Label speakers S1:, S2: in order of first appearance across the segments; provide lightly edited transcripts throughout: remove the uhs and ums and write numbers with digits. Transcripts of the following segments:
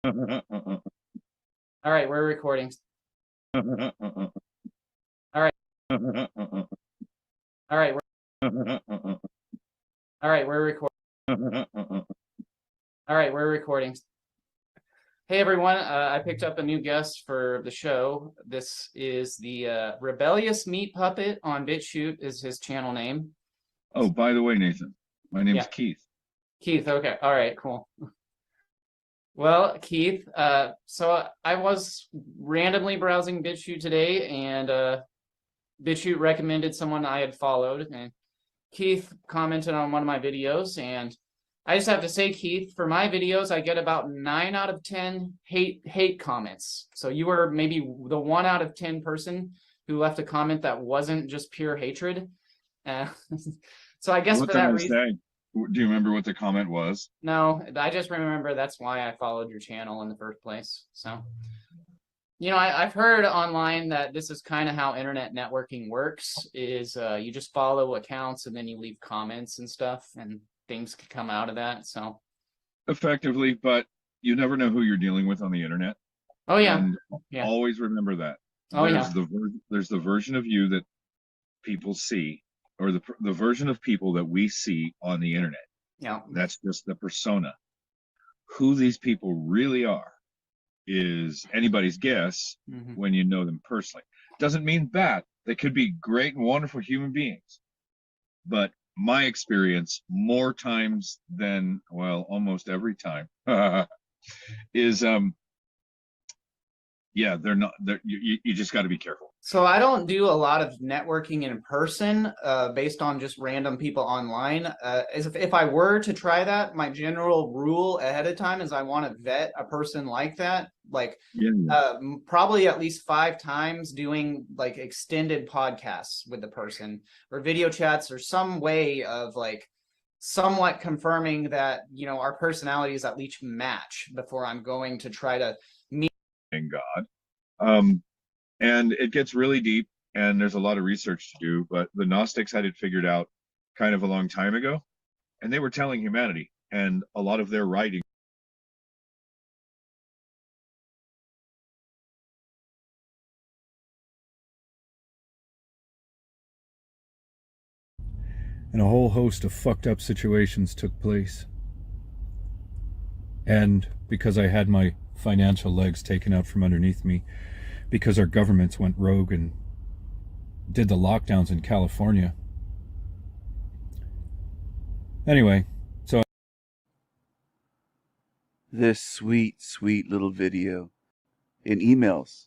S1: All right, we're recording. All right. All right. All right, we're recording. All right, we're recording. Hey everyone, I picked up a new guest for the show. This is the Rebellious Meat Puppet on BitChute is his channel name.
S2: Oh, by the way, Nathan, my name's
S1: Yeah.
S2: Keith.
S1: Keith, okay. All right, cool. Well, Keith, so I was randomly browsing BitChute today, and BitChute recommended someone I had followed, and Keith commented on one of my videos, and I just have to say, Keith, for my videos, I get about 9 out of 10 hate comments. So you were maybe the 1 out of 10 person who left a comment that wasn't just pure hatred. Uh, so I guess
S2: What
S1: for
S2: did
S1: that
S2: I
S1: reason,
S2: say? Do you remember what the comment was?
S1: no, I just remember that's why I followed your channel in the first place. So, I've heard online that this is kind of how internet networking works, is you just follow accounts and then you leave comments and stuff, and things could come out of that. So,
S2: Effectively, but you never know who you're dealing with on the internet.
S1: oh yeah,
S2: And
S1: yeah,
S2: always remember that
S1: oh yeah,
S2: there's the version of you that people see, or the version of people that we see on the internet.
S1: yeah.
S2: That's just the persona. Who these people really are is anybody's guess
S1: Hmm.
S2: when you know them personally. Doesn't mean bad. They could be great and wonderful human beings. But my experience, more times than, well, almost every time, is yeah, they're not. You just got to be careful.
S1: So I don't do a lot of networking in person, based on just random people online. As if I were to try that, my general rule ahead of time is I want to vet a person like that, like
S2: Yeah, yeah.
S1: probably at least 5 times, doing like extended podcasts with the person or video chats or some way of like somewhat confirming that, our personalities at least match before I'm going to try to meet.
S2: Thank God. Um, and it gets really deep, and there's a lot of research to do. But the Gnostics had it figured out kind of a long time ago, and they were telling humanity, and a lot of their writing.
S3: And a whole host of fucked up situations took place. And because I had my financial legs taken out from underneath me, because our governments went rogue and did the lockdowns in California. Anyway, so
S4: this sweet, sweet little video in emails,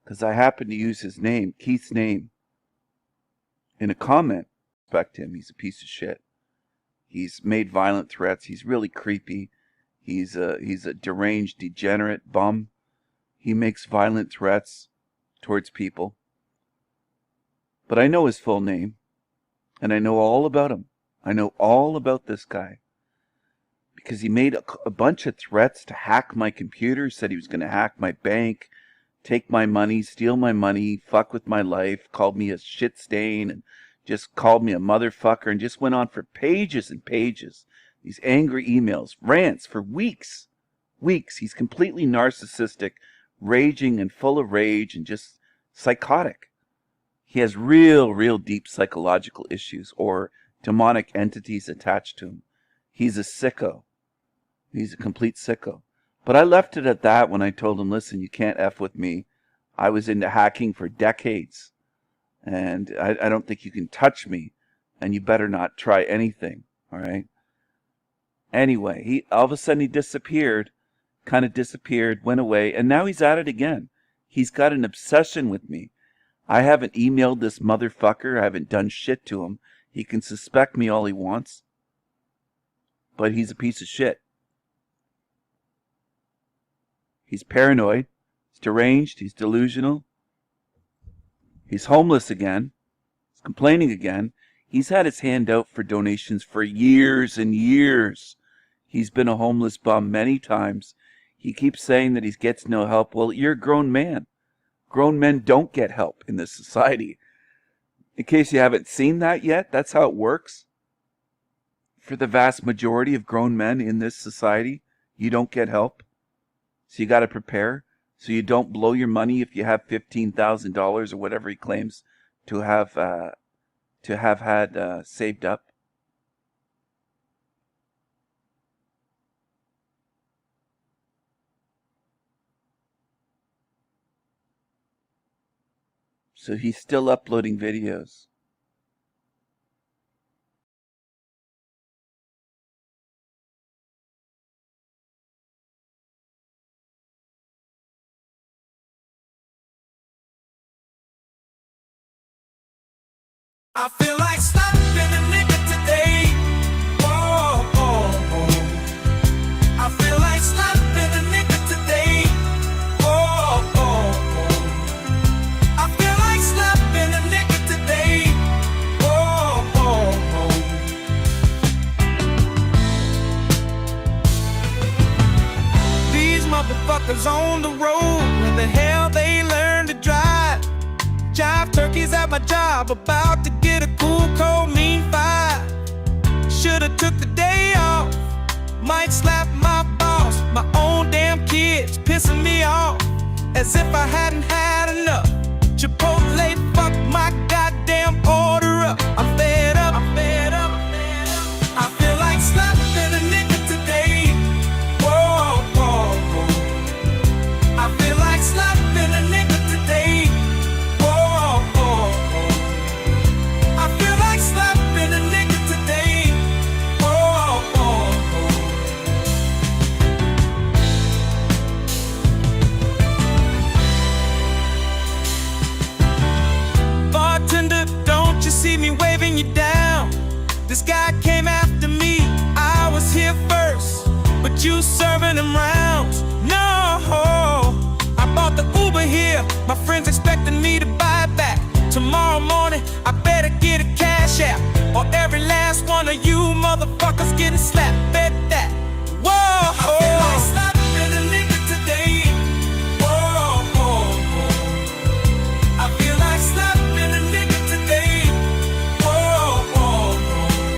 S4: because I happened to use his name, Keith's name, in a comment. Respect him. He's a piece of shit. He's made violent threats. He's really creepy. He's a deranged, degenerate bum. He makes violent threats towards people. But I know his full name, and I know all about him. I know all about this guy. Because he made a bunch of threats to hack my computer, said he was going to hack my bank, take my money, steal my money, fuck with my life, called me a shit stain, and just called me a motherfucker, and just went on for pages and pages. These angry emails, rants for weeks. Weeks. He's completely narcissistic, raging and full of rage and just psychotic. He has real deep psychological issues or demonic entities attached to him. He's a sicko. He's a complete sicko. But I left it at that when I told him, listen, you can't F with me. I was into hacking for decades. And I don't think you can touch me. And you better not try anything. All right? Anyway, all of a sudden he disappeared. Kind of disappeared, went away. And now he's at it again. He's got an obsession with me. I haven't emailed this motherfucker. I haven't done shit to him. He can suspect me all he wants. But he's a piece of shit. He's paranoid. He's deranged. He's delusional. He's homeless again. He's complaining again. He's had his hand out for donations for years and years. He's been a homeless bum many times. He keeps saying that he gets no help. Well, you're a grown man. Grown men don't get help in this society. In case you haven't seen that yet, that's how it works. For the vast majority of grown men in this society, you don't get help. So you got to prepare so you don't blow your money if you have $15,000 or whatever he claims to have had saved up. So he's still uploading videos.
S5: I feel like slapping a nigga today. Whoa, whoa, whoa. I feel like slapping a nigga today. Whoa, whoa, whoa. I feel like slapping a nigga today. Whoa, whoa, whoa. These motherfuckers on the road, where the hell they learn to drive? Jive turkeys at my job, about to get a cool, cold, mean five. Should've took the day off, might slap my boss. My own damn kids pissing me off, as if I hadn't had enough. Chipotle, fuck my goddamn order up. I'm fed up, I'm fed up, I'm fed up. I feel like slapping a nigga today. Whoa, whoa, whoa. I feel like slapping a nigga today. I feel like slapping a nigga today. Whoa, whoa, whoa. Bartender, don't you see me waving you down? This guy came after me, I was here first, but you serving him rounds. No, I bought the Uber here, my friends expecting me to buy it back. Tomorrow morning, I better get a cash app, or every last one of you motherfuckers getting slapped. Bet that. Whoa, I feel like slapping a nigga today. Whoa, whoa, whoa. I feel like slapping a nigga today. Whoa, whoa, whoa.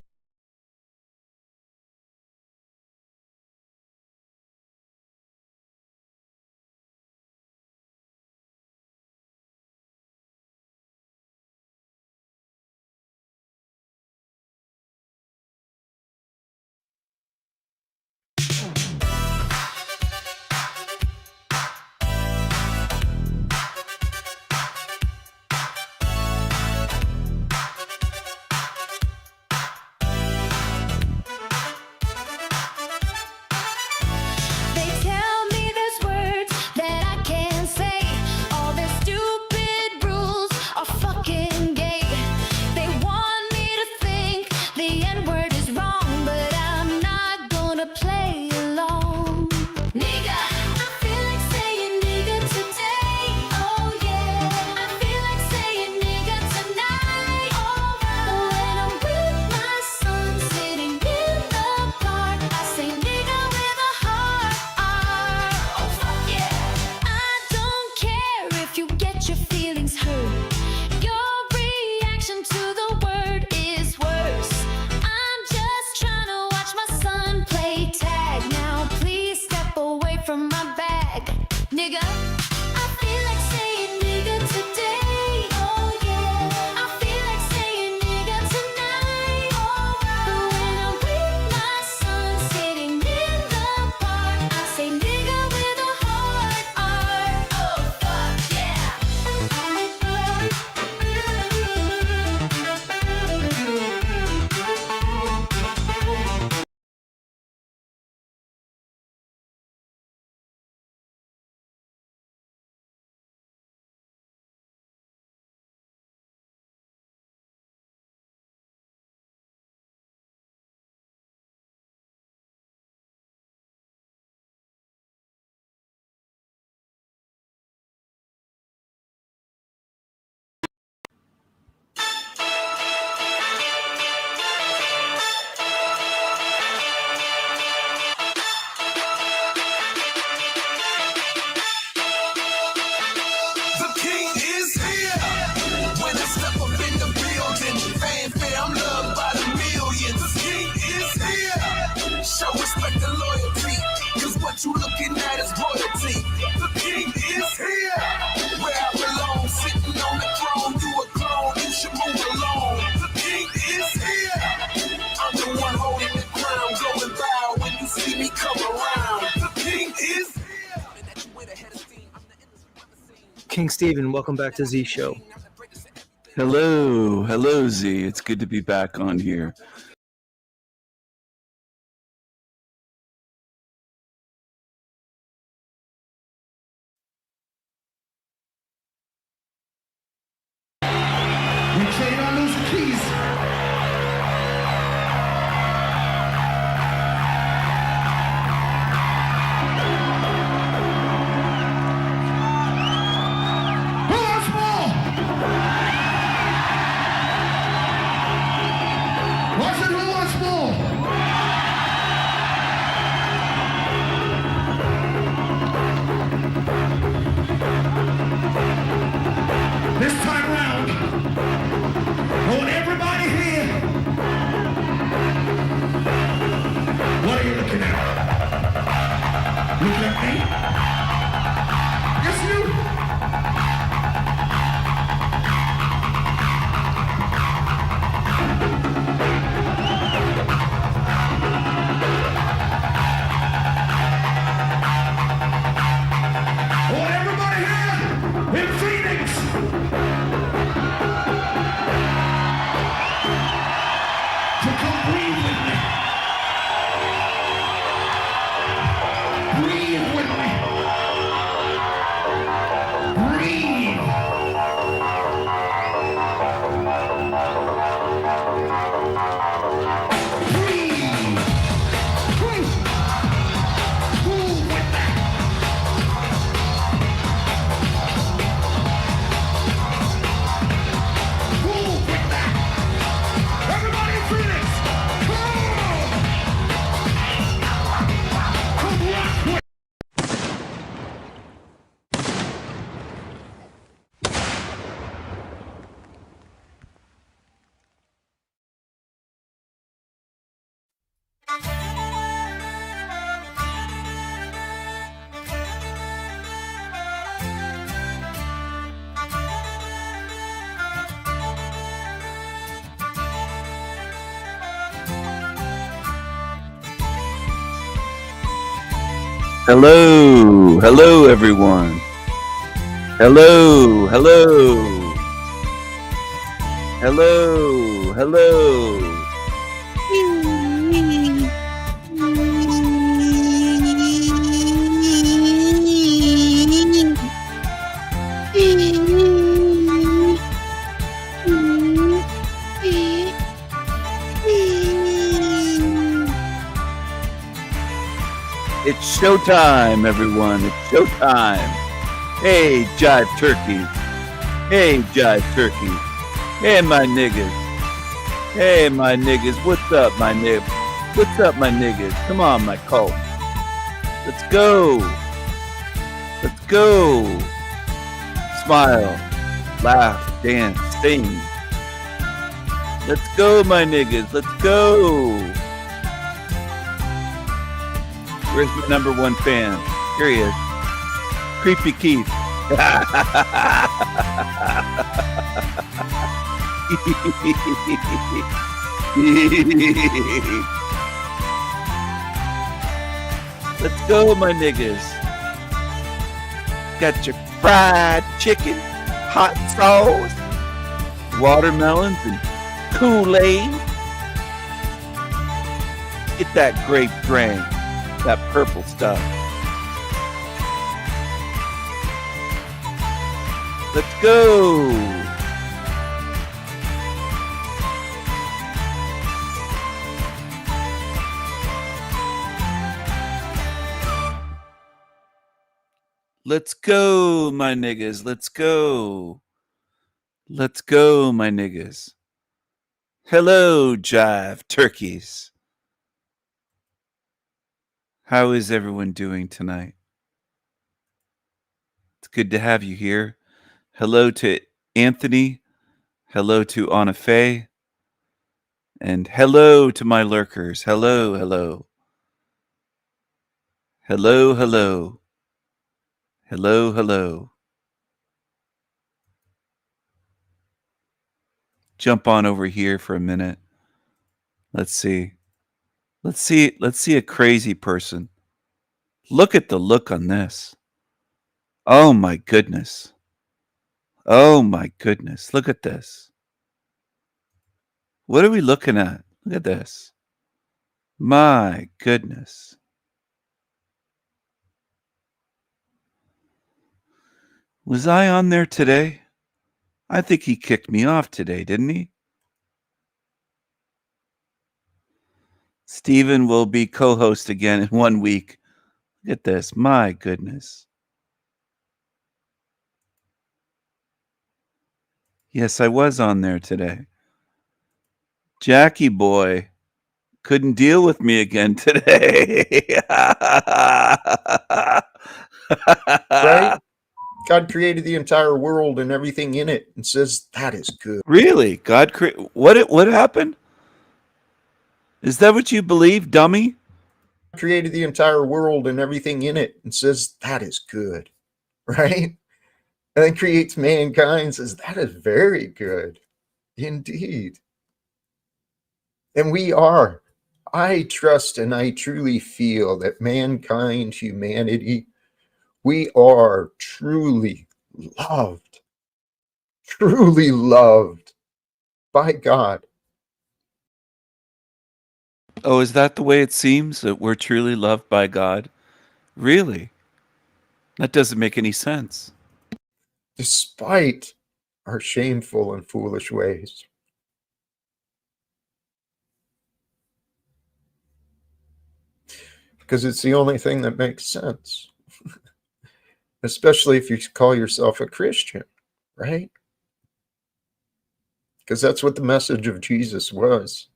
S6: King Steven, welcome back to Z Show.
S4: Hello, Z. It's good to be back on here.
S5: We trade on those keys. Who wants more? What's it? Who wants more? This time round, I want everybody here. What are you looking at? Looking at me? Yes, you. I want everybody here in Phoenix. To come breathe with me. Breathe with me. Breathe. Breathe. Breathe. Move with me. Move with me. Everybody in Phoenix, come rock with.
S4: Hello, everyone. Hello. It's showtime, everyone. It's showtime. Hey, Jive Turkey. Hey, my niggas. What's up, my niggas? Come on, my cult. Let's go. Smile, laugh, dance, sing. Let's go, my niggas. Let's go. Where's my number one fan? Here he is. Creepy Keith. Let's go, my niggas. Got your fried chicken, hot sauce, watermelons, and Kool-Aid. Get that grape drink, that purple stuff. Let's go. Let's go, my niggas. Let's go. Let's go, my niggas. Hello, Jive Turkeys. How is everyone doing tonight? It's good to have you here. Hello to Anthony. Hello to Anna Faye. And hello to my lurkers. Hello, hello. Hello, hello. Hello, hello. Jump on over here for a minute. Let's see. Let's see a crazy person. Look at the look on this. Oh my goodness. Oh my goodness. Look at this. What are we looking at? Look at this. My goodness. Was I on there today? I think he kicked me off today, didn't he? Stephen will be co-host again in 1 week. Look at this. My goodness. Yes, I was on there today. Jackie boy couldn't deal with me again today.
S7: Right? God created the entire world and everything in it and says that is good.
S4: Really? What happened? Is that what you believe, dummy?
S7: Created the entire world and everything in it and says that is good. Right? And then creates mankind and says that is very good. Indeed. And we are. I trust and I truly feel that mankind, humanity, we are truly loved by God.
S4: Oh, is that the way it seems, that we're truly loved by God? Really? That doesn't make any sense.
S7: Despite our shameful and foolish ways. Because it's the only thing that makes sense. Especially if you call yourself a Christian, right? Because that's what the message of Jesus was.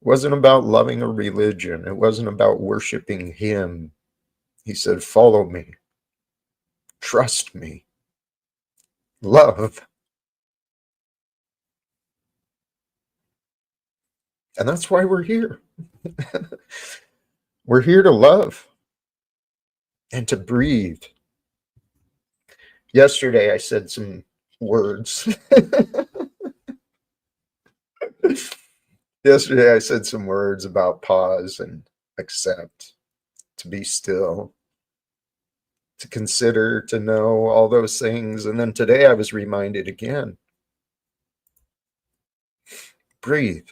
S7: It wasn't about loving a religion. It wasn't about worshiping him. He said, follow me. Trust me. Love. And that's why we're here. We're here to love and to breathe. Yesterday, I said some words. Yesterday, I said some words about pause and accept, to be still, to consider, to know, all those things. And then today I was reminded again. Breathe.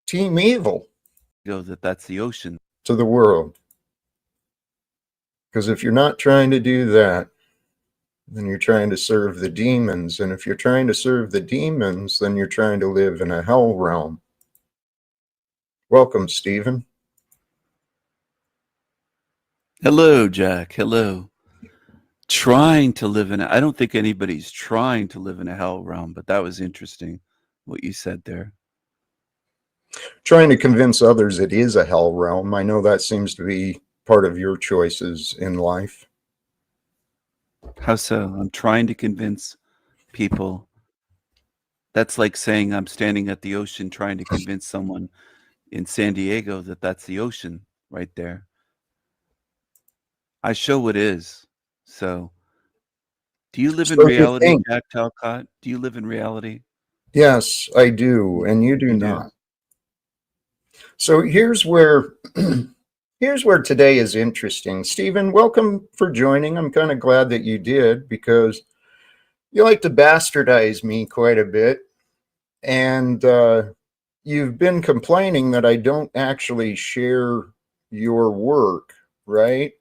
S7: Team evil.
S4: Go that's the ocean.
S7: To the world. Because if you're not trying to do that, then you're trying to serve the demons. And if you're trying to serve the demons, then you're trying to live in a hell realm. Welcome, Stephen.
S4: Hello, Jack. Hello. Trying to live in I don't think anybody's trying to live in a hell realm, but that was interesting what you said there.
S7: Trying to convince others it is a hell realm. I know that seems to be part of your choices in life.
S4: How so? I'm trying to convince people. That's like saying I'm standing at the ocean trying to convince someone in San Diego that that's the ocean right there. I show what is. So, do you live in
S7: So you
S4: reality,
S7: think.
S4: Jack Talcott? Do you live in reality?
S7: Yes, I do, and you do
S4: You do.
S7: not. So here's where today is interesting. Stephen, welcome for joining. I'm kind of glad that you did, because you like to bastardize me quite a bit. And you've been complaining that I don't actually share your work, right?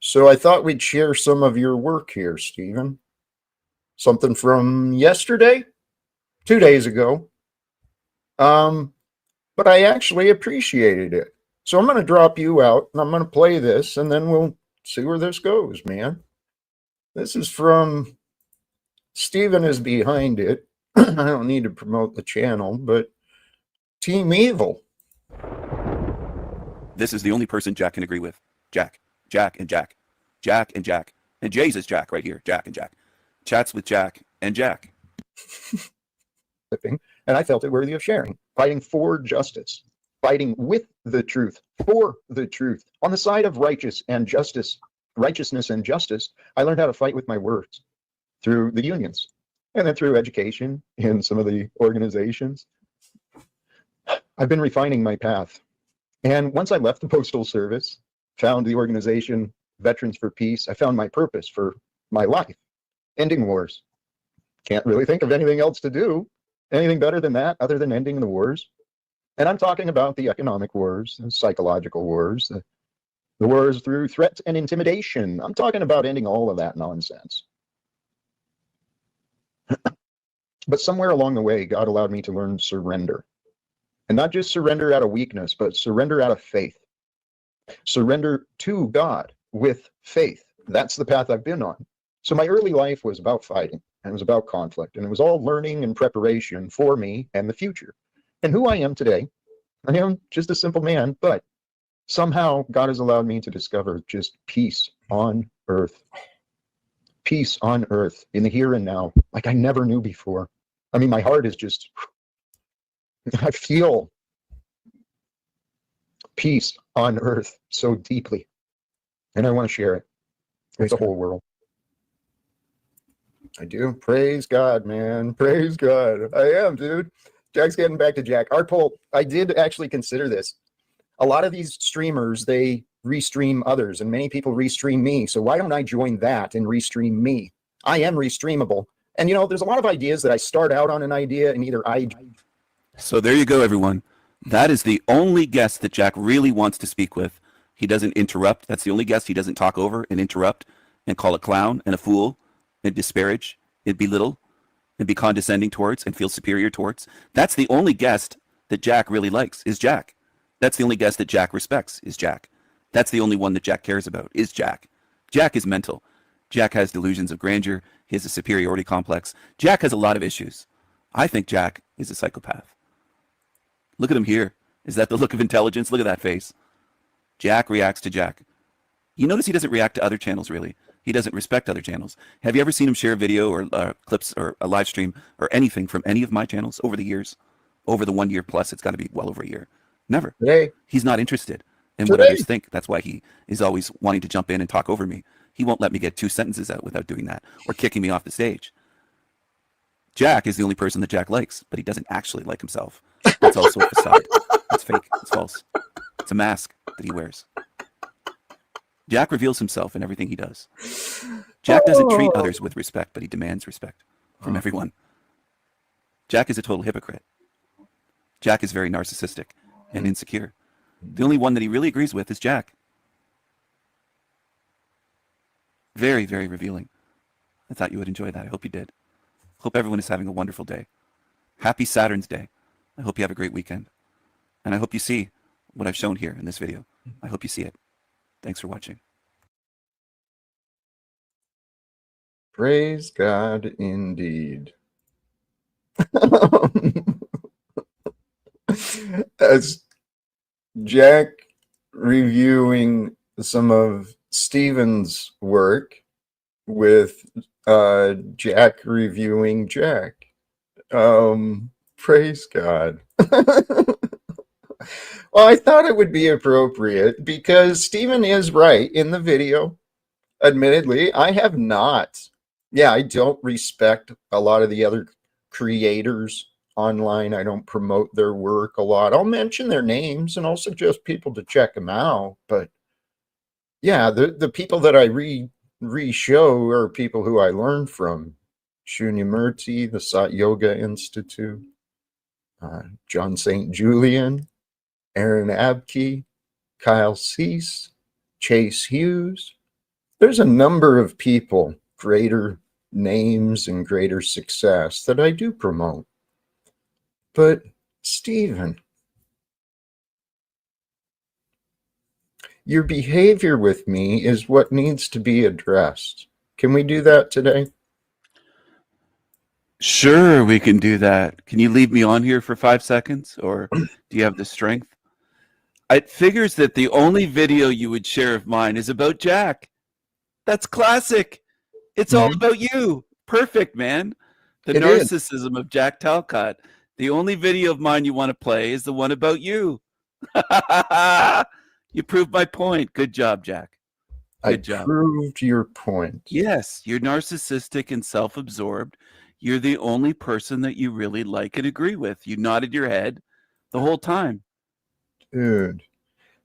S7: So I thought we'd share some of your work here, Stephen. Something from yesterday, 2 days ago. But I actually appreciated it. So I'm going to drop you out and I'm going to play this and then we'll see where this goes, man. This is from, Stephen is behind it. I don't need to promote the channel, but Team Evil.
S4: This is the only person Jack can agree with. Jack, Jack, and Jack. Jack and Jack. And Jay's is Jack right here. Jack and Jack. Chats with Jack and Jack.
S7: And I felt it worthy of sharing. Fighting for justice. Fighting with the truth. For the truth. On the side of righteousness and justice. I learned how to fight with my words. Through the unions. And then through education in some of the organizations. I've been refining my path. And once I left the Postal Service, found the organization Veterans for Peace. I found my purpose for my life, ending wars. Can't really think of anything else to do, anything better than that, other than ending the wars. And I'm talking about the economic wars, the psychological wars, the wars through threat and intimidation. I'm talking about ending all of that nonsense. But somewhere along the way, God allowed me to learn surrender. And not just surrender out of weakness, but surrender out of faith. Surrender to God with faith. That's the path I've been on. So my early life was about fighting, and it was about conflict, and it was all learning and preparation for me and the future. And who I am today, I am just a simple man, but somehow God has allowed me to discover just peace on earth. Peace on earth in the here and now, like I never knew before. I mean, my heart is just, I feel peace on earth so deeply. And I want to share it with the whole world. I do. Praise God, man. Praise God. I am, dude. Jack's getting back to Jack. Our poll, I did actually consider this. A lot of these streamers, they restream others, and many people restream me. So why don't I join that and restream me? I am restreamable. And you know, there's a lot of ideas that I start out on an idea and either
S8: So there you go, everyone. That is the only guest that Jack really wants to speak with. He doesn't interrupt. That's the only guest he doesn't talk over and interrupt and call a clown and a fool and disparage and belittle and be condescending towards and feel superior towards. That's the only guest that Jack really likes, is Jack. That's the only guest that Jack respects, is Jack. That's the only one that Jack cares about, is Jack. Jack is mental. Jack has delusions of grandeur. He has a superiority complex. Jack has a lot of issues. I think Jack is a psychopath. Look at him here. Is that the look of intelligence? Look at that face. Jack reacts to Jack. You notice he doesn't react to other channels, really. He doesn't respect other channels. Have you ever seen him share a video or clips or a live stream or anything from any of my channels over the years? Over the 1 year plus, it's got to be well over a year. Never.
S7: Today.
S8: He's not interested in what others think. That's why he is always wanting to jump in and talk over me. He won't let me get 2 sentences out without doing that or kicking me off the stage. Jack is the only person that Jack likes, but he doesn't actually like himself. It's also a facade. It's fake. It's false. It's a mask that he wears. Jack reveals himself in everything he does. Jack doesn't treat others with respect, but he demands respect from everyone. Jack is a total hypocrite. Jack is very narcissistic and insecure. The only one that he really agrees with is Jack. Very, very revealing. I thought you would enjoy that. I hope you did. Hope everyone is having a wonderful day. Happy Saturn's Day. I hope you have a great weekend. And I hope you see what I've shown here in this video. I hope you see it. Thanks for watching.
S7: Praise God indeed. As Jack reviewing some of Stephen's work with Jack reviewing Jack. Praise God. Well, I thought it would be appropriate because Stephen is right in the video. Admittedly, I have not. Yeah, I don't respect a lot of the other creators online. I don't promote their work a lot. I'll mention their names and I'll suggest people to check them out. But yeah, the people that I re-show are people who I learned from. Shunyamurti, the Sat Yoga Institute, John St. Julian, Aaron Abke, Kyle Cease, Chase Hughes. There's a number of people, greater names and greater success that I do promote. But Stephen, your behavior with me is what needs to be addressed. Can we do that today?
S8: Sure, we can do that. Can you leave me on here for 5 seconds? Or do you have the strength? It figures that the only video you would share of mine is about Jack. That's classic. It's all about you. Perfect, man. The narcissism of Jack Talcott. The only video of mine you want to play is the one about you. You proved my point. Good job, Jack. Good job.
S7: Proved your point.
S8: Yes, you're narcissistic and self-absorbed. You're the only person that you really like and agree with. You nodded your head the whole time.
S7: Dude,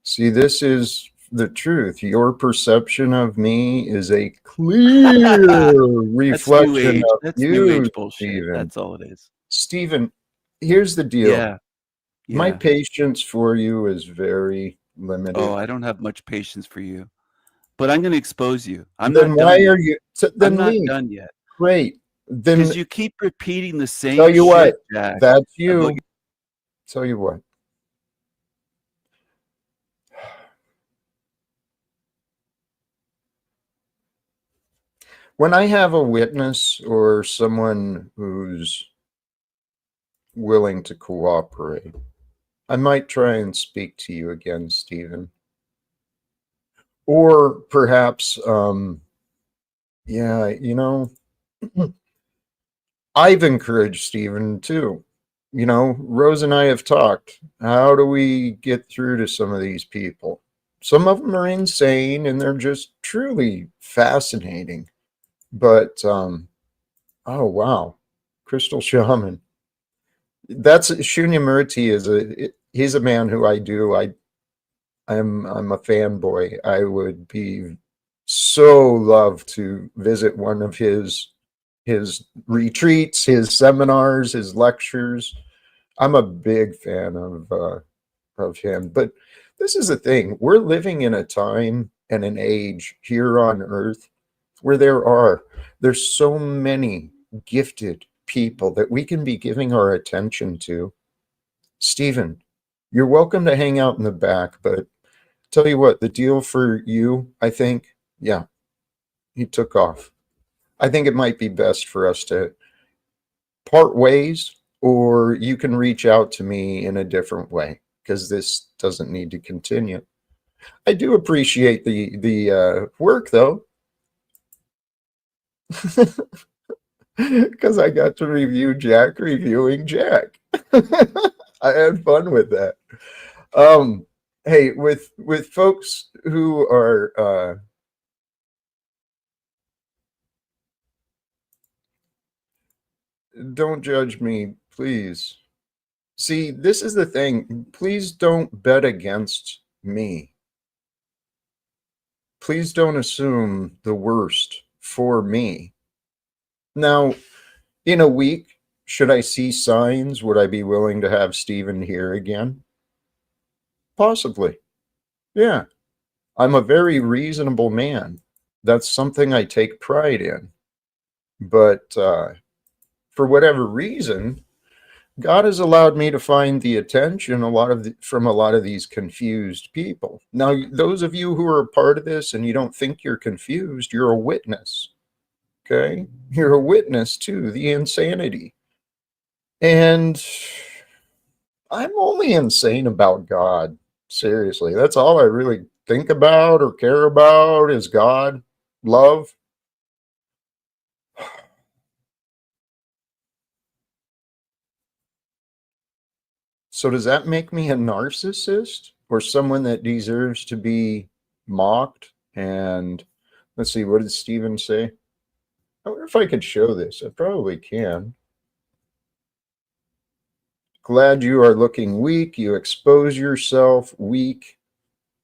S7: see, this is the truth. Your perception of me is a clear
S8: That's new
S7: reflection
S8: age.
S7: of
S8: That's new
S7: you,
S8: age bullshit.
S7: Stephen.
S8: That's all it is.
S7: Stephen, here's the deal.
S8: Yeah.
S7: My
S8: Yeah.
S7: patience for you is very limited.
S8: Oh, I don't have much patience for you. But I'm going to expose you. I'm
S7: Then
S8: not
S7: why
S8: done
S7: are
S8: yet.
S7: you?
S8: I'm
S7: Then
S8: not
S7: leave.
S8: done yet.
S7: Great. Then
S8: Because you keep repeating the same
S7: tell you
S8: shit,
S7: what,
S8: Jack.
S7: that's you.
S8: about
S7: Tell you what. When I have a witness or someone who's willing to cooperate, I might try and speak to you again, Stephen. Or perhaps, yeah, you know, I've encouraged Stephen too. You know, Rose and I have talked. How do we get through to some of these people? Some of them are insane and they're just truly fascinating. But, oh, wow. Crystal Shaman. That's Shunyamurti he's a man who I'm a fanboy. I would be so love to visit one of his retreats, his seminars, his lectures. I'm a big fan of him. But this is the thing. We're living in a time and an age here on earth where there's so many gifted people that we can be giving our attention to. Stephen, you're welcome to hang out in the back, but tell you what, the deal for you, I think, yeah, he took off. I think it might be best for us to part ways, or you can reach out to me in a different way because this doesn't need to continue. I do appreciate the work though, because I got to review Jack reviewing Jack. I had fun with that. Hey, with folks who are don't judge me, please. See, this is the thing. Please don't bet against me. Please don't assume the worst for me. Now, in a week, should I see signs, would I be willing to have Stephen here again? Possibly. Yeah. I'm a very reasonable man. That's something I take pride in. But for whatever reason, God has allowed me to find the attention from a lot of these confused people. Now, those of you who are a part of this and you don't think you're confused, you're a witness. Okay? You're a witness to the insanity. And I'm only insane about God. Seriously, that's all I really think about or care about is God, love. So does that make me a narcissist or someone that deserves to be mocked? And let's see, what did Stephen say? I wonder if I could show this. I probably can. Glad you are looking weak. You expose yourself weak.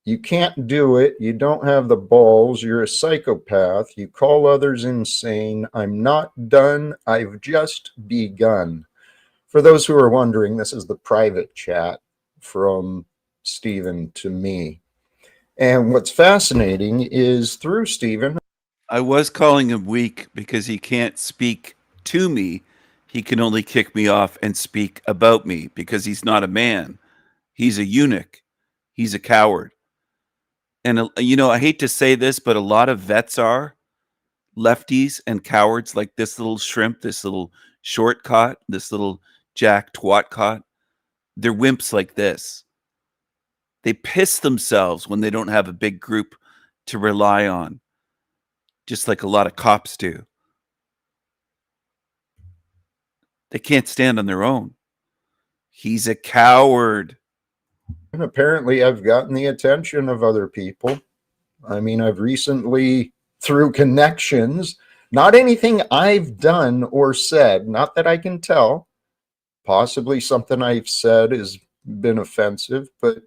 S7: You can't do it. You don't have the balls. You're a psychopath. You call others insane. I'm not done. I've just begun. For those who are wondering, this is the private chat from Stephen to me. And what's fascinating is through Stephen,
S8: I was calling him weak because he can't speak to me. He can only kick me off and speak about me because he's not a man. He's a eunuch. He's a coward. And, you know, I hate to say this, but a lot of vets are lefties and cowards like this little shrimp, this little short cot, this little Jack twat cot. They're wimps like this. They piss themselves when they don't have a big group to rely on, just like a lot of cops do. They can't stand on their own. He's a coward.
S7: and apparently I've gotten the attention of other people. I mean, I've recently, through connections, not anything I've done or said, not that I can tell, possibly something I've said has been offensive, but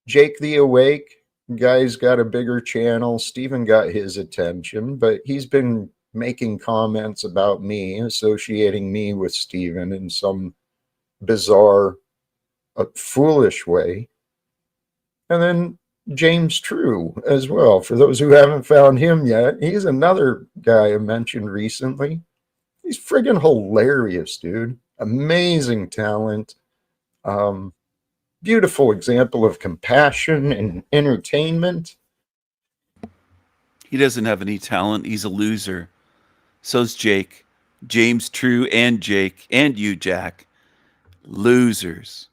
S7: Jake the Awake, guy's got a bigger channel. Steven got his attention, but he's been making comments about me, associating me with Steven in some bizarre, foolish way. And then James True as well. For those who haven't found him yet, he's another guy I mentioned recently. He's friggin' hilarious, dude. Amazing talent. Beautiful example of compassion and entertainment.
S8: He doesn't have any talent. He's a loser. So's Jake. James True and Jake and you, Jack. Losers.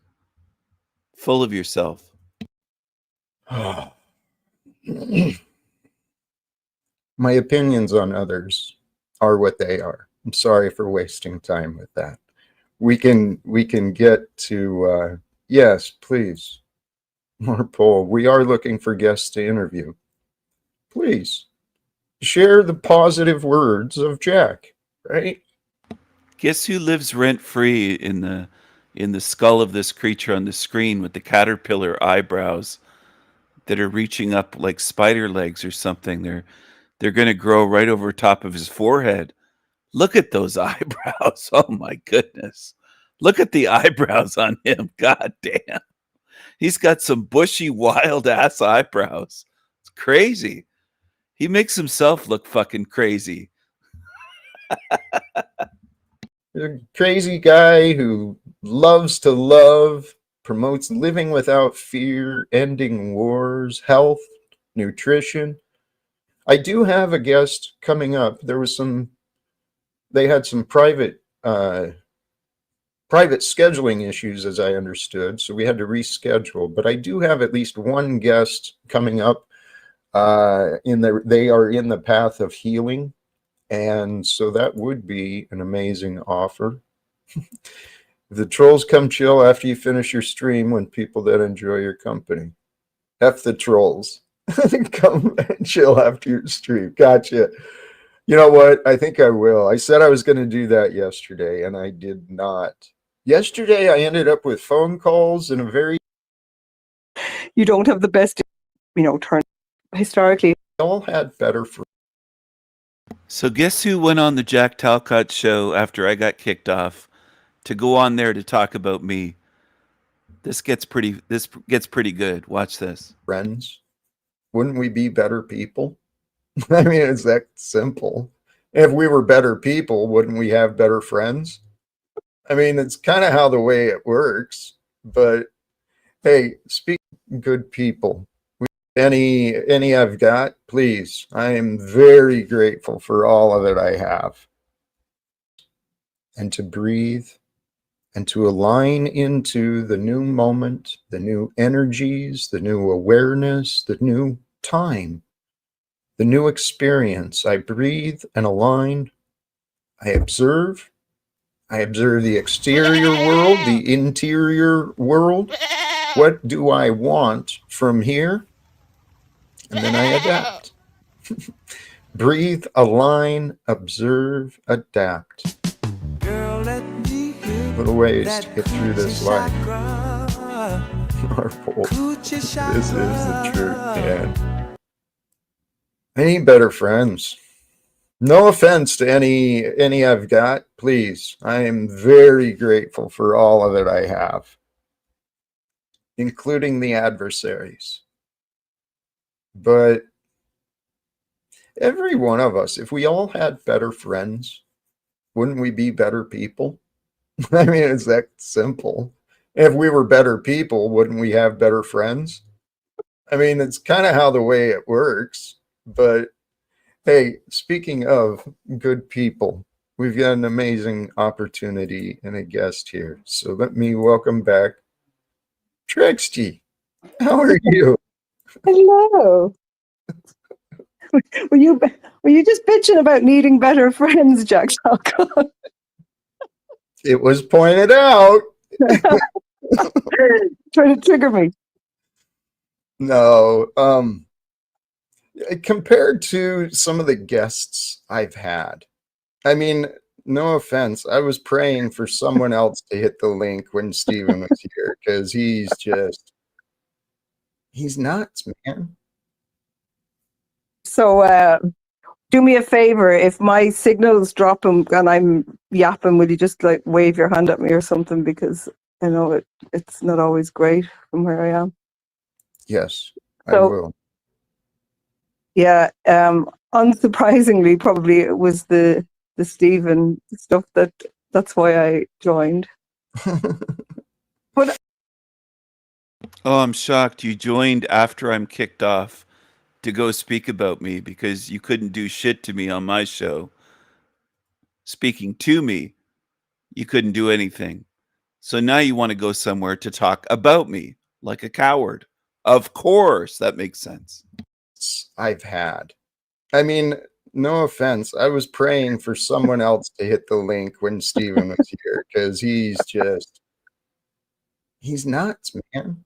S8: Full of yourself.
S7: My opinions on others are what they are. I'm sorry for wasting time with that. We can get to yes, please. More poll. We are looking for guests to interview. Please share the positive words of Jack, right?
S8: Guess who lives rent free in the skull of this creature on the screen with the caterpillar eyebrows that are reaching up like spider legs or something? They're going to grow right over top of his forehead. Look at those eyebrows. Oh my goodness. Look at the eyebrows on him. God damn. He's got some bushy, wild ass eyebrows. It's crazy. He makes himself look fucking crazy.
S7: A crazy guy who loves to love, promotes living without fear, ending wars, health, nutrition. I do have a guest coming up. They had some private scheduling issues, as I understood, so we had to reschedule. But I do have at least one guest coming up. They are in the path of healing, and so that would be an amazing offer. The trolls come chill after you finish your stream when people that enjoy your company. F the trolls. Come and chill after your stream. Gotcha. You know what? I think I will. I said I was going to do that yesterday, and I did not. Yesterday, I ended up with phone calls and a very...
S9: You don't have the best, turn historically.
S7: all had better for...
S8: So guess who went on the Jack Talcott show after I got kicked off to go on there to talk about me? This gets pretty good. Watch this.
S7: friends. Wouldn't we be better people? I mean, it's that simple. If we were better people, wouldn't we have better friends? I mean, it's kind of how the way it works. But hey, speak good people. Any I've got, please. I am very grateful for all that I have. And to breathe and to align into the new moment, the new energies, the new awareness, the new time, the new experience. I breathe and align. I observe. I observe the exterior world, the interior world. What do I want from here? And then I adapt. Breathe, align, observe, adapt. Little ways to get through this life. This is the truth, man. I need better friends. No offense to any I've got, please. I am very grateful for all of that I have, including the adversaries. But every one of us, if we all had better friends, wouldn't we be better people? I mean, it's that simple. If we were better people, wouldn't we have better friends? I mean, it's kind of how the way it works. But hey, speaking of good people, we've got an amazing opportunity and a guest here. So let me welcome back Trixie. How are you?
S9: Hello. Were you just bitching about needing better friends, Jack Talcott?
S7: It was pointed out.
S9: Trying to trigger me.
S7: No, compared to some of the guests I've had, I mean, no offense, I was praying for someone else to hit the link when Steven was here, because he's nuts, man.
S9: So do me a favor, if my signal's dropping and I'm yapping, will you just like wave your hand at me or something, because I know it's not always great from where I am.
S7: Yes, I
S9: So
S7: will.
S9: yeah, unsurprisingly, probably it was the Stephen stuff that's why I joined. But
S8: Oh, I'm shocked. You joined after I'm kicked off to go speak about me because you couldn't do shit to me on my show. Speaking to me, you couldn't do anything. So now you want to go somewhere to talk about me like a coward. Of course, that makes sense.
S7: I've had. I mean, no offense. I was praying for someone else to hit the link when Steven was here, because he's nuts, man.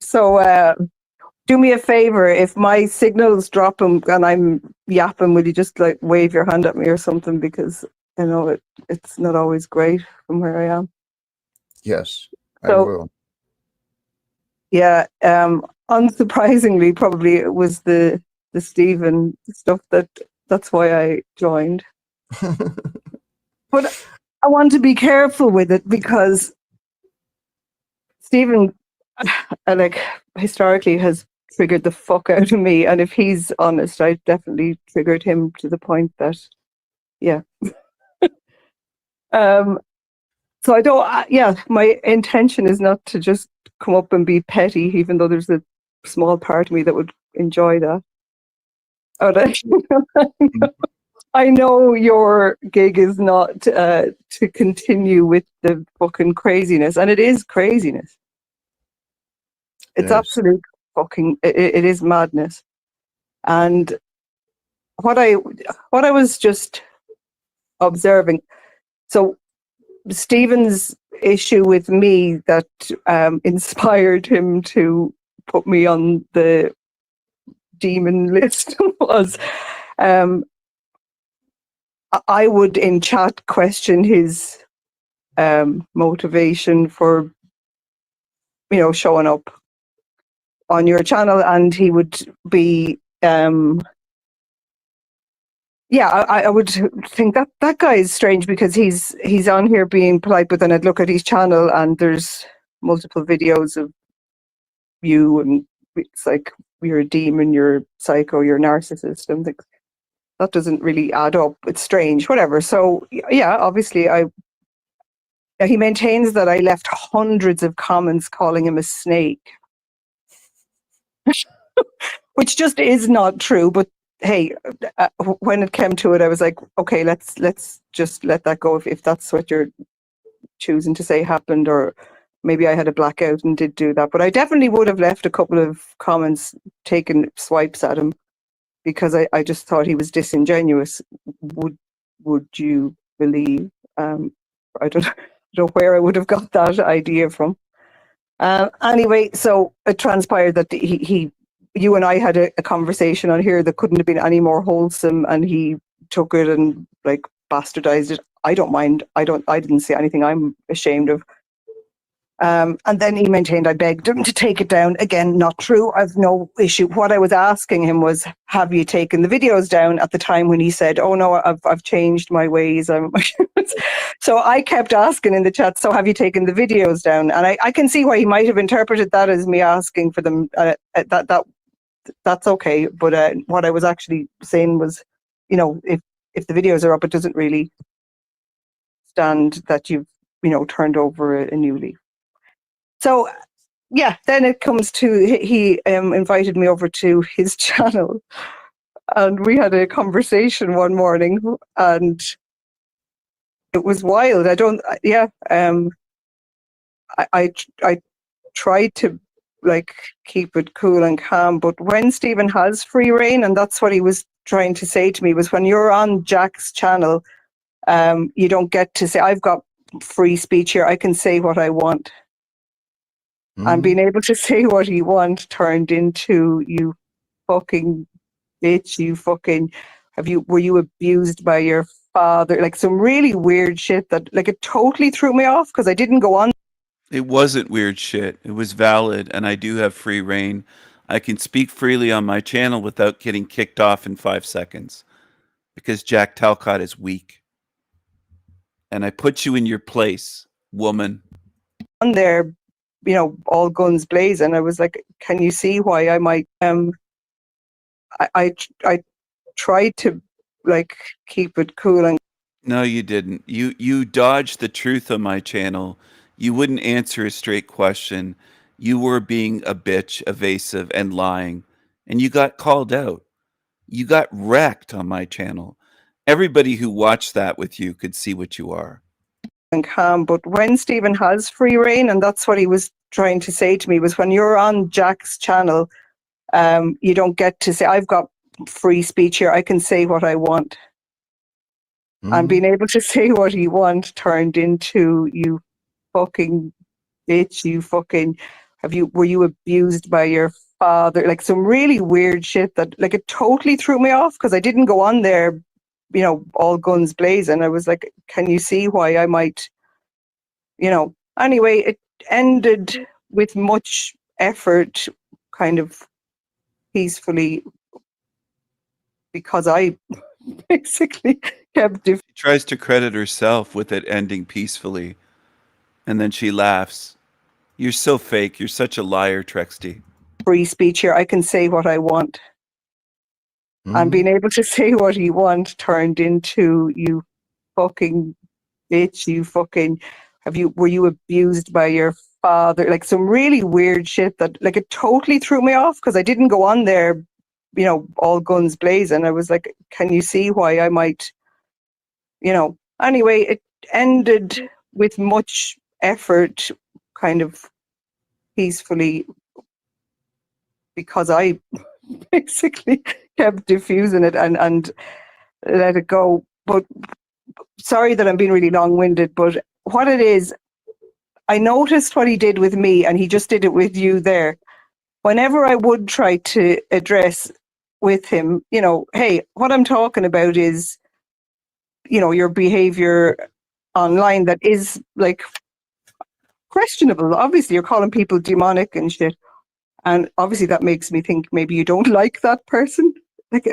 S9: so do me a favor, if my signal's dropping and I'm yapping, will you just like wave your hand at me or something, because I know it's not always great from where I am.
S7: Yes, I
S9: So
S7: will.
S9: yeah, unsurprisingly, probably it was the Stephen stuff that's why I joined. But I want to be careful with it because Stephen, like, historically has triggered the fuck out of me, and if he's honest, I definitely triggered him to the point that, yeah. So I don't. Yeah, my intention is not to just come up and be petty, even though there's a small part of me that would enjoy that. I know your gig is not to continue with the fucking craziness, and it is craziness. It's
S7: Yes.
S9: absolute fucking. It is madness. And what I was just observing. So Stephen's issue with me that inspired him to put me on the demon list was. I would in chat question his motivation for, showing up on your channel, and he would be, I would think that guy is strange because he's on here being polite, but then I'd look at his channel and there's multiple videos of you, and it's like you're a demon, you're psycho, you're a narcissist, and things. That doesn't really add up. It's strange, whatever. So yeah, obviously he maintains that I left hundreds of comments calling him a snake, which just is not true. But hey, when it came to it, I was like, okay, let's just let that go if that's what you're choosing to say happened, or maybe I had a blackout and did do that. But I definitely would have left a couple of comments taking swipes at him because I just thought he was disingenuous. Would you believe? I don't know where I would have got that idea from. Anyway, so it transpired that you and I had a conversation on here that couldn't have been any more wholesome, and he took it and like bastardized it. I don't mind. I didn't say anything I'm ashamed of. And then he maintained I begged him to take it down. Again, not true. I've no issue. What I was asking him was, have you taken the videos down, at the time when he said, oh no, I've changed my ways. So I kept asking in the chat, so have you taken the videos down? And I can see why he might have interpreted that as me asking for them. That's okay. But what I was actually saying was, if the videos are up, it doesn't really stand that you've, turned over a new leaf. So, yeah, then it comes to, he invited me over to his channel, and we had a conversation one morning, and it was wild. I tried to like keep it cool and calm, but when Stephen has free reign, and that's what he was trying to say to me, was when you're on Jack's channel, you don't get to say, I've got free speech here, I can say what I want. And being able to say what you want turned into, you fucking bitch, you fucking, were you abused by your father? Like some really weird shit that, like, it totally threw me off because I didn't go on.
S8: It wasn't weird shit. It was valid, and I do have free reign. I can speak freely on my channel without getting kicked off in 5 seconds because Jack Talcott is weak. And I put you in your place, woman.
S9: On there, all guns blazing. I was like, can you see why I might I tried to like keep it cool and
S8: No, you didn't. You dodged the truth on my channel. You wouldn't answer a straight question. You were being a bitch, evasive, and lying. And you got called out. You got wrecked on my channel. Everybody who watched that with you could see what you are.
S9: calm. But when Stephen has free reign, and that's what he was trying to say to me, was when you're on Jack's channel, you don't get to say, I've got free speech here. I can say what I want. And being able to say what you want turned into, you fucking bitch, you fucking, were you abused by your father? Like some really weird shit that, like, it totally threw me off because I didn't go on there, all guns blazing. I was like, can you see why I might, anyway, it ended with much effort, kind of peacefully, because I basically kept
S8: She tries to credit herself with it ending peacefully, and then she laughs. You're so fake. You're such a liar, Trexty.
S9: free speech here. I can say what I want. And being able to say what you want turned into, you fucking bitch, you fucking, were you abused by your father? Like some really weird shit that, like, it totally threw me off because I didn't go on there, all guns blazing. I was like, can you see why I might, anyway, it ended with much effort, kind of peacefully, because I basically kept diffusing it and let it go. But sorry that I'm being really long-winded, but what it is, I noticed what he did with me, and he just did it with you there. Whenever I would try to address with him, hey, what I'm talking about is, your behavior online that is like questionable. Obviously, you're calling people demonic and shit. And obviously that makes me think maybe you don't like that person. Like,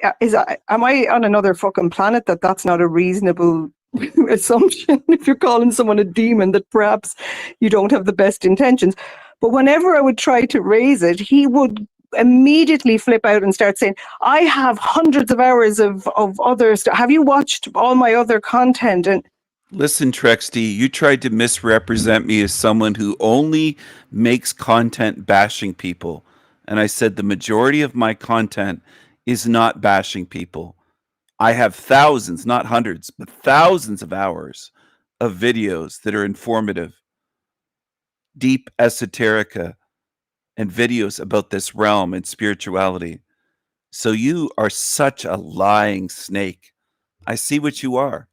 S9: am I on another fucking planet that's not a reasonable assumption if you're calling someone a demon, that perhaps you don't have the best intentions? But whenever I would try to raise it, he would immediately flip out and start saying, I have hundreds of hours of other stuff. Have you watched all my other content? And
S8: listen, Trexty, you tried to misrepresent me as someone who only makes content bashing people. And I said the majority of my content is not bashing people. I have thousands, not hundreds, but thousands of hours of videos that are informative, deep esoterica, and videos about this realm and spirituality. So you are such a lying snake. I see what you are.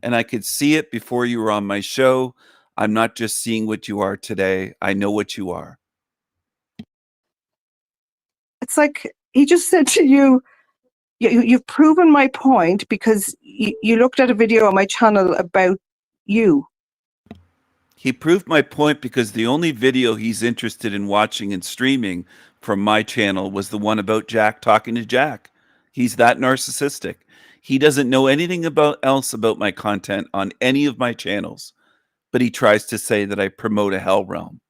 S8: And I could see it before you were on my show. I'm not just seeing what you are today. I know what you are.
S9: it's like he just said to you, you've proven my point because you looked at a video on my channel about you.
S8: He proved my point because the only video he's interested in watching and streaming from my channel was the one about Jack talking to Jack. He's that narcissistic. He doesn't know anything else about my content on any of my channels, but he tries to say that I promote a hell realm.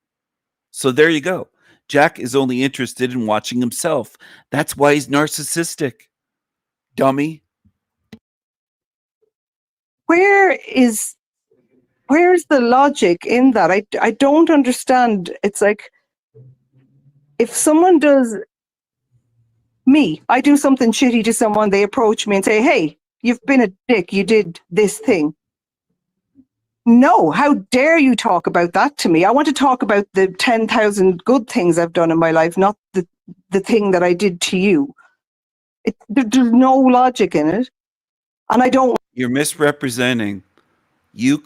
S8: So there you go. Jack is only interested in watching himself. That's why he's narcissistic. Dummy.
S9: Where's the logic in that? I don't understand. It's like, if someone does me, I do something shitty to someone, they approach me and say, hey, you've been a dick, you did this thing. No, how dare you talk about that to me? I want to talk about the 10,000 good things I've done in my life, not the thing that I did to you. There's no logic in it. And I don't.
S8: You're misrepresenting. You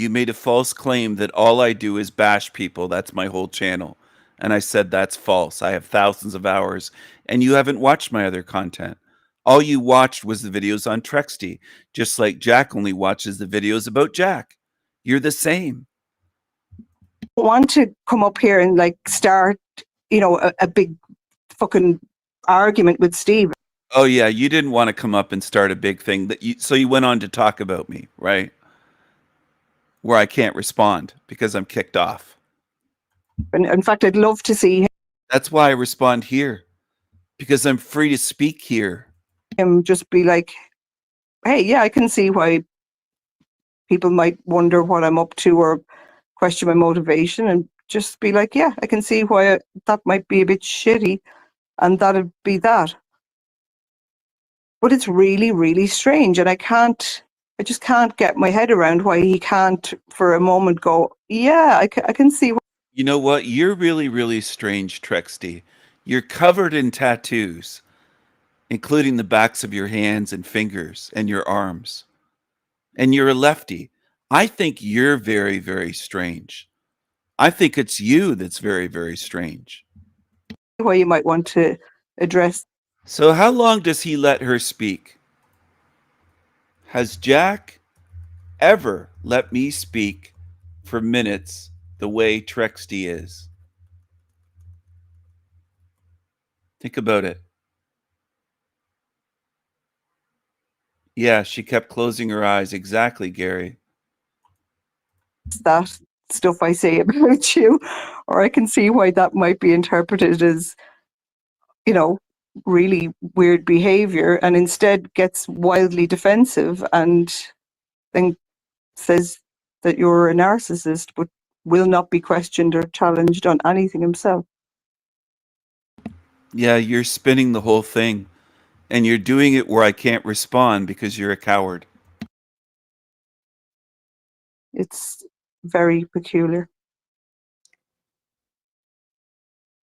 S8: made a false claim that all I do is bash people. That's my whole channel. And I said that's false. I have thousands of hours, and you haven't watched my other content. All you watched was the videos on Trexty, just like Jack only watches the videos about Jack. You're the same.
S9: Want to come up here and like start, a big fucking argument with Steve.
S8: Oh yeah, you didn't want to come up and start a big thing so you went on to talk about me, right? Where I can't respond because I'm kicked off.
S9: And in fact, I'd love to see
S8: That's why I respond here, because I'm free to speak here.
S9: him just be like, hey, yeah, I can see why people might wonder what I'm up to or question my motivation, and just be like, yeah, I can see why that might be a bit shitty, and that'd be that. But it's really, really strange, and I just can't get my head around why he can't for a moment go, yeah, I can see.
S8: You know what? You're really, really strange, Trexty. You're covered in tattoos, including the backs of your hands and fingers and your arms. And you're a lefty. I think you're very, very strange. I think it's you that's very, very strange.
S9: Why you might want to address.
S8: So how long does he let her speak? Has Jack ever let me speak for minutes the way Trexty is? Think about it. Yeah, she kept closing her eyes. Exactly, Gary.
S9: That stuff I say about you, or I can see why that might be interpreted as, really weird behavior, and instead gets wildly defensive and then says that you're a narcissist, but will not be questioned or challenged on anything himself.
S8: Yeah, you're spinning the whole thing, and you're doing it where I can't respond because you're a coward.
S9: It's very peculiar.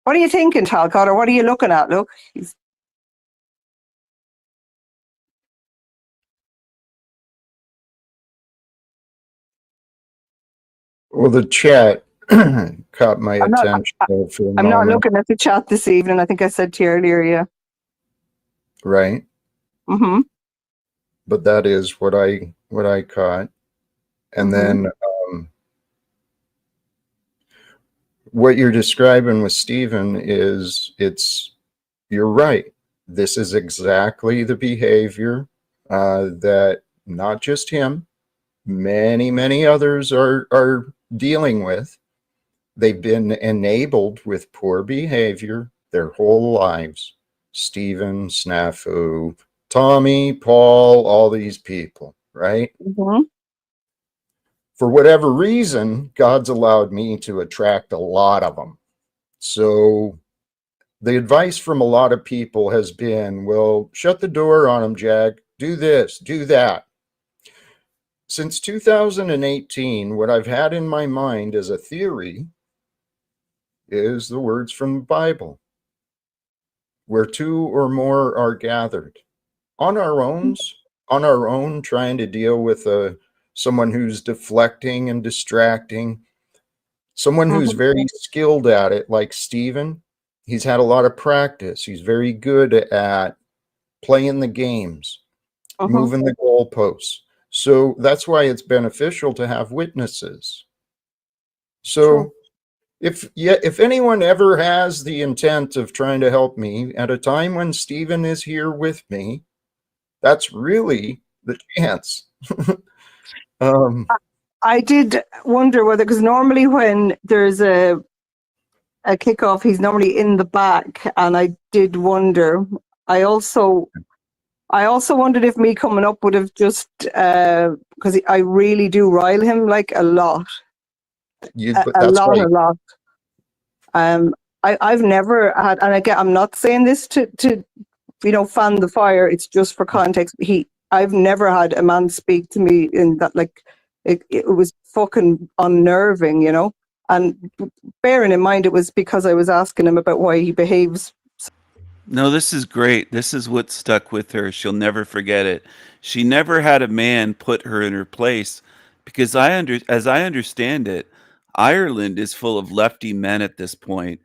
S9: What are you thinking, Talcott, or what are you looking at? Look,
S7: Well, the chat caught my attention there for a
S9: I'm not
S7: moment.
S9: looking at the chat this evening. I think I said to you earlier, yeah.
S7: Right.
S9: Mm-hmm.
S7: But that is what I caught. And then what you're describing with Stephen is you're right. This is exactly the behavior that not just him, many, many others are dealing with. They've been enabled with poor behavior their whole lives. Stephen, Snafu, Tommy, Paul, all these people, right?
S9: Mm-hmm.
S7: For whatever reason, God's allowed me to attract a lot of them. So the advice from a lot of people has been, well, shut the door on them, Jack. Do this, do that. Since 2018, what I've had in my mind as a theory is the words from the Bible, where two or more are gathered. On our own, trying to deal with someone who's deflecting and distracting, someone who's very skilled at it, like Stephen. He's had a lot of practice. He's very good at playing the games, moving the goalposts. So that's why it's beneficial to have witnesses. So if anyone ever has the intent of trying to help me at a time when Stephen is here with me, that's really the chance.
S9: I did wonder whether, because normally when there's a kickoff, he's normally in the back, and I did wonder. I also wondered if me coming up would have just because I really do rile him like a lot. A lot. I've never had, and again, I'm not saying this to fan the fire. It's just for context. I've never had a man speak to me in that, like, it was fucking unnerving, and bearing in mind it was because I was asking him about why he behaves.
S8: No, this is great. This is what stuck with her. She'll never forget it. She never had a man put her in her place because as I understand it, Ireland is full of lefty men at this point.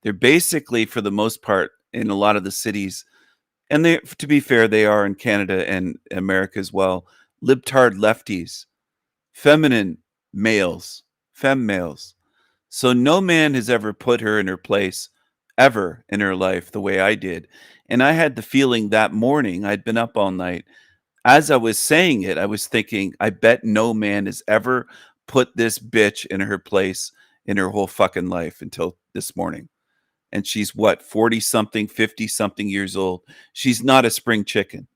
S8: They're basically, for the most part, in a lot of the cities, and they, to be fair, they are in Canada and America as well, libtard lefties, feminine males, femme males. So no man has ever put her in her place ever in her life the way I did. And I had the feeling that morning, I'd been up all night. As I was saying it, I was thinking, I bet no man has ever put this bitch in her place in her whole fucking life until this morning. And she's what, 40 something, 50 something years old. She's not a spring chicken.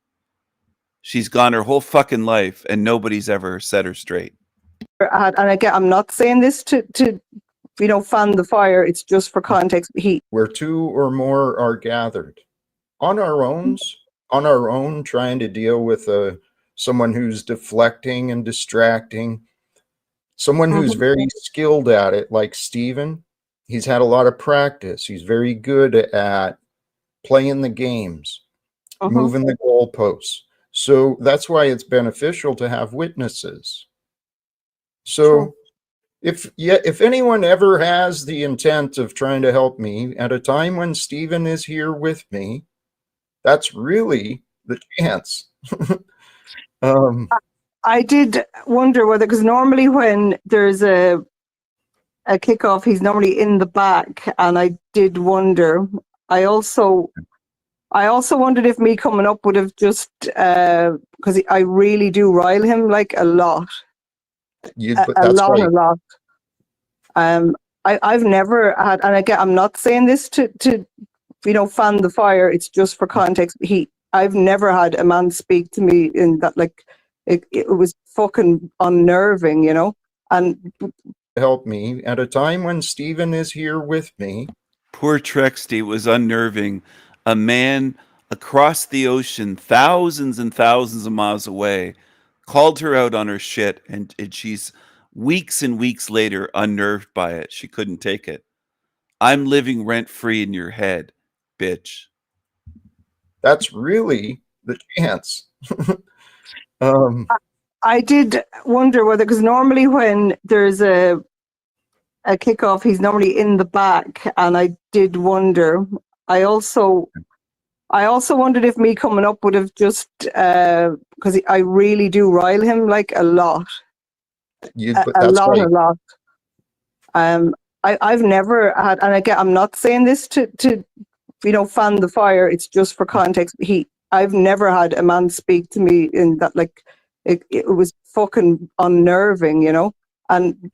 S8: She's gone her whole fucking life and nobody's ever set her straight.
S9: And again, I'm not saying this to fan the fire. It's just for context.
S7: Where two or more are gathered on our own, trying to deal with someone who's deflecting and distracting, someone who's very skilled at it, like Stephen. He's had a lot of practice. He's very good at playing the games, moving the goalposts. So that's why it's beneficial to have witnesses. So if anyone ever has the intent of trying to help me at a time when Stephen is here with me, that's really the chance.
S9: I did wonder whether, because normally when there's a kickoff, he's normally in the back, and I did wonder. I also wondered if me coming up would have just because I really do rile him like a lot. A lot. I've never had, and again, I'm not saying this to fan the fire. It's just for context. I've never had a man speak to me in that, like, it was fucking unnerving, and
S7: help me at a time when Stephen is here with me.
S8: Poor Trexty was unnerving. A man across the ocean, thousands and thousands of miles away, called her out on her shit, and she's weeks and weeks later unnerved by it. She couldn't take it. I'm living rent-free in your head, bitch.
S7: That's really the chance.
S9: I did wonder whether, because normally when there's a kickoff, he's normally in the back, and I did wonder. I also wondered if me coming up would have just because I really do rile him like a lot. A lot. I've never had, and again, I'm not saying this to fan the fire. It's just for context. I've never had a man speak to me in that, like, it was fucking unnerving, and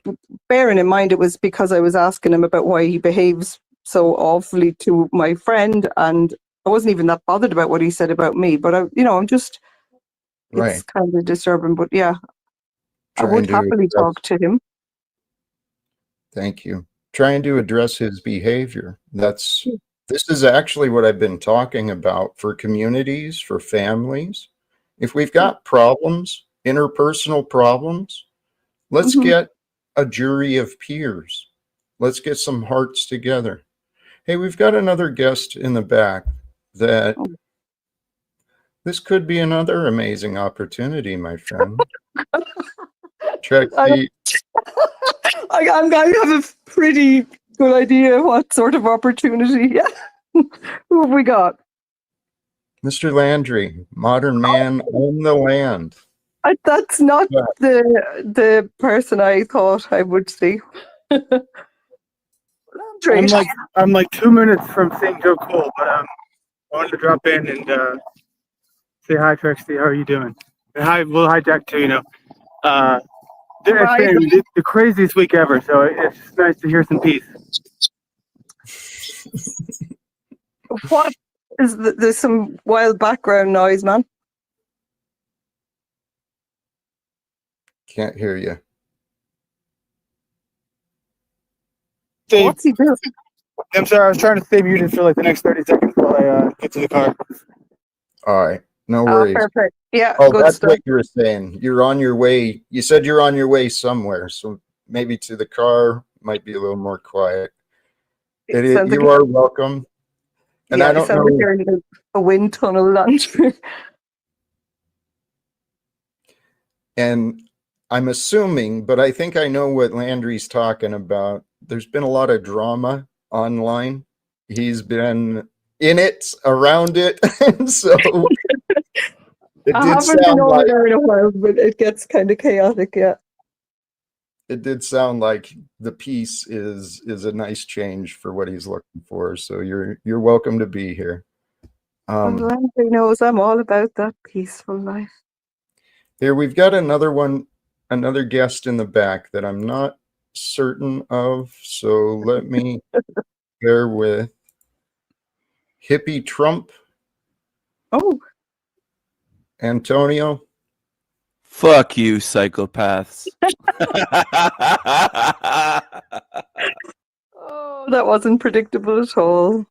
S9: bearing in mind it was because I was asking him about why he behaves so awfully to my friend, and I wasn't even that bothered about what he said about me, but I'm just, it's kind of disturbing, but yeah, I would happily talk to him.
S7: Thank you. Trying to address his behavior. This is actually what I've been talking about for communities, for families. If we've got problems, interpersonal problems, let's get a jury of peers. Let's get some hearts together. Hey, we've got another guest in the back that this could be another amazing opportunity, my friend.
S9: I have a pretty good idea what sort of opportunity. Who have we got?
S7: Mr. Landry, modern man on the land.
S9: That's not the person I thought I would see. Landry.
S10: I'm like 2 minutes from seeing Joe Cole, but I wanted to drop in and say hi, Trexty. How are you doing? And hi, Jack too. It's been the craziest week ever, so it's just nice to hear some peace.
S9: What is there's some wild background noise, man?
S7: Can't hear you.
S9: What's he doing?
S10: I'm sorry, I was trying to stay muted for like the next 30 seconds while I get to the car.
S7: All right, no worries.
S9: Perfect. Yeah,
S7: good that's stuff. What you were saying. You're on your way. You said you're on your way somewhere, so maybe to the car. Might be a little more quiet. You are welcome. And I don't know.
S9: Like a wind tunnel lunch.
S7: And I'm assuming, but I think I know what Landry's talking about. There's been a lot of drama online. He's been in it, around it, and so
S9: I haven't been over there in a while, but it gets kind of chaotic, yeah.
S7: it did sound like the peace is a nice change for what he's looking for. So you're welcome to be here.
S9: Landry knows I'm all about that peaceful life.
S7: Here we've got another guest in the back that I'm not certain of. So let me bear with Hippie Trump.
S9: Oh,
S7: Antonio.
S8: Fuck you, psychopaths.
S9: oh, that wasn't predictable at all.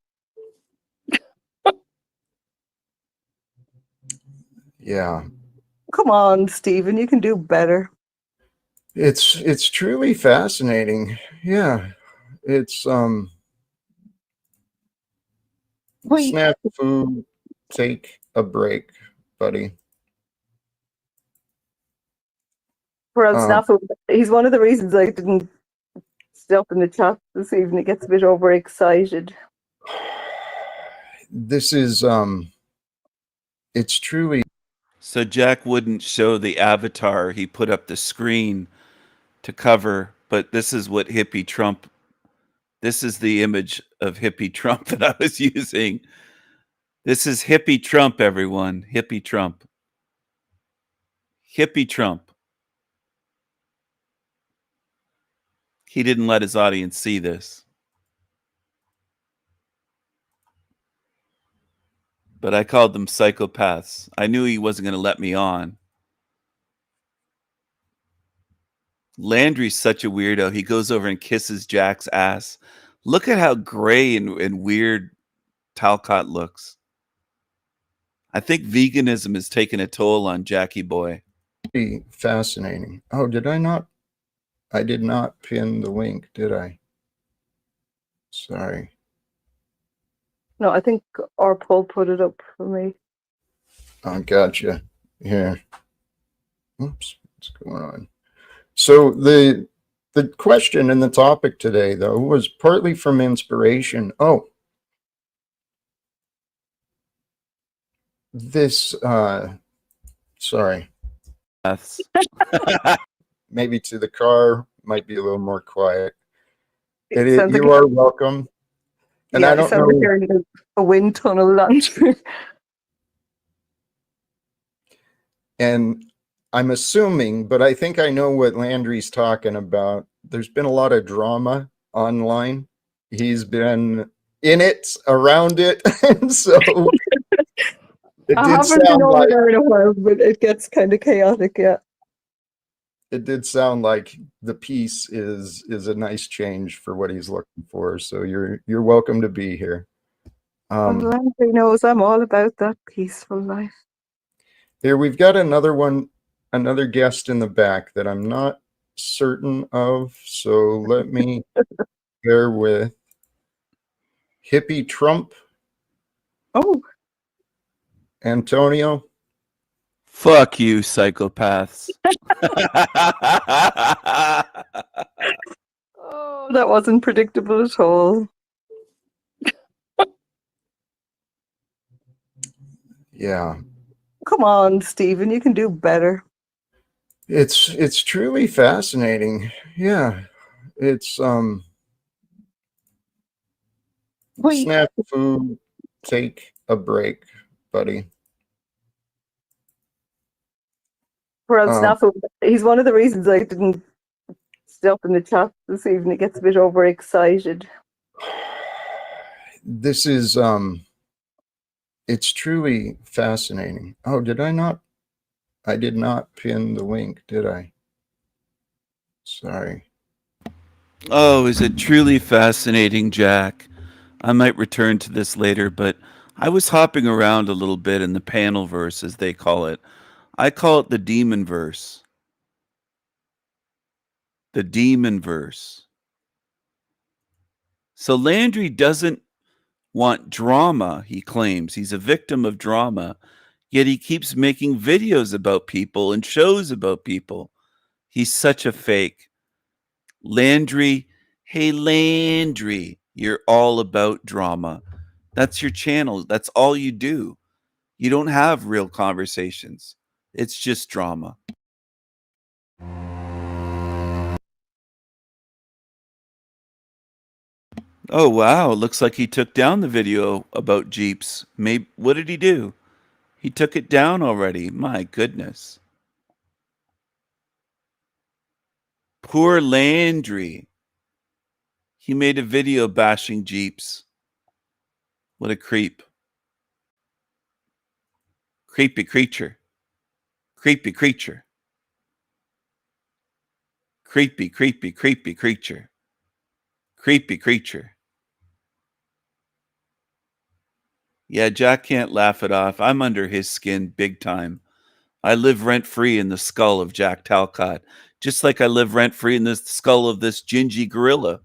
S7: Yeah.
S9: Come on, Stephen, you can do better.
S7: It's truly fascinating. Yeah. It's
S9: Wait,
S7: snafu, take a break, buddy.
S9: Snafu, he's one of the reasons I didn't stop in the chat this evening. It gets a bit overexcited.
S7: This is it's truly.
S8: So Jack wouldn't show the avatar. He put up the screen to cover, but this is what hippie Trump, this is the image of hippie Trump that I was using. This is hippie Trump, everyone. Hippie Trump. Hippie Trump. He didn't let his audience see this. But I called them psychopaths. I knew he wasn't going to let me on. Landry's such a weirdo. He goes over and kisses Jack's ass. Look at how gray and weird Talcott looks. I think veganism has taken a toll on Jackie boy.
S7: Fascinating. Oh, did I not? I did not pin the link, did I? Sorry.
S9: No, I think our Paul put it up for me.
S7: I gotcha. Here. Oops, what's going on? So the question and the topic today, though, was partly from inspiration. Oh, this sorry. Maybe to the car might be a little more quiet. You are welcome. And
S9: yeah,
S7: I don't know.
S9: Like you're in a wind tunnel, Landry.
S7: And I'm assuming, but I think I know what Landry's talking about. There's been a lot of drama online. He's been in it, around it, and so it
S9: I
S7: did
S9: haven't been
S7: sound
S9: over
S7: like
S9: there in a while, but it gets kind of chaotic, yeah.
S7: it did sound like the peace is a nice change for what he's looking for. So you're welcome to be here.
S9: Landry knows I'm all about that peaceful life.
S7: Here we've got another guest in the back that I'm not certain of. So let me bear with Hippie Trump.
S9: Oh,
S7: Antonio.
S8: Fuck you, psychopaths.
S9: oh, that wasn't predictable at all.
S7: Yeah.
S9: Come on, Stephen, you can do better.
S7: It's truly fascinating. Yeah. It's
S9: Wait,
S7: snafu, take a break, buddy.
S9: Snafu, he's one of the reasons I didn't stop in the chat this evening. It gets a bit overexcited.
S7: This is it's truly fascinating. Oh, did I not? I did not pin the link, did I? Sorry.
S8: Oh, is it truly fascinating, Jack? I might return to this later, but I was hopping around a little bit in the panel verse, as they call it. I call it the demon verse. The demon verse. So Landry doesn't want drama, he claims. He's a victim of drama, yet he keeps making videos about people and shows about people. He's such a fake. Landry, hey Landry, you're all about drama. That's your channel. That's all you do. You don't have real conversations. It's just drama.
S4: Oh wow, looks like he took down the video about Jeeps. Maybe what did he do? He took it down already. My goodness. Poor Landry. He made a video bashing Jeeps. What a creep. Creepy creature. Creepy creature. Creepy, creepy, creepy creature. Creepy creature. Yeah, Jack can't laugh it off. I'm under his skin big time. I live rent-free in the skull of Jack Talcott, just like I live rent-free in the skull of this gingy gorilla.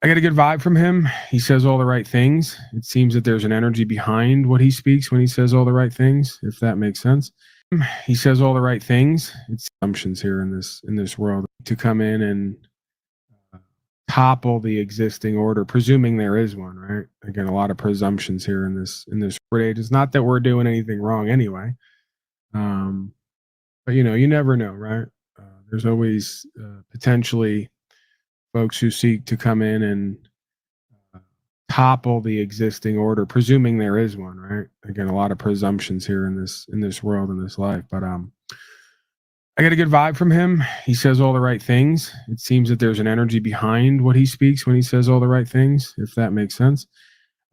S11: I get a good vibe from him. He says all the right things. It seems that there's an energy behind what he speaks when he says all the right things, if that makes sense. He says all the right things. It's assumptions here in this world to come in and topple the existing order, presuming there is one, right? Again, a lot of presumptions here in this age. It's not that we're doing anything wrong anyway. But you never know, right? There's always potentially folks who seek to come in and topple the existing order, presuming there is one, right? Again, a lot of presumptions here in this world, in this life. But I get a good vibe from him. He says all the right things. It seems that there's an energy behind what he speaks when he says all the right things, if that makes sense.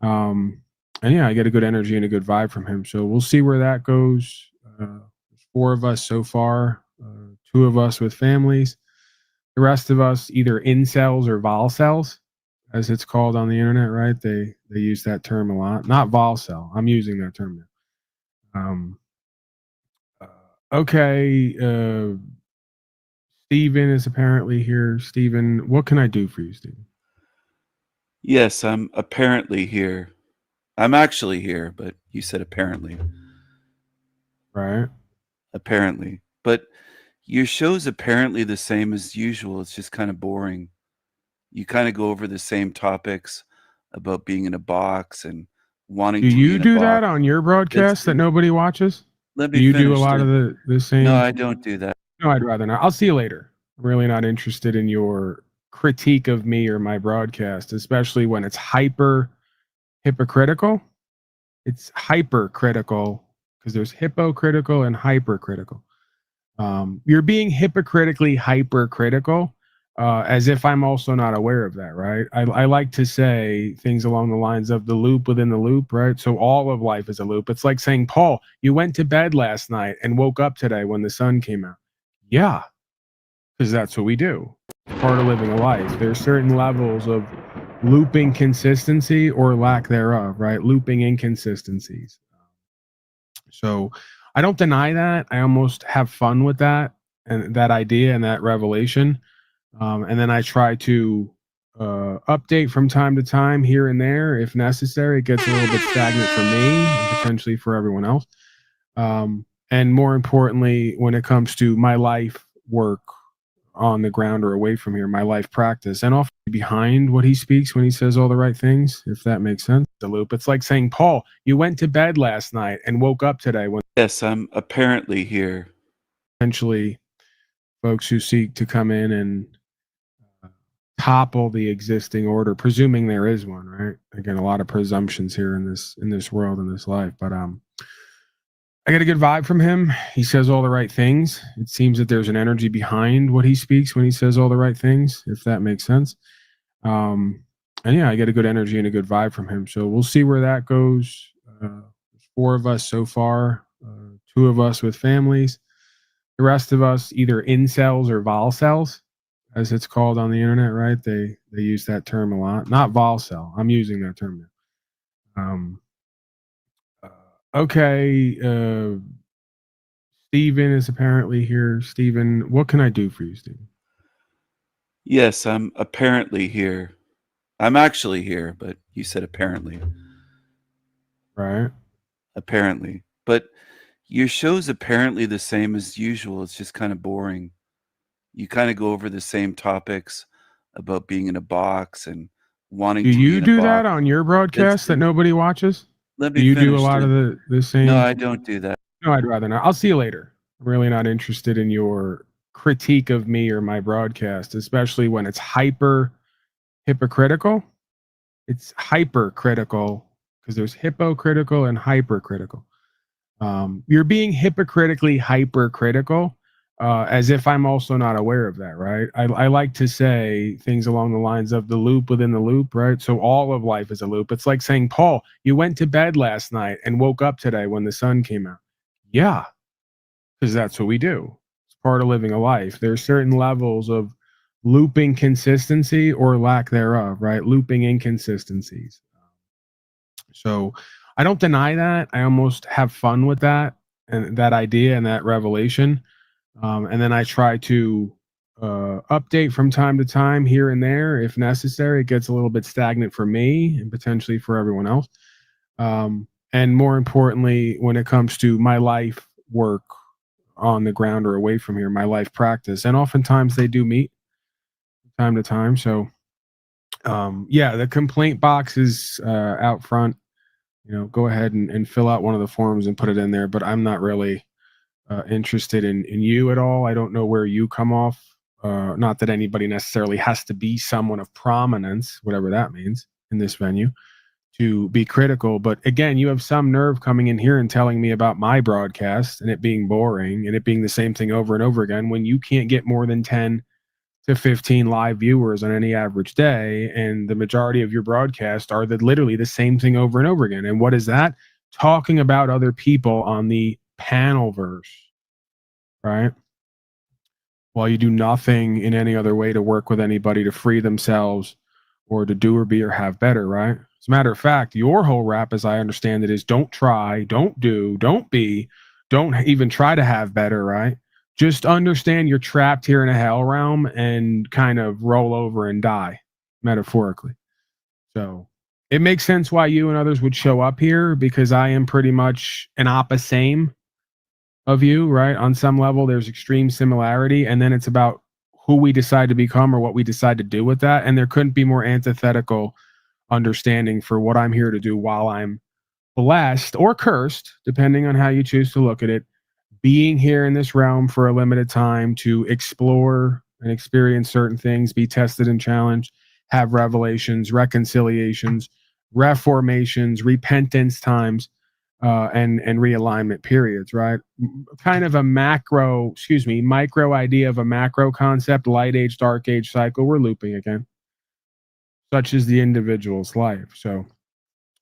S11: And yeah, I get a good energy and a good vibe from him. So we'll see where that goes. There's 4 of us so far, 2 of us with families. The rest of us either incels or volcels, as it's called on the internet, right? They use that term a lot. Not volcel. I'm using that term now. Okay. Steven is apparently here. Steven, what can I do for you, Steven?
S4: Yes, I'm apparently here. I'm actually here, but you said apparently.
S11: Right.
S4: Apparently. But your show's apparently the same as usual. It's just kind of boring. You kind of go over the same topics about being in a box and wanting
S11: Do
S4: to be
S11: you
S4: in a
S11: do
S4: box.
S11: that on your broadcast that nobody watches?
S4: Let
S11: Do
S4: me
S11: you do a
S4: finish
S11: lot of the same?
S4: No, I don't do that.
S11: No, I'd rather not. I'll see you later. I'm really not interested in your critique of me or my broadcast, especially when it's hyper hypocritical. It's hypercritical because there's hypocritical and hypercritical. You're being hypocritically hypercritical, as if I'm also not aware of that, right? I like to say things along the lines of the loop within the loop, right? So all of life is a loop. It's like saying, Paul, you went to bed last night and woke up today when the sun came out. Yeah, because that's what we do. It's part of living a life. There's certain levels of looping consistency or lack thereof, right? Looping inconsistencies. So I don't deny that. I almost have fun with that and that idea and that revelation. And then I try to update from time to time here and there if necessary. It gets a little bit stagnant for me and potentially for everyone else. And more importantly, when it comes to my life work on the ground or away from here, my life practice, and often behind what he speaks when he says all the right things, if that makes sense. The loop. It's like saying, Paul, you went to bed last night and woke up today when.
S4: Yes, I'm apparently here.
S11: Potentially folks who seek to come in and topple the existing order, presuming there is one, right? Again, a lot of presumptions here in this world, in this life. But I get a good vibe from him. He says all the right things. It seems that there's an energy behind what he speaks when he says all the right things, if that makes sense. And yeah, I get a good energy and a good vibe from him. So we'll see where that goes. 4 of us so far, 2 of us with families. The rest of us either incels or volcels, as it's called on the internet, right? They use that term a lot. Not volcel. I'm using that term now. Okay. Steven is apparently here. Steven, what can I do for you, Steven?
S4: Yes, I'm apparently here. I'm actually here, but you said apparently.
S11: Right.
S4: Apparently. But your show's apparently the same as usual. It's just kind of boring. You kind of go over the same topics about being in a box and wanting
S11: Do
S4: to be
S11: you
S4: in a
S11: do
S4: box.
S11: that on your broadcast that nobody watches?
S4: Let
S11: Do
S4: me
S11: you do a
S4: finish
S11: lot of the same?
S4: No, I don't do that.
S11: No, I'd rather not. I'll see you later. I'm really not interested in your critique of me or my broadcast, especially when it's hyper hypocritical. It's hypercritical because there's hypocritical and hypercritical. You're being hypocritically hypercritical, as if I'm also not aware of that, right? I like to say things along the lines of the loop within the loop, right? So all of life is a loop. It's like saying, Paul, you went to bed last night and woke up today when the sun came out. Yeah, because that's what we do. It's part of living a life. There's certain levels of looping consistency or lack thereof, right? Looping inconsistencies. So I don't deny that. I almost have fun with that and that idea and that revelation. And then I try to update from time to time here and there if necessary. It gets a little bit stagnant for me and potentially for everyone else. And more importantly, when it comes to my life work on the ground or away from here, my life practice, and oftentimes they do meet time to time. So yeah, the complaint box is out front. Go ahead and fill out one of the forms and put it in there. But I'm not really interested in you at all. I don't know where you come off. Not that anybody necessarily has to be someone of prominence, whatever that means, in this venue to be critical. But again, you have some nerve coming in here and telling me about my broadcast and it being boring and it being the same thing over and over again when you can't get more than 10 to 15 live viewers on any average day, and the majority of your broadcasts are literally the same thing over and over again. And what is that? Talking about other people on the panel verse, right? While you do nothing in any other way to work with anybody to free themselves or to do or be or have better, right? As a matter of fact, your whole rap, as I understand it, is don't try, don't do, don't be, don't even try to have better, right? Just understand you're trapped here in a hell realm and kind of roll over and die, metaphorically. So it makes sense why you and others would show up here, because I am pretty much an opposite of you, right? On some level, there's extreme similarity, and then it's about who we decide to become or what we decide to do with that. And there couldn't be more antithetical understanding for what I'm here to do while I'm blessed or cursed, depending on how you choose to look at it, being here in this realm for a limited time to explore and experience certain things, be tested and challenged, have revelations, reconciliations, reformations, repentance times, and realignment periods, right? Kind of a micro idea of a macro concept, light age, dark age cycle. We're looping again, such is the individual's life. So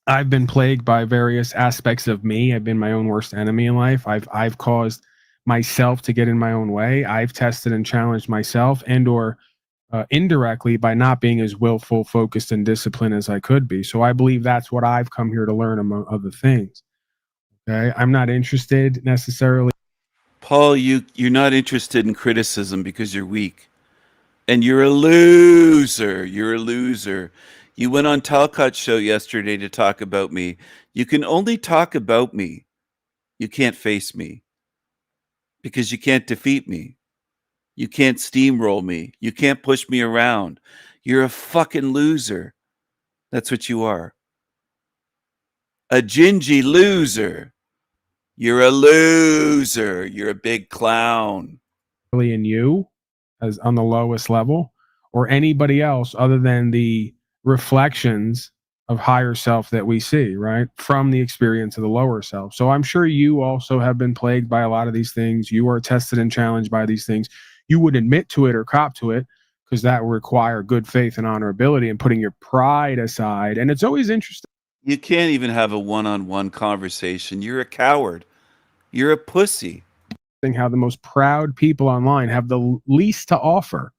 S11: I've been plagued by various aspects of me. I've been my own worst enemy in life. I've caused myself to get in my own way. I've tested and challenged myself, and or indirectly by not being as willful, focused, and disciplined as I could be. So I believe that's what I've come here to learn, among other things. Okay, I'm not interested necessarily.
S8: Paul, you're not interested in criticism because you're weak. And you're a loser. You're a loser. You went on Talcott's show yesterday to talk about me. You can only talk about me. You can't face me. Because you can't defeat me. You can't steamroll me. You can't push me around. You're a fucking loser. That's what you are. A gingy loser. You're a loser. You're a big clown.
S11: In you as on the lowest level, or anybody else other than the reflections of higher self that we see, right, from the experience of the lower self. So I'm sure you also have been plagued by a lot of these things. You are tested and challenged by these things. You would admit to it or cop to it, because that would require good faith and honorability and putting your pride aside. And it's always interesting.
S8: You can't even have a one-on-one conversation. You're a coward. You're a pussy.
S11: How the most proud people online have the least to offer.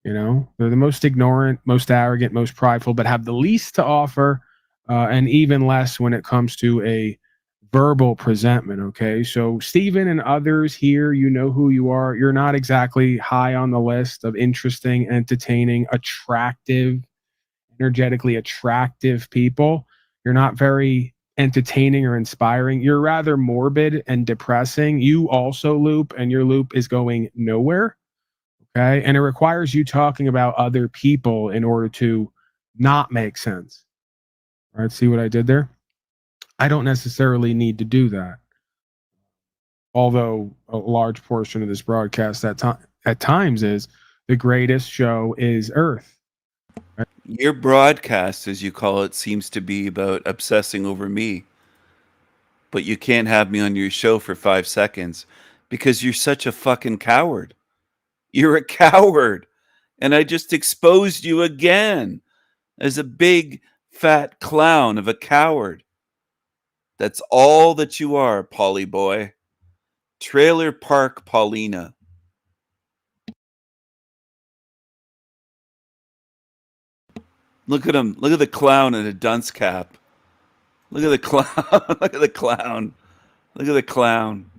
S11: They're the most ignorant, most arrogant, most prideful, but have the least to offer, and even less when it comes to a verbal presentment. Okay, so Stephen and others here, you know who you are. You're not exactly high on the list of interesting, entertaining, attractive, energetically attractive people. You're not very entertaining or inspiring. You're rather morbid and depressing. You also loop, and your loop is going nowhere. Okay, and it requires you talking about other people in order to not make sense. All right, see what I did there? I don't necessarily need to do that. Although a large portion of this broadcast at times is the greatest show is Earth.
S4: Your broadcast, as you call it, seems to be about obsessing over me. But you can't have me on your show for 5 seconds because you're such a fucking coward. You're a coward. And I just exposed you again as a big, fat clown of a coward. That's all that you are, Polly boy. Trailer Park Paulina. Look at him. Look at the clown in a dunce cap. Look at the clown. Look at the clown. Look at the clown.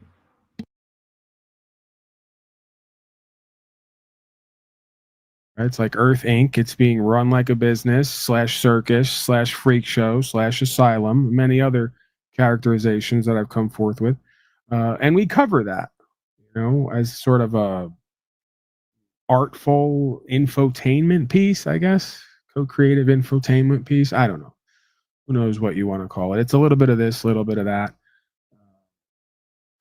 S11: Right? It's like Earth Inc. It's being run like a business / circus / freak show / asylum, many other characterizations that I've come forth with. And we cover that, as sort of a artful infotainment piece, I guess. Co-creative infotainment piece. I don't know. Who knows what you want to call it. It's a little bit of this, a little bit of that.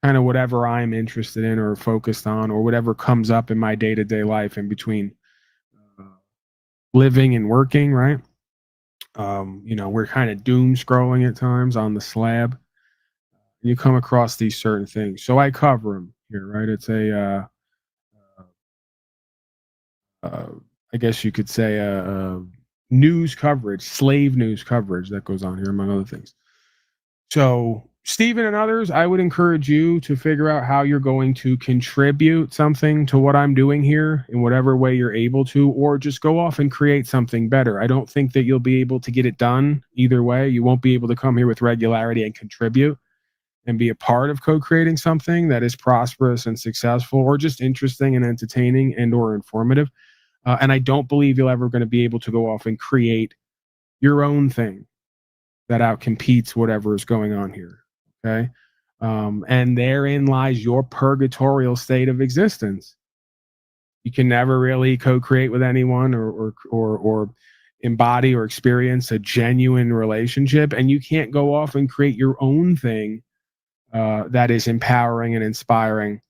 S11: Kind of whatever I'm interested in or focused on or whatever comes up in my day-to-day life in between living and working, right? We're kind of doom scrolling at times on the slab. And you come across these certain things. So I cover them here, right? It's I guess you could say news coverage, slave news coverage that goes on here, among other things. So Stephen and others, I would encourage you to figure out how you're going to contribute something to what I'm doing here in whatever way you're able to, or just go off and create something better. I don't think that you'll be able to get it done either way. You won't be able to come here with regularity and contribute and be a part of co-creating something that is prosperous and successful or just interesting and entertaining and or informative. And I don't believe you're ever going to be able to go off and create your own thing that outcompetes whatever is going on here. Okay. And therein lies your purgatorial state of existence. You can never really co-create with anyone or embody or experience a genuine relationship. And you can't go off and create your own thing that is empowering and inspiring,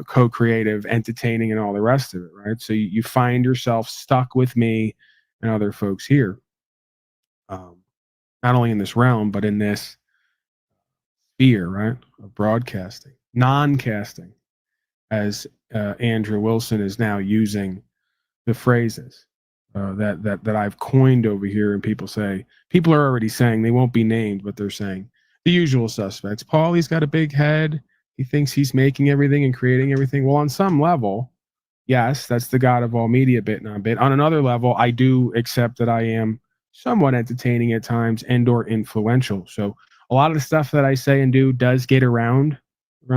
S11: co-creative, entertaining, and all the rest of it, right? So you find yourself stuck with me and other folks here. Not only in this realm, but in this sphere, right, of broadcasting, non-casting, as Andrew Wilson is now using the phrases that I've coined over here, and people are already saying, they won't be named, but they're saying the usual suspects. Paulie's got a big head. He thinks he's making everything and creating everything. Well, on some level, yes, that's the god of all media bit and bit. On another level, I do accept that I am somewhat entertaining at times and or influential. So a lot of the stuff that I say and do does get around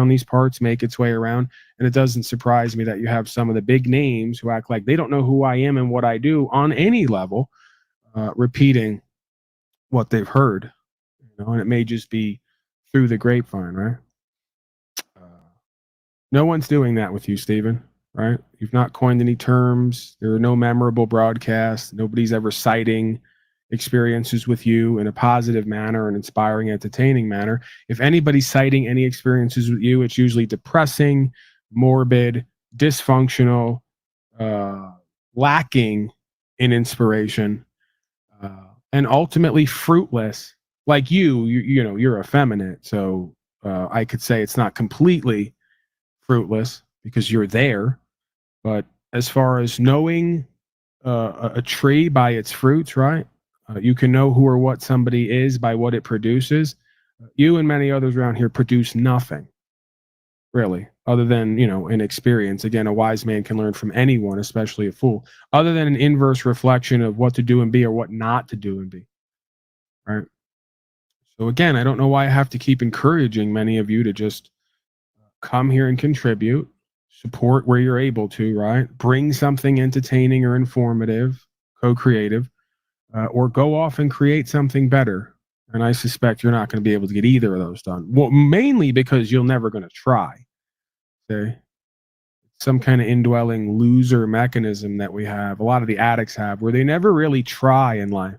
S11: these parts, make its way around. And it doesn't surprise me that you have some of the big names who act like they don't know who I am and what I do on any level, repeating what they've heard. And it may just be through the grapevine, right? No one's doing that with you, Stephen, right? You've not coined any terms. There are no memorable broadcasts. Nobody's ever citing experiences with you in a positive manner, an inspiring, entertaining manner. If anybody's citing any experiences with you, it's usually depressing, morbid, dysfunctional, lacking in inspiration, and ultimately fruitless. Like you're effeminate, so I could say it's not completely fruitless because you're there. But as far as knowing a tree by its fruits, right? You can know who or what somebody is by what it produces. You and many others around here produce nothing, really, other than, an experience. Again, a wise man can learn from anyone, especially a fool, other than an inverse reflection of what to do and be or what not to do and be, right? So again, I don't know why I have to keep encouraging many of you to just come here and contribute, support where you're able to, right? Bring something entertaining or informative, co-creative, or go off and create something better. And I suspect you're not going to be able to get either of those done. Well, mainly because you're never going to try. Okay? Some kind of indwelling loser mechanism that we have, a lot of the addicts have, where they never really try in life.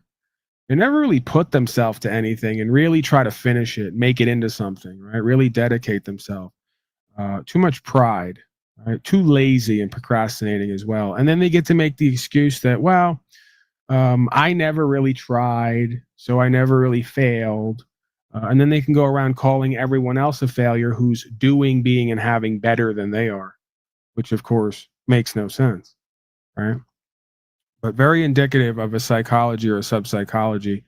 S11: They never really put themselves to anything and really try to finish it, make it into something, right? Really dedicate themselves. Too much pride, right? Too lazy and procrastinating as well. And then they get to make the excuse that, well, I never really tried, so I never really failed. And then they can go around calling everyone else a failure who's doing, being, and having better than they are, which of course makes no sense, right? But very indicative of a psychology or a sub-psychology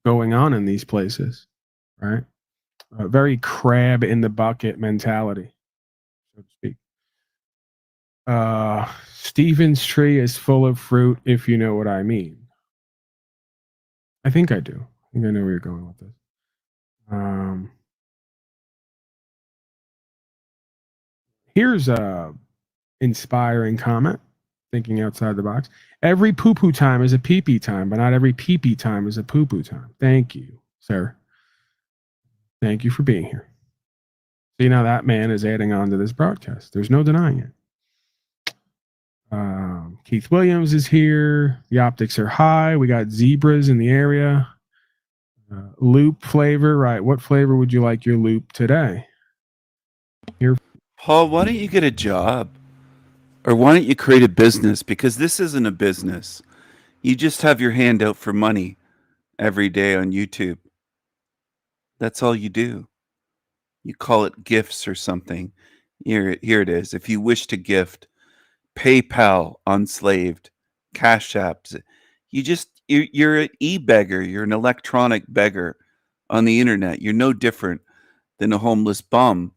S11: going on in these places, right? Very crab in the bucket mentality, so to speak. Stephen's tree is full of fruit, if you know what I mean. I think I do. I think I know where you're going with this. Here's a inspiring comment, thinking outside the box. Every poo-poo time is a pee-pee time, but not every pee-pee time is a poo-poo time. Thank you, sir. Thank you for being here. See, now that man is adding on to this broadcast. There's no denying it. Keith Williams is here. The optics are high. We got zebras in the area. Loop flavor, right? What flavor would you like your loop today? Here,
S8: Paul, why don't you get a job? Or why don't you create a business? Because this isn't a business. You just have your hand out for money every day on YouTube. That's all you do. You call it gifts or something. Here it is. If you wish to gift, PayPal, unslaved, Cash Apps. You're an e-beggar. You're an electronic beggar on the internet. You're no different than a homeless bum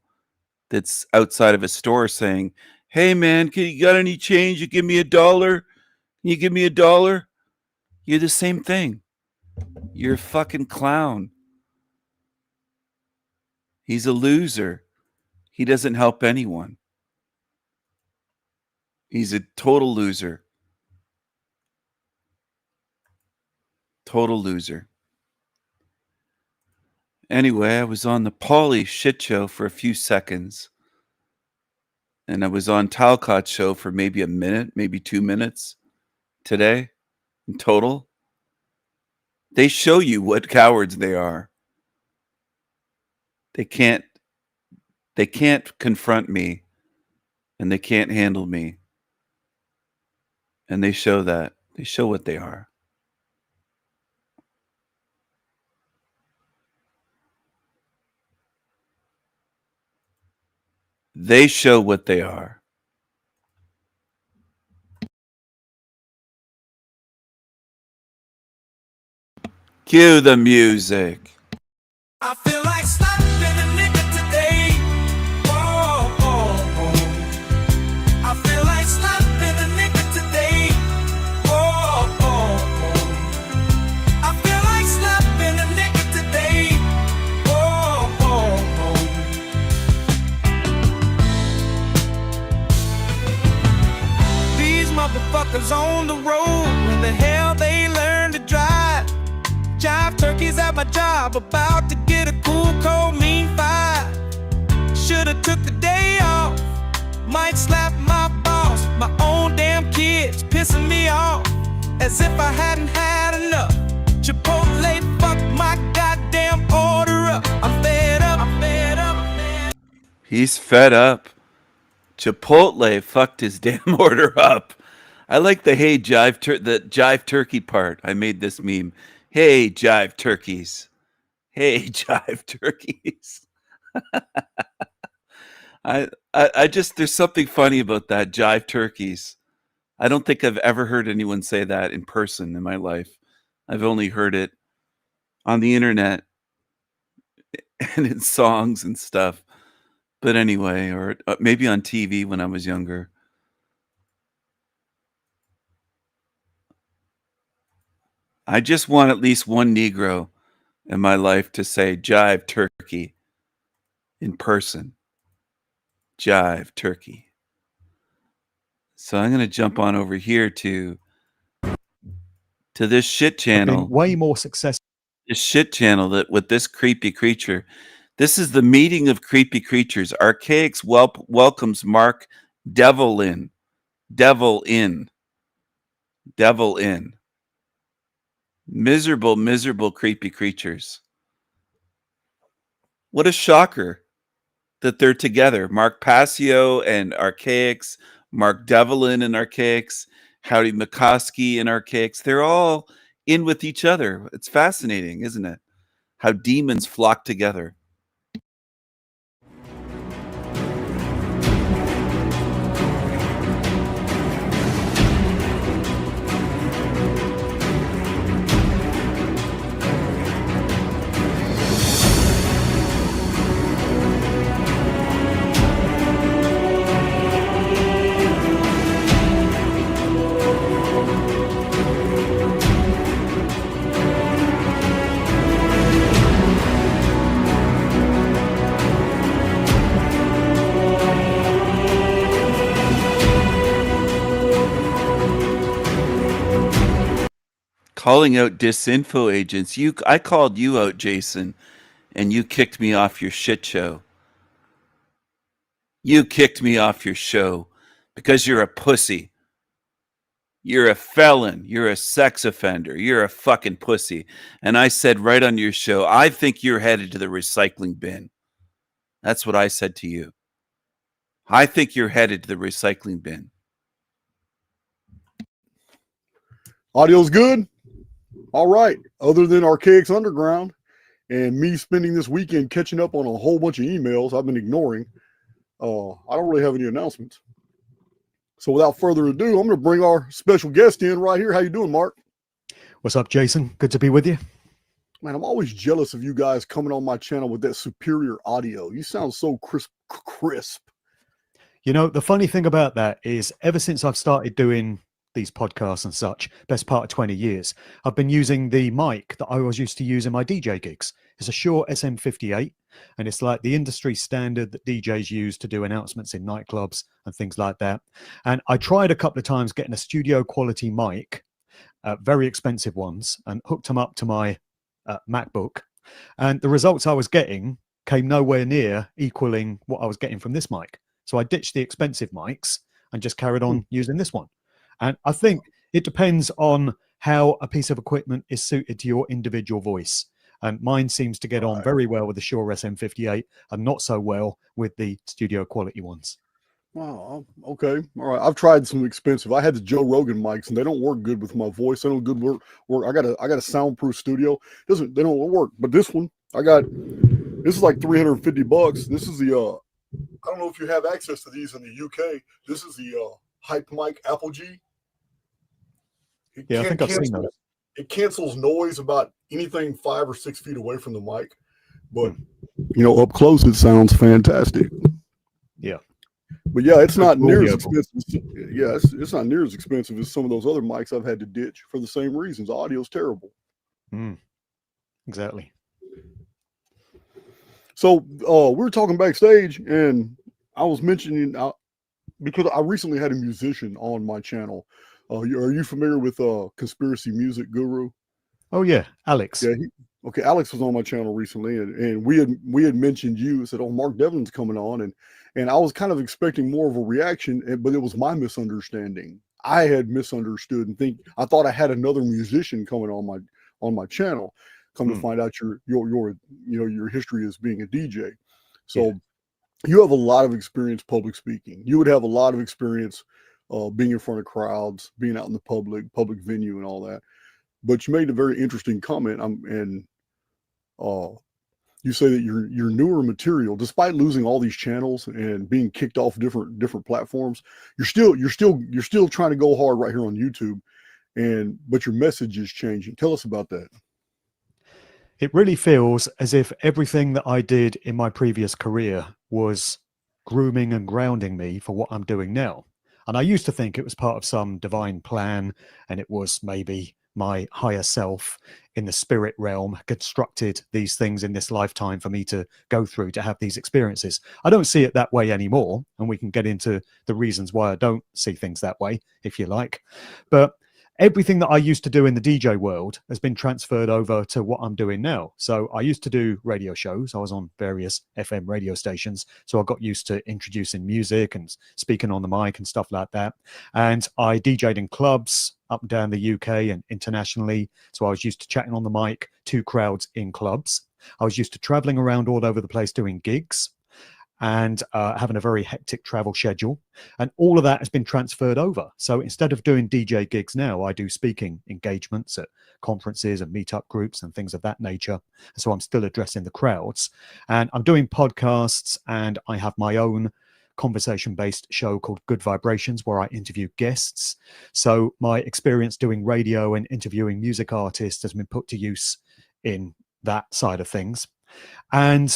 S8: that's outside of a store saying, "Hey man, you got any change? You give me $1? Can you give me $1?" You're the same thing. You're a fucking clown. He's a loser. He doesn't help anyone. He's a total loser. Total loser. Anyway, I was on the Pauly shit show for a few seconds. And I was on Talcott's show for maybe a minute, maybe 2 minutes today in total. They show you what cowards they are. They can't confront me, and they can't handle me. And they show that. They show what they are. They show what they are. Cue the music.
S5: I feel like slapping a nigga today. Oh, oh, oh. I feel like slapping a nigga today. Oh, oh, oh. I feel like slapping a nigga today. Oh, oh, oh. These motherfuckers on the road, where the hell they learn to drive. Jive turkeys at my job, about to get a cool, cold, mean five. Should've took the day off. Might slap my boss. My own damn kids pissing me off. As if I hadn't had enough. Chipotle fucked my goddamn order up. I'm fed up, I'm fed up, I'm fed up.
S8: He's fed up. Chipotle fucked his damn order up. I like the hey the jive turkey part. I made this meme. Hey, jive turkeys. Hey, jive turkeys. I just, there's something funny about that, jive turkeys. I don't think I've ever heard anyone say that in person in my life. I've only heard it on the internet and in songs and stuff. But anyway, or maybe on TV when I was younger. I just want at least one Negro in my life to say jive turkey in person. Jive turkey. So I'm going to jump on over here to this shit channel.
S12: Way more successful.
S8: This shit channel that with this creepy creature. This is the meeting of creepy creatures. Archaics welcomes Mark Devil in. Devil in. Devil in. Miserable, miserable, creepy creatures. What a shocker that they're together. Mark Passio and Archaics, Mark Devlin and Archaics. Howdy McCoskey and Archaics, they're all in with each other. It's fascinating, isn't it? How demons flock together. Calling out disinfo agents. I called you out, Jason, and you kicked me off your shit show. You kicked me off your show because you're a pussy. You're a felon. You're a sex offender. You're a fucking pussy. And I said right on your show, I think you're headed to the recycling bin. That's what I said to you. I think you're headed to the recycling bin.
S12: Audio's good? All right. Other than Archaics Underground and me spending this weekend catching up on a whole bunch of emails I've been ignoring, I don't really have any announcements. So without further ado, I'm going to bring our special guest in right here. How you doing, Mark?
S13: What's up, Jason? Good to be with you.
S12: Man, I'm always jealous of you guys coming on my channel with that superior audio. You sound so crisp.
S13: You know, the funny thing about that is ever since I've started doing these podcasts and such, best part of 20 years, I've been using the mic that I was used to use in my DJ gigs. It's a Shure SM58, and it's like the industry standard that DJs use to do announcements in nightclubs and things like that. And I tried a couple of times getting a studio quality mic, very expensive ones, and hooked them up to my MacBook. And the results I was getting came nowhere near equaling what I was getting from this mic. So I ditched the expensive mics and just carried on using this one. And I think it depends on how a piece of equipment is suited to your individual voice. And mine seems to get on very well with the Shure SM58 and not so well with the studio quality ones.
S12: Wow. Okay. All right. I've tried some expensive. I had the Joe Rogan mics, and they don't work good with my voice. They don't good work. I got a soundproof studio. They don't work. But this one, this is like $350. This is the I don't know if you have access to these in the UK. This is the Hype Mic Apple G.
S13: Yeah, I think I've seen those.
S12: It cancels noise about anything 5 or 6 feet away from the mic, but you know, up close it sounds fantastic.
S13: Yeah,
S12: but yeah, it's not near as expensive. Yeah, it's not near as expensive as some of those other mics I've had to ditch for the same reasons. Audio's terrible.
S13: Exactly.
S12: So we were talking backstage, and I was mentioning because I recently had a musician on my channel. Are you familiar with Conspiracy Music Guru?
S13: Oh yeah, Alex.
S12: Yeah. Okay, Alex was on my channel recently, and we had mentioned you. Said, "Oh, Mark Devlin's coming on," and I was kind of expecting more of a reaction, but it was my misunderstanding. I had misunderstood and I thought I had another musician coming on my channel. Come to find out your history as being a DJ. So you have a lot of experience public speaking. You would have a lot of experience being in front of crowds, being out in the public venue and all that. But you made a very interesting comment, and you say that your newer material, despite losing all these channels and being kicked off different platforms, you're still trying to go hard right here on YouTube, but your message is changing. Tell us about that.
S13: It really feels as if everything that I did in my previous career was grooming and grounding me for what I'm doing now. And I used to think it was part of some divine plan, and it was maybe my higher self in the spirit realm constructed these things in this lifetime for me to go through to have these experiences. I don't see it that way anymore, and we can get into the reasons why I don't see things that way, if you like. But everything that I used to do in the DJ world has been transferred over to what I'm doing now. So I used to do radio shows. I was on various FM radio stations. So I got used to introducing music and speaking on the mic and stuff like that. And I DJ'd in clubs up and down the UK and internationally. So I was used to chatting on the mic to crowds in clubs. I was used to traveling around all over the place doing gigs. and having a very hectic travel schedule. And all of that has been transferred over. So instead of doing DJ gigs now, I do speaking engagements at conferences and meetup groups and things of that nature. So I'm still addressing the crowds. And I'm doing podcasts, and I have my own conversation-based show called Good Vibrations, where I interview guests. So my experience doing radio and interviewing music artists has been put to use in that side of things. And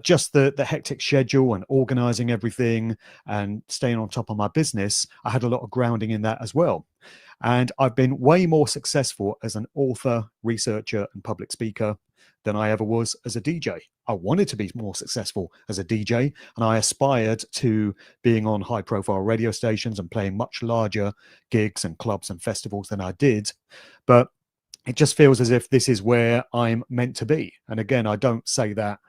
S13: just the hectic schedule and organizing everything and staying on top of my business, I had a lot of grounding in that as well. And I've been way more successful as an author, researcher, and public speaker than I ever was as a DJ. I wanted to be more successful as a DJ, and I aspired to being on high-profile radio stations and playing much larger gigs and clubs and festivals than I did. But it just feels as if this is where I'm meant to be. And again, I don't say that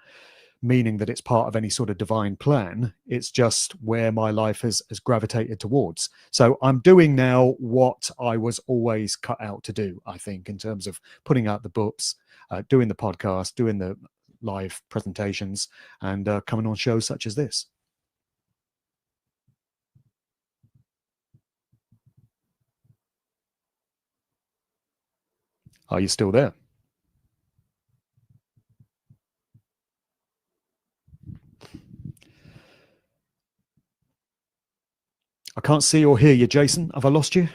S13: meaning that it's part of any sort of divine plan. It's just where my life has gravitated towards. So I'm doing now what I was always cut out to do, I think, in terms of putting out the books, doing the podcast, doing the live presentations, and coming on shows such as this. Are you still there? I can't see or hear you, Jason. Have I lost you?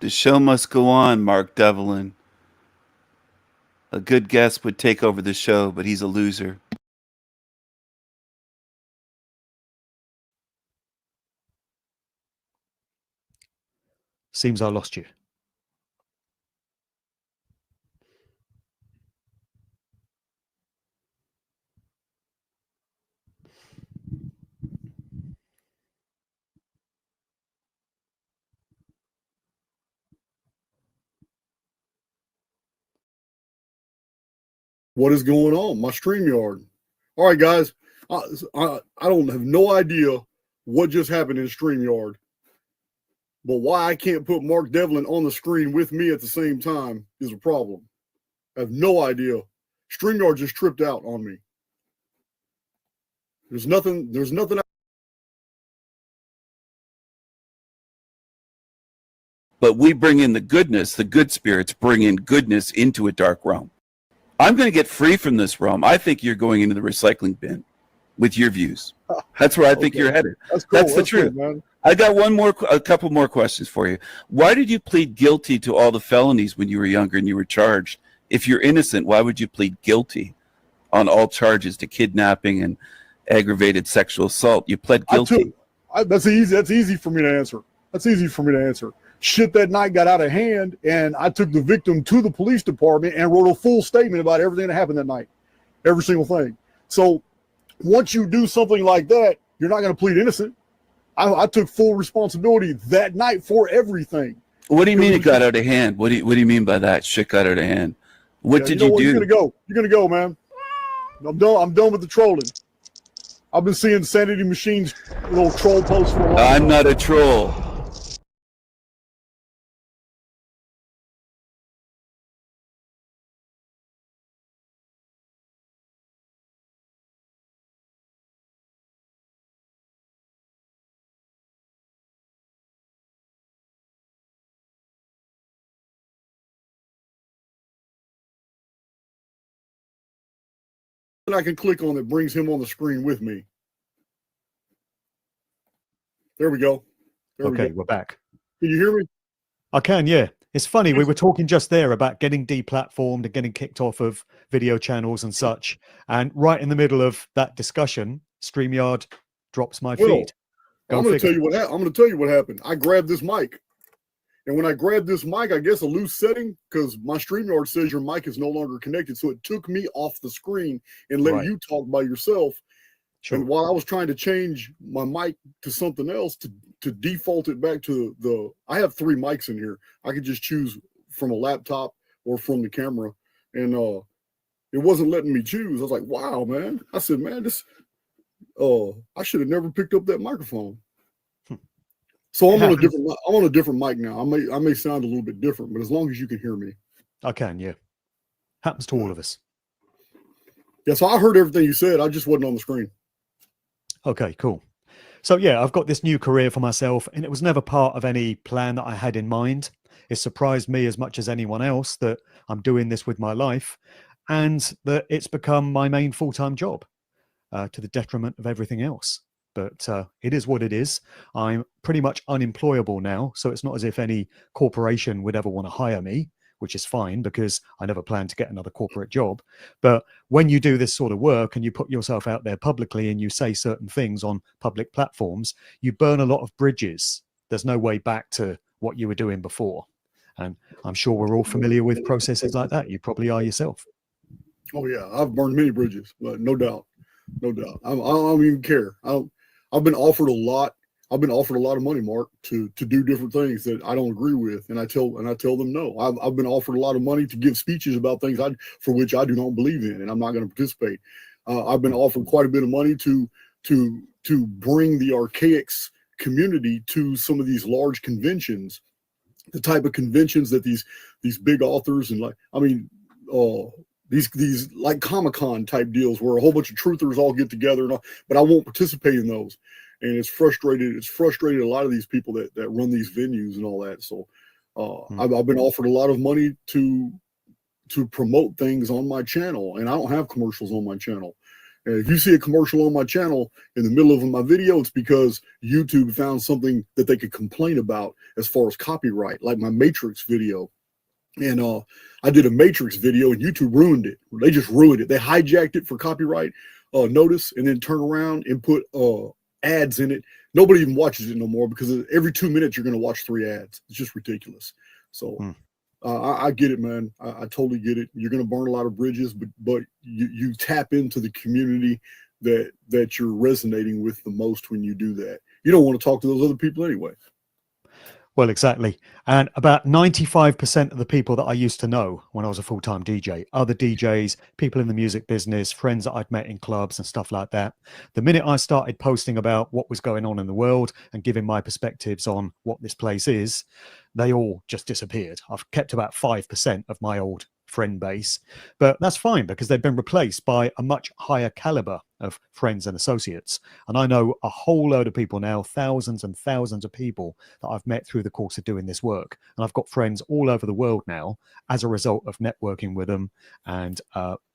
S8: The show must go on, Mark Devlin. A good guest would take over the show, but he's a loser.
S13: Seems I lost you.
S12: What is going on? My StreamYard. All right, guys. I don't have no idea what just happened in StreamYard, but why I can't put Mark Devlin on the screen with me at the same time is a problem. I have no idea. StreamYard just tripped out on me. There's nothing.
S8: But we bring in the goodness, the good spirits bring in goodness into a dark realm. I'm going to get free from this realm. I think you're going into the recycling bin with your views. That's where I think you're headed.
S12: That's cool.
S8: That's the truth.
S12: Cool, man.
S8: I got a couple more questions for you. Why did you plead guilty to all the felonies when you were younger and you were charged? If you're innocent, why would you plead guilty on all charges to kidnapping and aggravated sexual assault? You pled guilty.
S12: That's easy for me to answer. Shit that night got out of hand, and I took the victim to the police department and wrote a full statement about everything that happened that night. Every single thing. So once you do something like that, you're not going to plead innocent. I took full responsibility that night for everything.
S8: What do you mean it got out of hand? What do you mean by that? Shit got out of hand. What did you do?
S12: You're gonna go, man. I'm done with the trolling. I've been seeing Sanity Machine's little troll posts for a long time.
S8: I'm not a troll.
S12: I can click on that brings him on the screen with me. There we go.
S13: Okay, we're back.
S12: Can you hear me?
S13: I can, yeah. It's funny, we were talking just there about getting deplatformed and getting kicked off of video channels and such. And right in the middle of that discussion, StreamYard drops my feed.
S12: I'm going to tell you what happened. I grabbed this mic. And when I grabbed this mic, I guess a loose setting, because my StreamYard says your mic is no longer connected. So it took me off the screen and let you talk by yourself. Sure. And while I was trying to change my mic to something else to default it back to I have 3 mics in here. I could just choose from a laptop or from the camera, and it wasn't letting me choose. I was like, wow, man. I said, man, I should have never picked up that microphone. So I'm on a different mic now. I may sound a little bit different, but as long as you can hear me.
S13: I can, yeah. Happens to all of us.
S12: Yeah, so I heard everything you said. I just wasn't on the screen.
S13: Okay, cool. So yeah, I've got this new career for myself, and it was never part of any plan that I had in mind. It surprised me as much as anyone else that I'm doing this with my life, and that it's become my main full-time job, to the detriment of everything else. But it is what it is. I'm pretty much unemployable now, so it's not as if any corporation would ever want to hire me, which is fine because I never plan to get another corporate job. But when you do this sort of work and you put yourself out there publicly and you say certain things on public platforms, you burn a lot of bridges. There's no way back to what you were doing before. And I'm sure we're all familiar with processes like that. You probably are yourself.
S12: Oh yeah, I've burned many bridges, but no doubt. I don't even care. I've been offered a lot. I've been offered a lot of money, Mark, to do different things that I don't agree with, and I tell them no. I've been offered a lot of money to give speeches about things for which I do not believe in, and I'm not going to participate. I've been offered quite a bit of money to bring the Archaics community to some of these large conventions, the type of conventions that these big authors and these like Comic-Con type deals where a whole bunch of truthers all get together, but I won't participate in those. And it's frustrated a lot of these people that run these venues and all that. So I've been offered a lot of money to promote things on my channel, and I don't have commercials on my channel. And if you see a commercial on my channel in the middle of my video, it's because YouTube found something that they could complain about as far as copyright, like my Matrix video. And I did a Matrix video and YouTube ruined it. They just ruined it. They hijacked it for copyright notice and then turn around and put ads in it. Nobody even watches it no more because every 2 minutes you're going to watch 3 ads. It's just ridiculous. So I get it, man. I totally get it. You're going to burn a lot of bridges, but you tap into the community that you're resonating with the most when you do that. You don't want to talk to those other people anyway.
S13: Well, exactly. And about 95% of the people that I used to know when I was a full-time DJ, other DJs, people in the music business, friends that I'd met in clubs and stuff like that, the minute I started posting about what was going on in the world and giving my perspectives on what this place is, they all just disappeared. I've kept about 5% of my old friend base, but that's fine because they've been replaced by a much higher caliber of friends and associates. And I know a whole load of people now, thousands and thousands of people that I've met through the course of doing this work. And I've got friends all over the world now as a result of networking with them and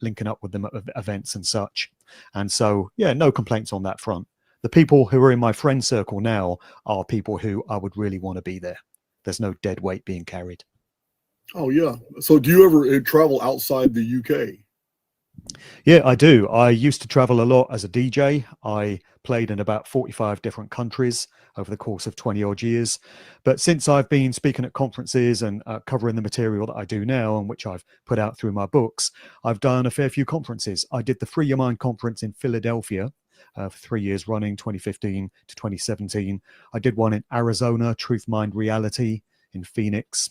S13: linking up with them at events and such. And so, yeah, no complaints on that front. The people who are in my friend circle now are people who I would really want to be there. There's no dead weight being carried.
S12: Oh, yeah. So do you ever travel outside the UK?
S13: Yeah, I do. I used to travel a lot as a DJ. I played in about 45 different countries over the course of 20 odd years. But since I've been speaking at conferences and covering the material that I do now, and which I've put out through my books, I've done a fair few conferences. I did the Free Your Mind conference in Philadelphia for 3 years running, 2015 to 2017. I did one in Arizona, Truth, Mind, Reality in Phoenix.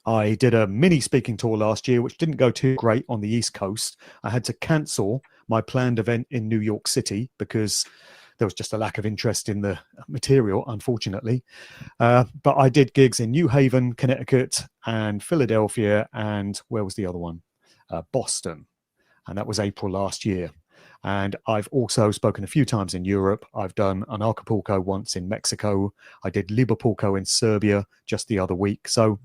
S13: I did a mini speaking tour last year, which didn't go too great on the East Coast. I had to cancel my planned event in New York City because there was just a lack of interest in the material, unfortunately. But I did gigs in New Haven, Connecticut, and Philadelphia, and where was the other one? Boston. And that was April last year. And I've also spoken a few times in Europe. I've done an Acapulco once in Mexico. I did Liverpool in Serbia just the other week. So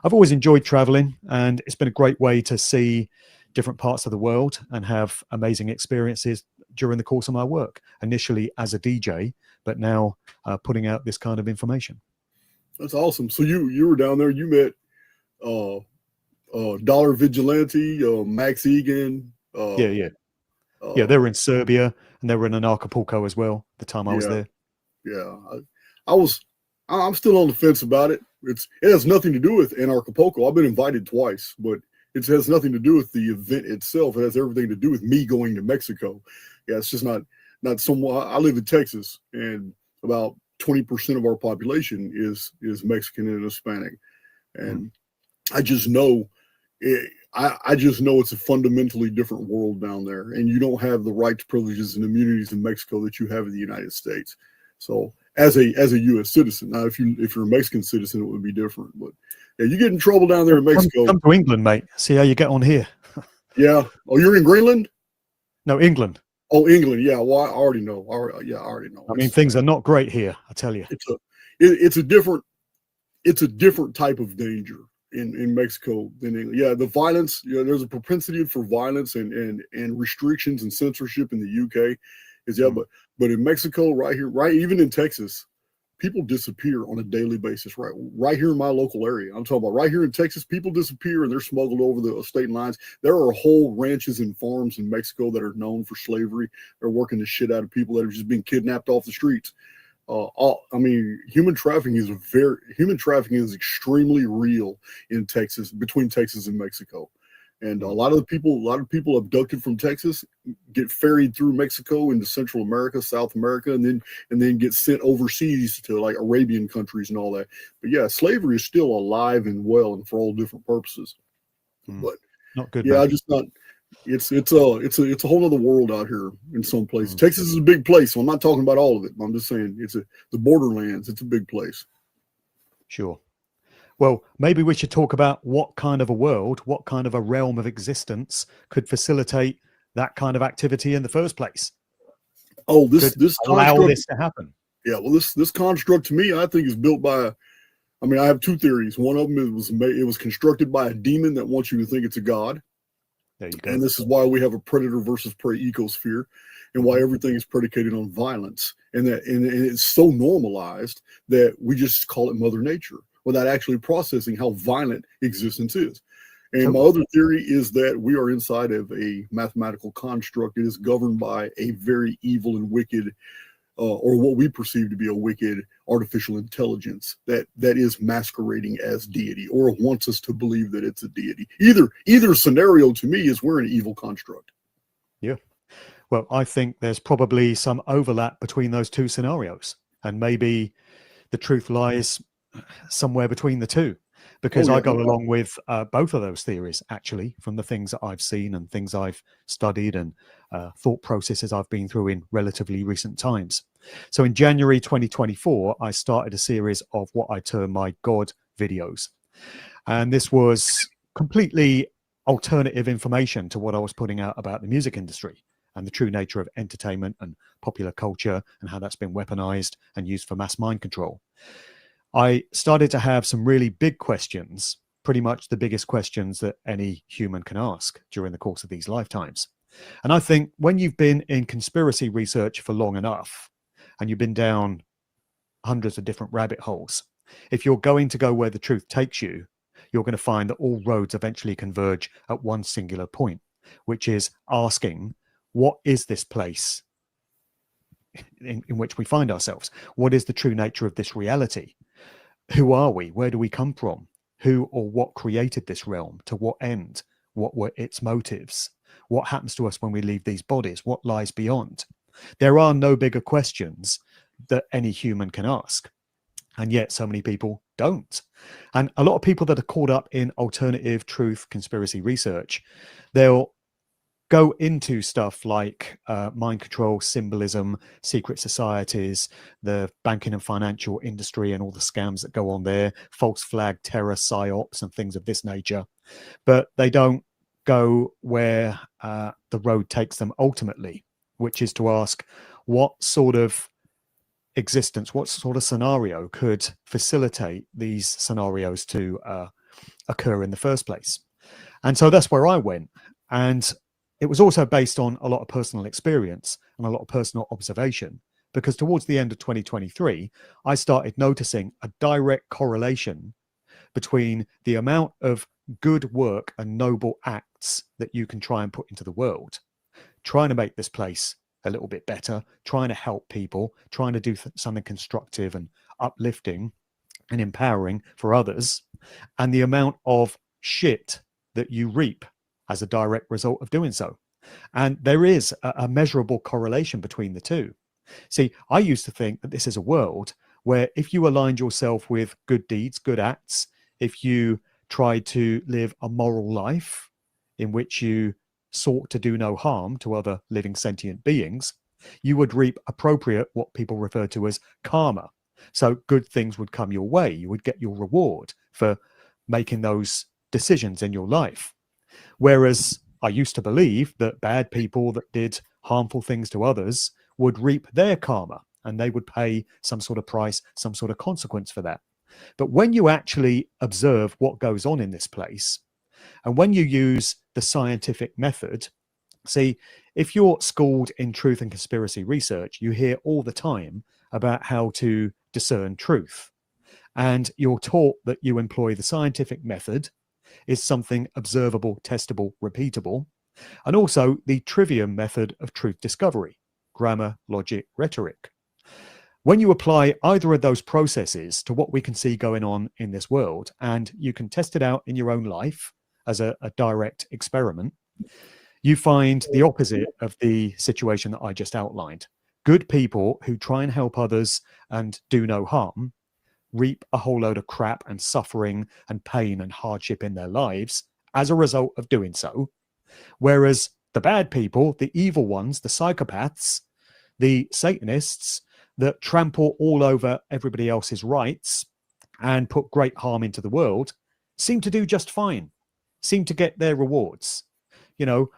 S13: I've always enjoyed traveling, and it's been a great way to see different parts of the world and have amazing experiences during the course of my work, initially as a DJ, but now putting out this kind of information.
S12: That's awesome. So you were down there, you met Dollar Vigilante, Max Egan.
S13: Yeah, they were in Serbia and they were in an Acapulco as well the time I was there.
S12: Yeah, I'm still on the fence about it. It has nothing to do with Acapulco. I've been invited twice, but it has nothing to do with the event itself. It has everything to do with me going to Mexico. Yeah, it's just not somewhat. I live in Texas, and about 20% of our population is Mexican and Hispanic. And I just know I just know it's a fundamentally different world down there, and you don't have the rights, privileges, and immunities in Mexico that you have in the United States. So as a U.S. citizen, now if you're a Mexican citizen, it would be different. But yeah, you get in trouble down there in Mexico.
S13: Come to England, mate. See how you get on here.
S12: Yeah. Oh, you're in Greenland?
S13: No, England.
S12: Oh, England. Yeah. Well, I already know. I already know.
S13: I mean, things are not great here, I tell you.
S12: It's a different type of danger in Mexico than England. Yeah, the violence. Yeah, there's a propensity for violence and restrictions and censorship in the UK. But in Mexico, right here, even in Texas, people disappear on a daily basis. Right here in my local area, I'm talking about right here in Texas, people disappear and they're smuggled over the state lines. There are whole ranches and farms in Mexico that are known for slavery. They're working the shit out of people that are just being kidnapped off the streets. I mean, human trafficking is extremely real in Texas, between Texas and Mexico. And a lot of people abducted from Texas get ferried through Mexico into Central America, South America, and then get sent overseas to like Arabian countries and all that. But yeah, slavery is still alive and well and for all different purposes. But
S13: not good.
S12: Yeah,
S13: man.
S12: I just not. It's a whole other world out here in some places. Texas is a big place, so I'm not talking about all of it. I'm just saying the borderlands. It's a big place.
S13: Sure. Well, maybe we should talk about what kind of a world, what kind of a realm of existence could facilitate that kind of activity in the first place.
S12: Oh, this
S13: allow
S12: construct,
S13: this to happen.
S12: Yeah, well, this construct to me, I think, is built by. I mean, I have two theories. One of them it was constructed by a demon that wants you to think it's a god.
S13: There you go.
S12: And this is why we have a predator versus prey ecosphere, and why everything is predicated on violence, and it's so normalized that we just call it Mother Nature without actually processing how violent existence is. And my other theory is that we are inside of a mathematical construct. It is governed by a very evil and wicked, or what we perceive to be a wicked artificial intelligence that is masquerading as deity, or wants us to believe that it's a deity. Either scenario to me is we're an evil construct.
S13: Yeah. Well, I think there's probably some overlap between those two scenarios, and maybe the truth lies somewhere between the two, because I go along with both of those theories, actually, from the things that I've seen and things I've studied and thought processes I've been through in relatively recent times. So in January 2024, I started a series of what I term my God videos. And this was completely alternative information to what I was putting out about the music industry and the true nature of entertainment and popular culture and how that's been weaponized and used for mass mind control. I started to have some really big questions, pretty much the biggest questions that any human can ask during the course of these lifetimes. And I think when you've been in conspiracy research for long enough, and you've been down hundreds of different rabbit holes, if you're going to go where the truth takes you, you're going to find that all roads eventually converge at one singular point, which is asking, what is this place in which we find ourselves? What is the true nature of this reality? Who are we? Where do we come from? Who or what created this realm? To what end? What were its motives? What happens to us when we leave these bodies? What lies beyond? There are no bigger questions that any human can ask. And yet so many people don't. And a lot of people that are caught up in alternative truth conspiracy research, they'll go into stuff like mind control, symbolism, secret societies, the banking and financial industry and all the scams that go on there, false flag terror, psyops and things of this nature. But they don't go where the road takes them ultimately, which is to ask what sort of existence, what sort of scenario could facilitate these scenarios to occur in the first place. And so that's where I went. And it was also based on a lot of personal experience and a lot of personal observation, because towards the end of 2023, I started noticing a direct correlation between the amount of good work and noble acts that you can try and put into the world, trying to make this place a little bit better, trying to help people, trying to do something constructive and uplifting and empowering for others, and the amount of shit that you reap as a direct result of doing so. And there is a measurable correlation between the two. See, I used to think that this is a world where if you aligned yourself with good deeds, good acts, if you tried to live a moral life in which you sought to do no harm to other living sentient beings, you would reap appropriate, what people refer to as karma. So good things would come your way. You would get your reward for making those decisions in your life. Whereas I used to believe that bad people that did harmful things to others would reap their karma and they would pay some sort of price, some sort of consequence for that. But when you actually observe what goes on in this place, and when you use the scientific method, see, if you're schooled in truth and conspiracy research, you hear all the time about how to discern truth. And you're taught that you employ the scientific method is something observable, testable, repeatable, and also the trivium method of truth discovery, grammar, logic, rhetoric. When you apply either of those processes to what we can see going on in this world, and you can test it out in your own life as a direct experiment, you find the opposite of the situation that I just outlined. Good people who try and help others and do no harm reap a whole load of crap and suffering and pain and hardship in their lives as a result of doing so. Whereas the bad people, the evil ones, the psychopaths, the Satanists that trample all over everybody else's rights and put great harm into the world, seem to do just fine, seem to get their rewards. You know,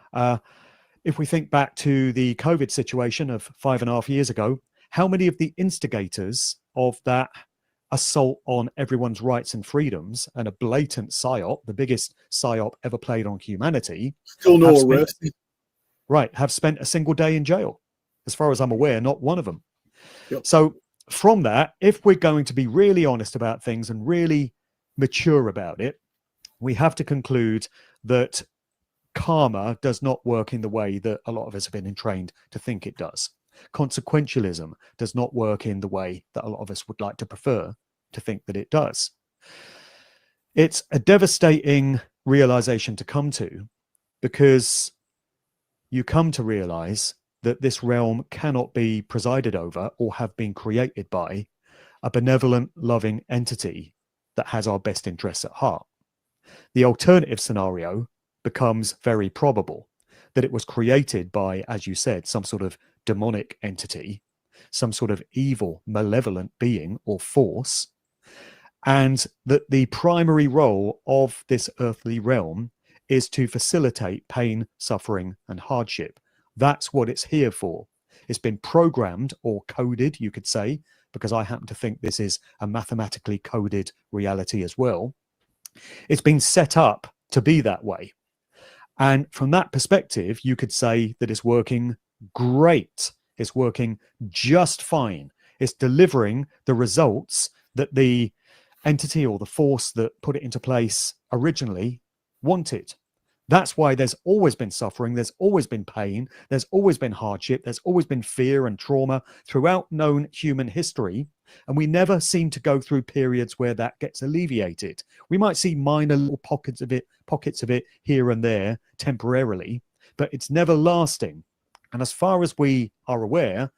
S13: if we think back to the COVID situation of 5.5 years ago, how many of the instigators of that assault on everyone's rights and freedoms and a blatant psyop, the biggest psyop ever played on humanity,
S12: Still no arrest.
S13: Have spent a single day in jail? As far as I'm aware, not one of them.
S12: Yep.
S13: So from that, if we're going to be really honest about things and really mature about it, we have to conclude that karma does not work in the way that a lot of us have been trained to think it does. Consequentialism does not work in the way that a lot of us would like to prefer to think that it does. It's a devastating realization to come to, because you come to realize that this realm cannot be presided over or have been created by a benevolent, loving entity that has our best interests at heart. The alternative scenario becomes very probable, that it was created by, as you said, some sort of demonic entity, some sort of evil, malevolent being or force, and that the primary role of this earthly realm is to facilitate pain, suffering, and hardship. That's what it's here for. It's been programmed or coded, you could say, because I happen to think this is a mathematically coded reality as well. It's been set up to be that way. And from that perspective, you could say that it's working great. It's working just fine. It's delivering the results that the entity or the force that put it into place originally wanted. That's why there's always been suffering, there's always been pain, there's always been hardship, there's always been fear and trauma throughout known human history. And we never seem to go through periods where that gets alleviated. We might see minor little pockets of it here and there temporarily, but it's never lasting. And as far as we are aware,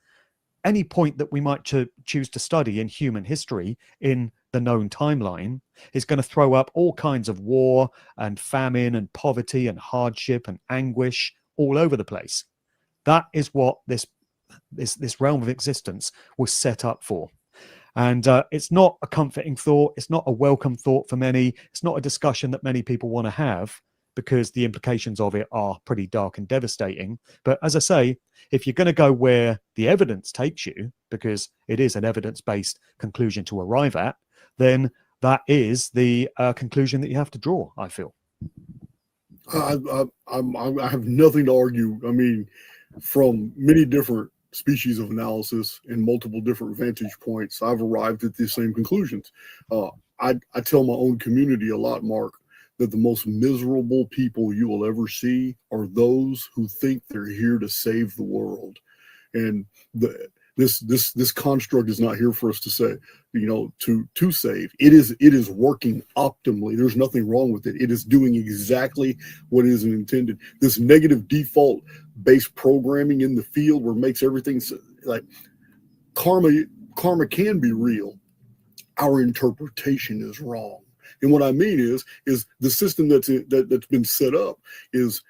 S13: any point that we might choose to study in human history in the known timeline is going to throw up all kinds of war and famine and poverty and hardship and anguish all over the place. That is what this realm of existence was set up for. And it's not a comforting thought. It's not a welcome thought for many. It's not a discussion that many people want to have, because the implications of it are pretty dark and devastating. But as I say, if you're going to go where the evidence takes you, because it is an evidence-based conclusion to arrive at, then that is the conclusion that you have to draw, I feel.
S12: I have nothing to argue. I mean, from many different species of analysis and multiple different vantage points, I've arrived at the same conclusions. I tell my own community a lot, Mark, that the most miserable people you will ever see are those who think they're here to save the world. And this construct is not here for us to say, to save. It is working optimally. There's nothing wrong with it. It is doing exactly what is intended. This negative default based programming in the field where it makes everything like karma karma can be real. Our interpretation is wrong. And what I mean is the system that's been set up is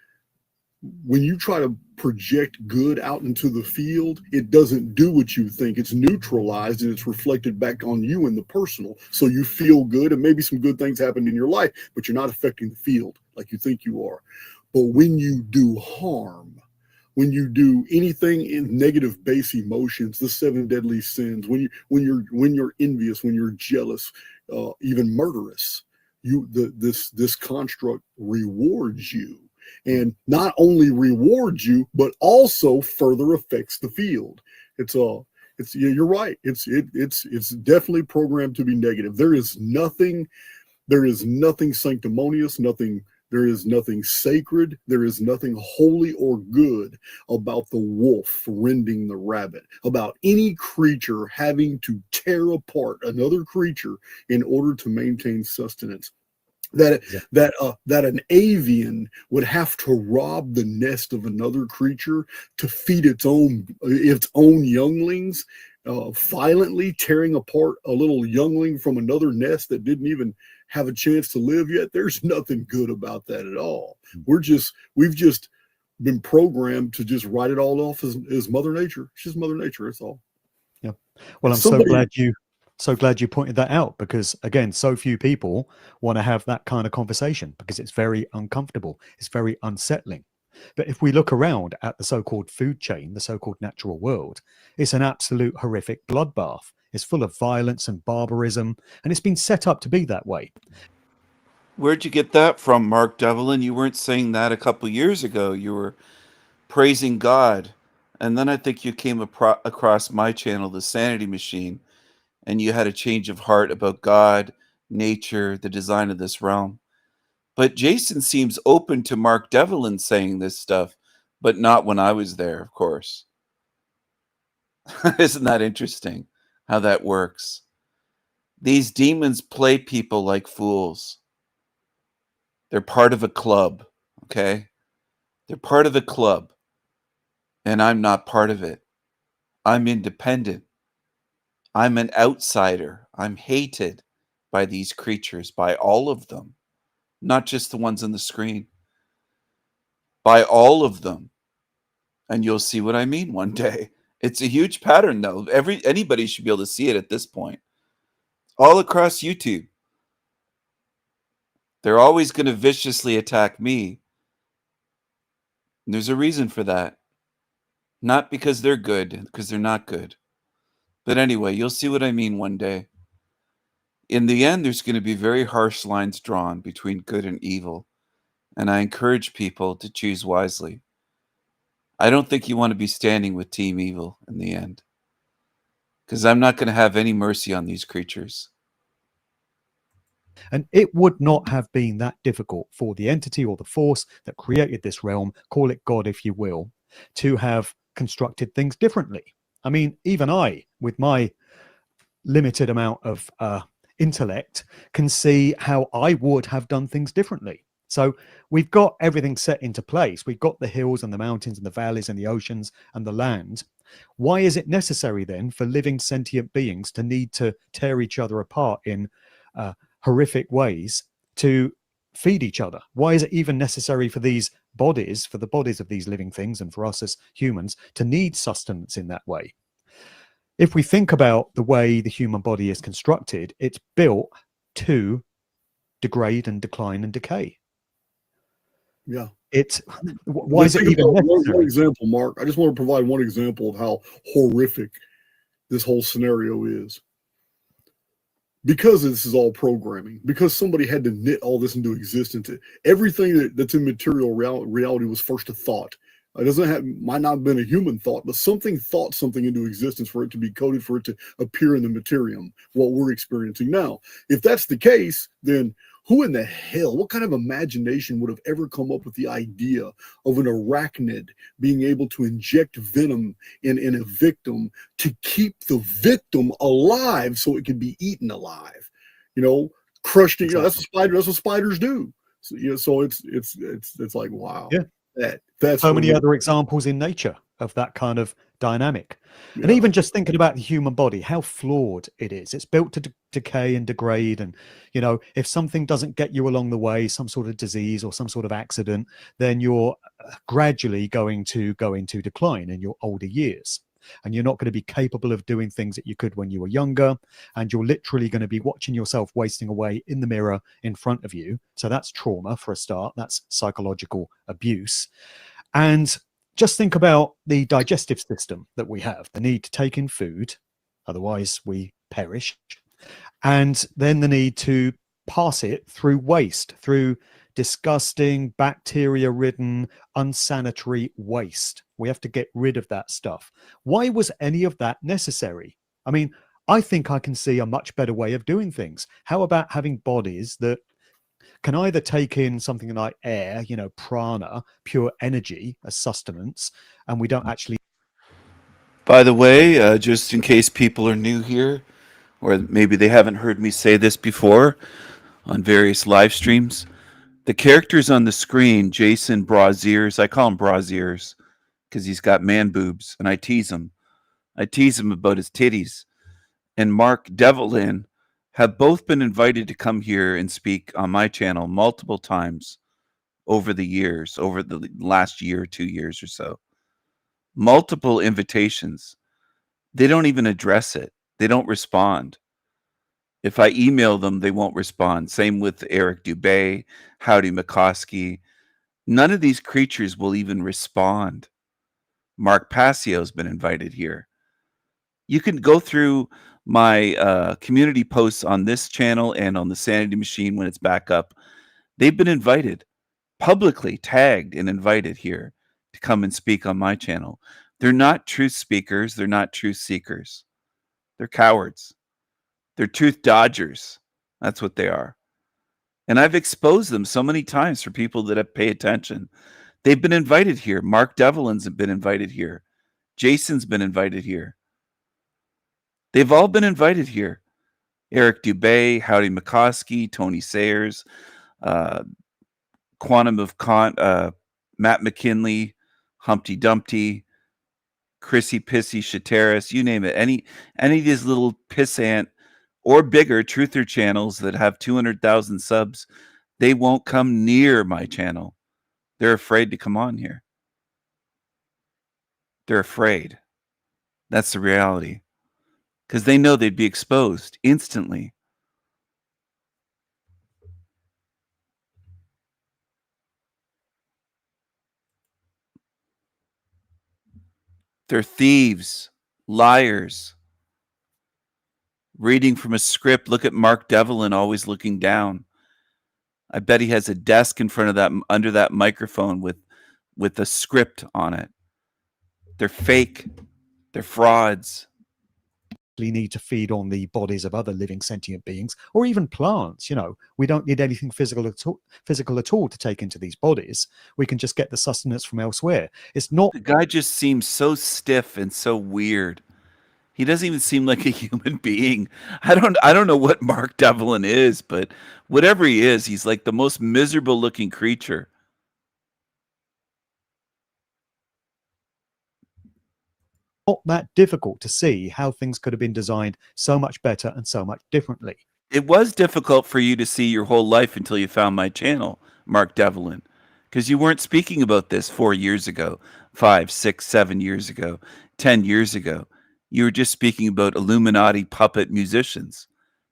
S12: when you try to project good out into the field, it doesn't do what you think. It's neutralized and it's reflected back on you in the personal. So you feel good and maybe some good things happened in your life, but you're not affecting the field like you think you are. But when you do harm, when you do anything in negative base emotions, the 7 deadly sins, when you're envious, when you're jealous, even murderous, this construct rewards you. And not only rewards you, but also further affects the field. You're right. It's definitely programmed to be negative. There is nothing sanctimonious, there is nothing sacred, there is nothing holy or good about the wolf rending the rabbit, about any creature having to tear apart another creature in order to maintain sustenance. That an avian would have to rob the nest of another creature to feed its own younglings, violently tearing apart a little youngling from another nest that didn't even have a chance to live yet. There's nothing good about that at all. We've just been programmed to just write it all off as Mother Nature. It's just Mother Nature. That's all.
S13: Yeah. Well, I'm so glad you pointed that out, because again, so few people want to have that kind of conversation because it's very uncomfortable. It's very unsettling. But if we look around at the so-called food chain, the so-called natural world, it's an absolute horrific bloodbath. It's full of violence and barbarism, and it's been set up to be that way.
S8: Where'd you get that from, Mark Devlin? You weren't saying that a couple years ago. You were praising God. And then I think you came across my channel, The Sanity Machine, and you had a change of heart about God, nature, the design of this realm. But Jason seems open to Mark Devlin saying this stuff, but not when I was there, of course. Isn't that interesting how that works? These demons play people like fools. They're part of a club, okay? They're part of a club, and I'm not part of it. I'm independent. I'm an outsider. I'm hated by these creatures, by all of them, not just the ones on the screen, by all of them. And you'll see what I mean one day. It's a huge pattern, though. Anybody should be able to see it at this point. All across YouTube. They're always going to viciously attack me. And there's a reason for that. Not because they're good, because they're not good. But anyway, you'll see what I mean one day. In the end, there's going to be very harsh lines drawn between good and evil. And I encourage people to choose wisely. I don't think you want to be standing with Team Evil in the end. Because I'm not going to have any mercy on these creatures.
S13: And it would not have been that difficult for the entity or the force that created this realm, call it God if you will, to have constructed things differently. I mean, even I, with my limited amount of intellect, can see how I would have done things differently. So we've got everything set into place. We've got the hills and the mountains and the valleys and the oceans and the land. Why is it necessary then for living sentient beings to need to tear each other apart in horrific ways to feed each other? Why is it even necessary for these bodies, for the bodies of these living things, and for us as humans to need sustenance in that way? If we think about the way the human body is constructed, it's built to degrade and decline and decay.
S12: Yeah.
S13: Why is it even necessary?
S12: One example, Mark. I just want to provide one example of how horrific this whole scenario is. Because this is all programming, because somebody had to knit all this into existence, everything that's in material reality was first a thought. It might not have been a human thought, but something thought something into existence for it to be coded, for it to appear in the materium, what we're experiencing now. If that's the case, then who in the hell, what kind of imagination would have ever come up with the idea of an arachnid being able to inject venom in a victim to keep the victim alive so it can be eaten alive? You know, crushed. You know, that's what spiders do. So, you know, so it's like, wow.
S13: Yeah.
S12: That's
S13: So many
S12: what
S13: other examples in nature of that kind of dynamic. And
S12: Yeah.
S13: even just thinking about the human body, how flawed it is. It's built to decay and degrade. And, you know, if something doesn't get you along the way, some sort of disease or some sort of accident, then you're gradually going to go into decline in your older years. And you're not going to be capable of doing things that you could when you were younger. And you're literally going to be watching yourself wasting away in the mirror in front of you. So that's trauma for a start. That's psychological abuse. And just think about the digestive system that we have, the need to take in food, otherwise we perish, and then the need to pass it through waste, through disgusting, bacteria-ridden, unsanitary waste. We have to get rid of that stuff. Why was any of that necessary? I mean, I think I can see a much better way of doing things. How about having bodies that can either take in something like air, you know, prana, pure energy as sustenance, and we don't actually.
S8: By the way, just in case people are new here, or maybe they haven't heard me say this before on various live streams, the characters on the screen, Jason Braziers, I call him Braziers because he's got man boobs, and I tease him. I tease him about his titties. And Mark Devlin have both been invited to come here and speak on my channel multiple times over the years, over the last year, 2 years or so. Multiple invitations. They don't even address it. They don't respond. If I email them, they won't respond. Same with Eric Dubay, Howdy McCoskey. None of these creatures will even respond. Mark Passio's been invited here. You can go through my community posts on this channel and on the Sanity Machine when it's back up. They've been invited, publicly tagged and invited here to come and speak on my channel. They're not truth speakers. They're not truth seekers. They're cowards. They're truth dodgers. That's what they are. And I've exposed them so many times for people that have paid attention. They've been invited here. Mark Devlin's been invited here. Jason's been invited here. They've all been invited here. Eric Dubay, Howdy McCoskey, Tony Sayers, Quantum of Kant, Matt McKinley, Humpty Dumpty, Chrissy Pissy Shateris, you name it. Any of these little pissant or bigger truther channels that have 200,000 subs, they won't come near my channel. They're afraid to come on here. They're afraid. That's the reality. Because they know they'd be exposed instantly. They're thieves, liars, reading from a script. Look at Mark Devlin always looking down. I bet he has a desk in front of that, under that microphone with a script on it. They're fake. They're frauds.
S13: Need to feed on the bodies of other living sentient beings or even plants. You know, we don't need anything physical at all to take into these bodies. We can just get the sustenance from elsewhere. It's not.
S8: The guy just seems so stiff and so weird. He doesn't even seem like a human being. I don't know what Mark Devlin is, but whatever he is, he's like the most miserable looking creature.
S13: Not that difficult to see how things could have been designed so much better and so much differently.
S8: It was difficult for you to see your whole life until you found my channel, Mark Devlin, because you weren't speaking about this 4 years ago, 5, 6, 7 years ago, 10 years ago. You were just speaking about Illuminati puppet musicians.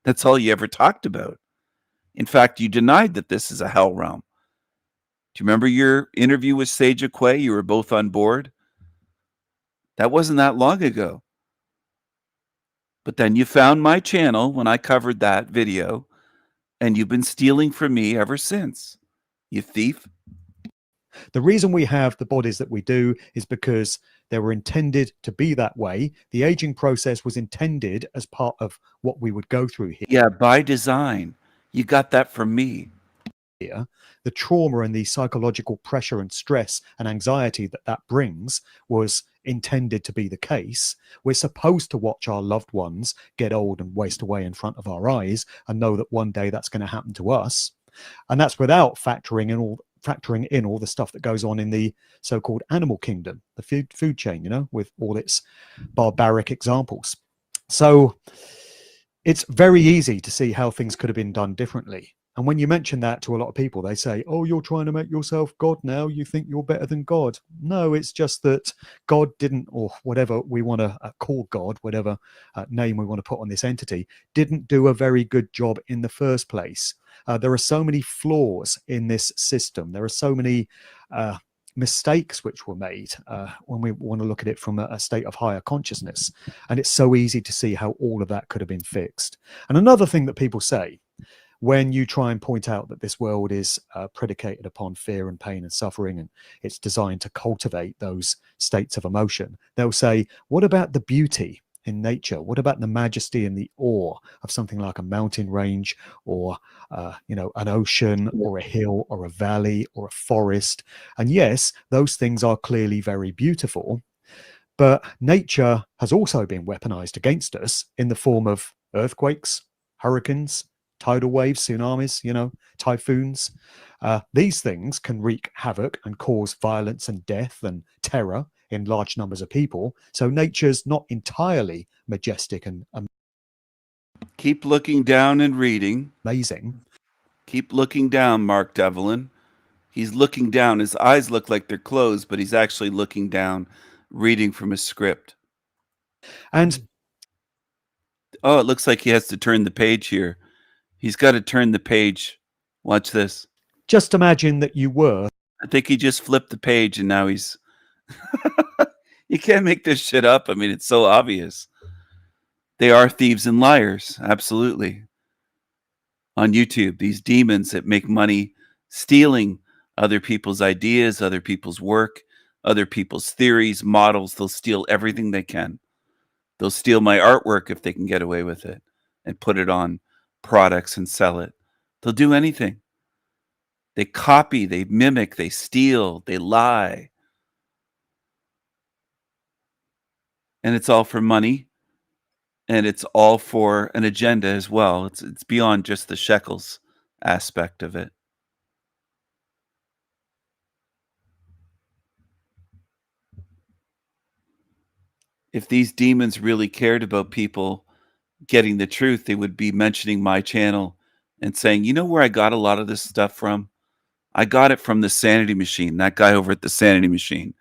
S8: That's all you ever talked about. In fact, you denied that this is a hell realm. Do you remember your interview with Sage Aquay? You were both on board. That wasn't that long ago. But then you found my channel when I covered that video, and you've been stealing from me ever since. You thief.
S13: The reason we have the bodies that we do is because they were intended to be that way. The aging process was intended as part of what we would go through here.
S8: Yeah, by design. You got that from me.
S13: Here, the trauma and the psychological pressure and stress and anxiety that brings was intended to be the case. We're supposed to watch our loved ones get old and waste away in front of our eyes and know that one day that's going to happen to us. And that's without factoring in all factoring in all the stuff that goes on in the so-called animal kingdom, the food chain, you know, with all its barbaric examples. So it's very easy to see how things could have been done differently. And when you mention that to a lot of people, they say, oh, you're trying to make yourself God now. You think you're better than God. No, it's just that God didn't, or whatever we want to call God, whatever name we want to put on this entity, didn't do a very good job in the first place. There are so many flaws in this system. There are so many mistakes which were made when we want to look at it from a state of higher consciousness. And it's so easy to see how all of that could have been fixed. And another thing that people say, when you try and point out that this world is predicated upon fear and pain and suffering, and it's designed to cultivate those states of emotion, they'll say, what about the beauty in nature? What about the majesty and the awe of something like a mountain range, or an ocean, or a hill, or a valley, or a forest? And yes, those things are clearly very beautiful, but nature has also been weaponized against us in the form of earthquakes, hurricanes, tidal waves, tsunamis, typhoons. These things can wreak havoc and cause violence and death and terror in large numbers of people. So nature's not entirely majestic and
S8: Keep looking down and reading.
S13: amazing.
S8: Keep looking down, Mark Devlin. He's looking down. His eyes look like they're closed, but he's actually looking down, reading from a script.
S13: And
S8: oh, it looks like he has to turn the page here. He's got to turn the page. Watch this.
S13: Just imagine that you were.
S8: I think he just flipped the page and now he's... You can't make this shit up. I mean, it's so obvious. They are thieves and liars. Absolutely. On YouTube, these demons that make money stealing other people's ideas, other people's work, other people's theories, models. They'll steal everything they can. They'll steal my artwork if they can get away with it and put it on products and sell it. They'll do anything. They copy, they mimic, they steal, they lie. And it's all for money. And it's all for an agenda as well. It's beyond just the shekels aspect of it. If these demons really cared about people getting the truth, they would be mentioning my channel and saying, you know where I got a lot of this stuff from? I got it from the Sanity Machine. That guy over at the Sanity Machine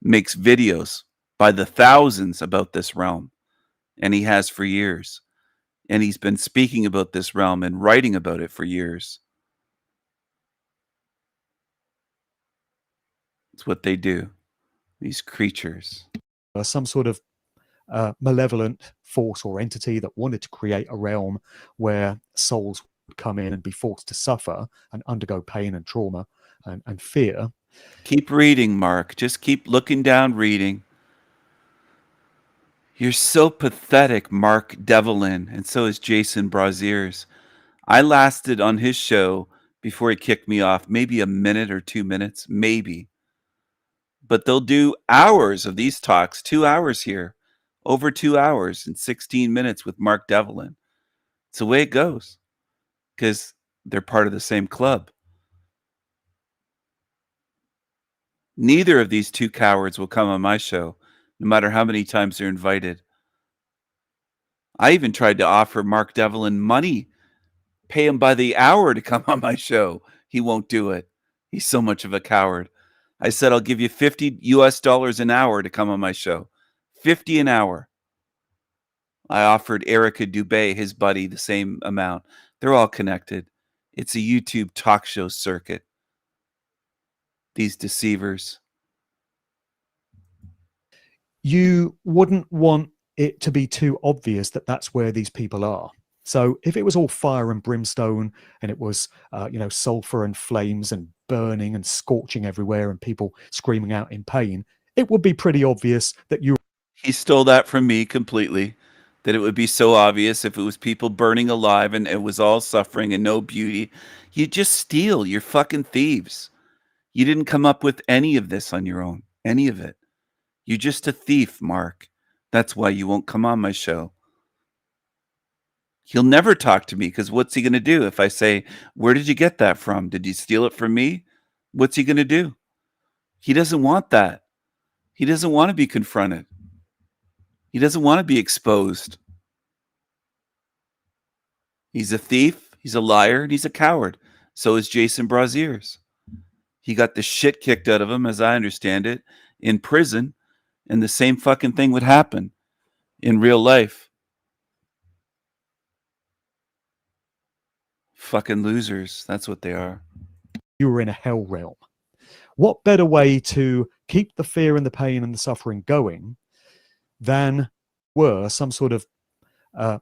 S8: makes videos by the thousands about this realm. And he has for years. And he's been speaking about this realm and writing about it for years. It's what they do. These creatures.
S13: Some sort of malevolent force or entity that wanted to create a realm where souls would come in and be forced to suffer and undergo pain and trauma and fear.
S8: Keep reading, Mark. Just keep looking down, reading. You're so pathetic, Mark Devlin, and so is Jason Braziers. I lasted on his show before he kicked me off, maybe a minute or 2 minutes, maybe. But they'll do hours of these talks, 2 hours here, over 2 hours and 16 minutes with Mark Devlin. It's the way it goes because they're part of the same club. Neither of these two cowards will come on my show, no matter how many times they're invited. I even tried to offer Mark Devlin money, pay him by the hour to come on my show. He won't do it. He's so much of a coward. I said, I'll give you $50 US an hour to come on my show. 50 an hour. I offered Erica Dubé, his buddy, the same amount. They're all connected. It's a YouTube talk show circuit. These deceivers.
S13: You wouldn't want it to be too obvious that that's where these people are. So if it was all fire and brimstone and it was, sulfur and flames and burning and scorching everywhere and people screaming out in pain, it would be pretty obvious that you...
S8: He stole that from me completely, that it would be so obvious if it was people burning alive and it was all suffering and no beauty. You just steal. You're fucking thieves. You didn't come up with any of this on your own. Any of it. You're just a thief, Mark. That's why you won't come on my show. He'll never talk to me because what's he going to do if I say, where did you get that from? Did you steal it from me? What's he going to do? He doesn't want that. He doesn't want to be confronted. He doesn't want to be exposed. He's a thief, he's a liar, and he's a coward. So is Jason Braziers. He got the shit kicked out of him, as I understand it, in prison, and the same fucking thing would happen in real life. Fucking losers. That's what they are.
S13: You were in a hell realm. What better way to keep the fear and the pain and the suffering going than were some sort of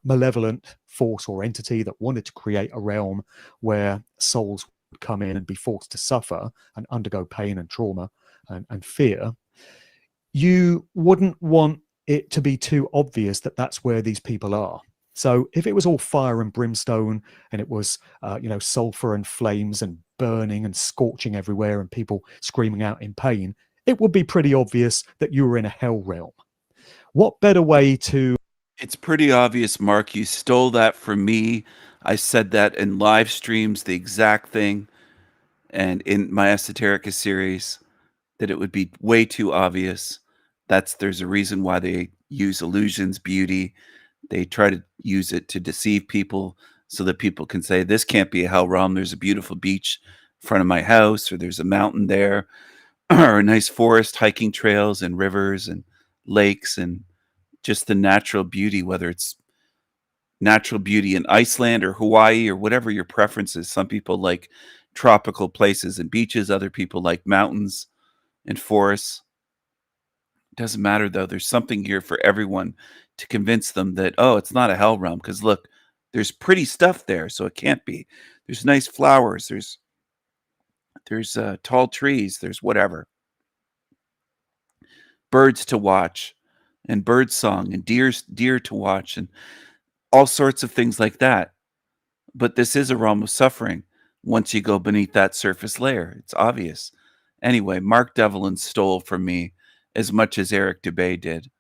S13: malevolent force or entity that wanted to create a realm where souls would come in and be forced to suffer and undergo pain and trauma and fear? You wouldn't want it to be too obvious that that's where these people are. So if it was all fire and brimstone and it was, sulfur and flames and burning and scorching everywhere and people screaming out in pain, it would be pretty obvious that you were in a hell realm. What better way to...
S8: It's pretty obvious, Mark. You stole that from me. I said that in live streams, the exact thing, and in my Esoterica series, that it would be way too obvious. There's a reason why they use illusions, beauty. They try to use it to deceive people so that people can say, this can't be a hell realm. There's a beautiful beach in front of my house, or there's a mountain there, or a nice forest, hiking trails and rivers and lakes and just the natural beauty, whether it's natural beauty in Iceland or Hawaii or whatever your preference is. Some people like tropical places and beaches. Other people like mountains and forests. Doesn't matter, though. There's something here for everyone to convince them that, oh, it's not a hell realm. Because look, there's pretty stuff there, so it can't be. There's nice flowers. There's tall trees. There's whatever. Birds to watch, and bird song, and deer to watch, and all sorts of things like that. But this is a realm of suffering once you go beneath that surface layer. It's obvious. Anyway, Mark Devlin stole from me as much as Eric Dubay did.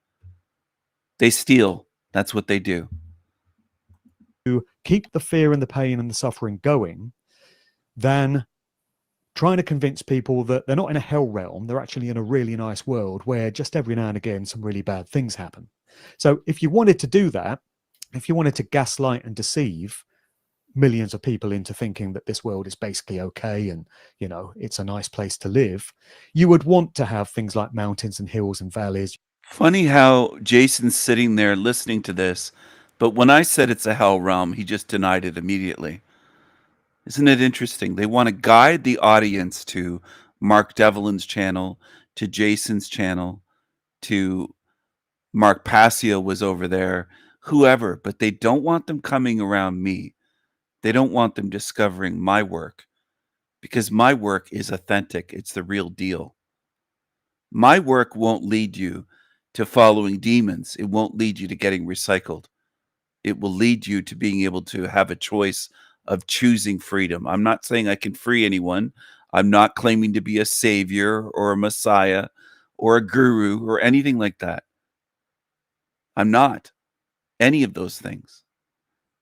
S8: They steal. That's what they do.
S13: To keep the fear and the pain and the suffering going than trying to convince people that they're not in a hell realm, they're actually in a really nice world where just every now and again some really bad things happen. So if you wanted to do that, if you wanted to gaslight and deceive millions of people into thinking that this world is basically okay and, it's a nice place to live, you would want to have things like mountains and hills and valleys.
S8: Funny how Jason's sitting there listening to this, but when I said it's a hell realm, he just denied it immediately. Isn't it interesting? They want to guide the audience to Mark Devlin's channel, to Jason's channel, to Mark Passio was over there, whoever, but they don't want them coming around me. They don't want them discovering my work, because my work is authentic. It's the real deal. My work won't lead you to following demons. It won't lead you to getting recycled. It will lead you to being able to have a choice of choosing freedom. I'm not saying I can free anyone. I'm not claiming to be a savior or a messiah or a guru or anything like that. I'm not any of those things.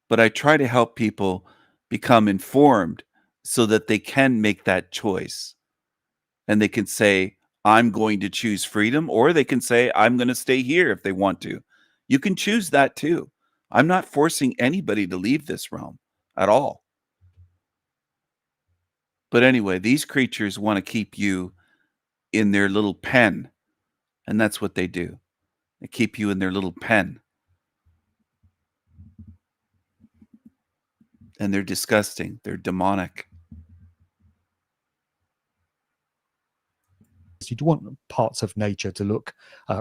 S8: But I try to help people become informed so that they can make that choice. And they can say, I'm going to choose freedom, or they can say, I'm going to stay here if they want to. You can choose that too. I'm not forcing anybody to leave this realm at all. But anyway, these creatures want to keep you in their little pen. And that's what they do. They keep you in their little pen. And they're disgusting. They're demonic.
S13: You'd want parts of nature to look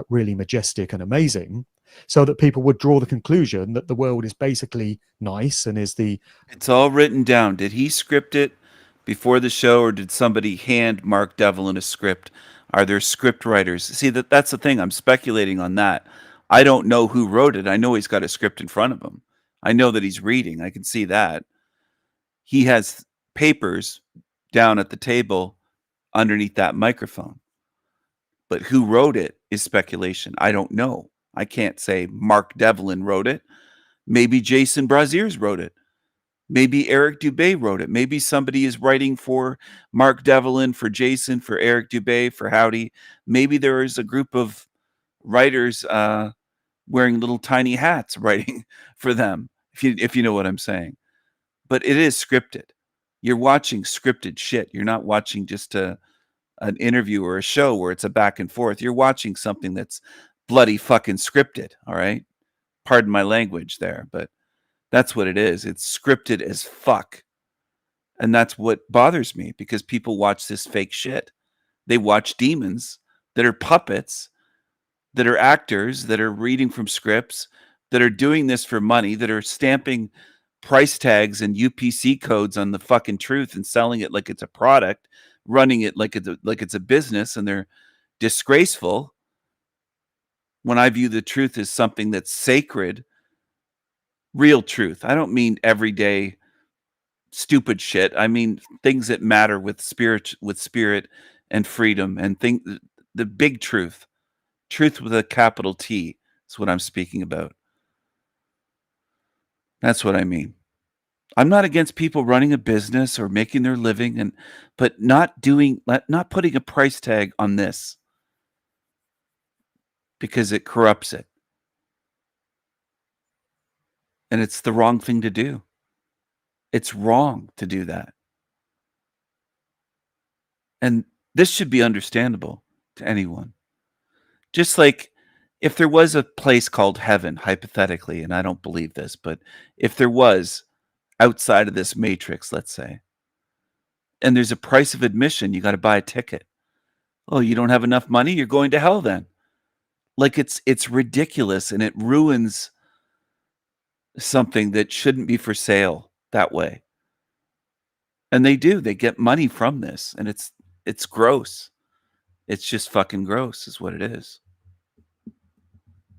S13: really majestic and amazing so that people would draw the conclusion that the world is basically nice and is the...
S8: It's all written down. Did he script it before the show, or did somebody hand Mark Devlin a script? Are there script writers? See, that's the thing. I'm speculating on that. I don't know who wrote it. I know he's got a script in front of him. I know that he's reading. I can see that. He has papers down at the table underneath that microphone. But who wrote it is speculation. I don't know. I can't say Mark Devlin wrote it. Maybe Jason Braziers wrote it. Maybe Eric Dubé wrote it. Maybe somebody is writing for Mark Devlin, for Jason, for Eric Dubé, for Howdy. Maybe there is a group of writers wearing little tiny hats writing for them, if you know what I'm saying. But it is scripted. You're watching scripted shit. You're not watching just an interview or a show where it's a back and forth. You're watching something that's bloody fucking scripted, all right? Pardon my language there, but that's what it is. It's scripted as fuck. And that's what bothers me, because people watch this fake shit. They watch demons that are puppets, that are actors, that are reading from scripts, that are doing this for money, that are stamping price tags and UPC codes on the fucking truth and selling it like it's a product, running it like it's a business, and they're disgraceful. When I view the truth as something that's sacred, real truth. I don't mean everyday stupid shit. I mean things that matter with spirit and freedom, and the big truth. Truth with a capital T is what I'm speaking about. That's what I mean. I'm not against people running a business or making their living, but not putting a price tag on this, because it corrupts it. And it's the wrong thing to do. It's wrong to do that. And this should be understandable to anyone. Just like if there was a place called heaven, hypothetically, and I don't believe this, but if there was outside of this matrix, let's say, and there's a price of admission, you got to buy a ticket. Oh, you don't have enough money? You're going to hell then. Like it's ridiculous, and it ruins something that shouldn't be for sale that way. And they get money from this, and it's gross. It's just fucking gross is what it is.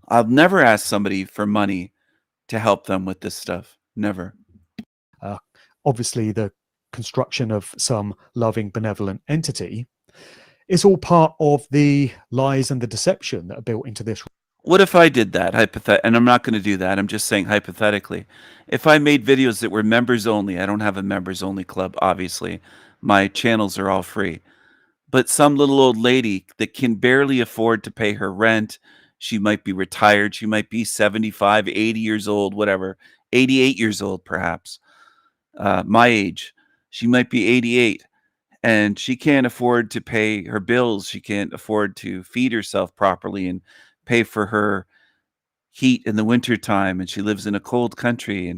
S8: I'll never ask somebody for money to help them with this stuff. Never.
S13: Obviously, the construction of some loving, benevolent entity is all part of the lies and the deception that are built into this.
S8: What if I did that, and I'm not going to do that. I'm just saying hypothetically. If I made videos that were members only, I don't have a members only club, obviously. My channels are all free. But some little old lady that can barely afford to pay her rent, she might be retired, she might be 75, 80 years old, whatever, 88 years old perhaps, my age. She might be 88, and she can't afford to pay her bills. She can't afford to feed herself properly and pay for her heat in the wintertime, and she lives in a cold country,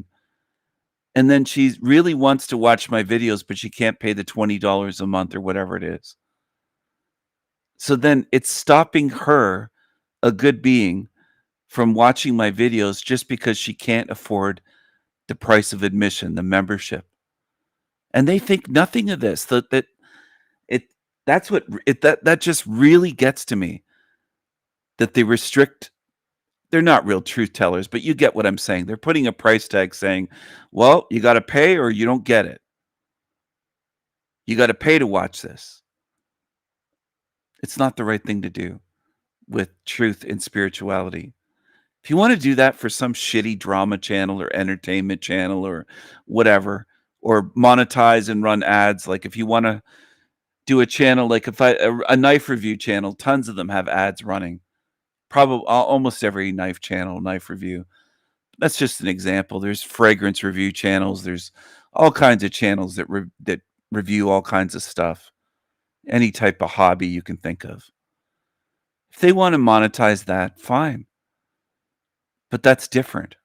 S8: and then she really wants to watch my videos, but she can't pay the $20 a month or whatever it is. So then it's stopping her, a good being, from watching my videos just because she can't afford the price of admission, the membership. And they think nothing of this. That just really gets to me. That they restrict. They're not real truth tellers, but you get what I'm saying. They're putting a price tag saying, well, you got to pay or you don't get it. You got to pay to watch this. It's not the right thing to do with truth and spirituality. If you want to do that for some shitty drama channel or entertainment channel or whatever, or monetize and run ads, like if you want to do a channel, like a knife review channel, tons of them have ads running. Probably almost every knife channel, knife review. That's just an example. There's fragrance review channels. There's all kinds of channels that review all kinds of stuff. Any type of hobby you can think of. If they want to monetize that, fine. But that's different.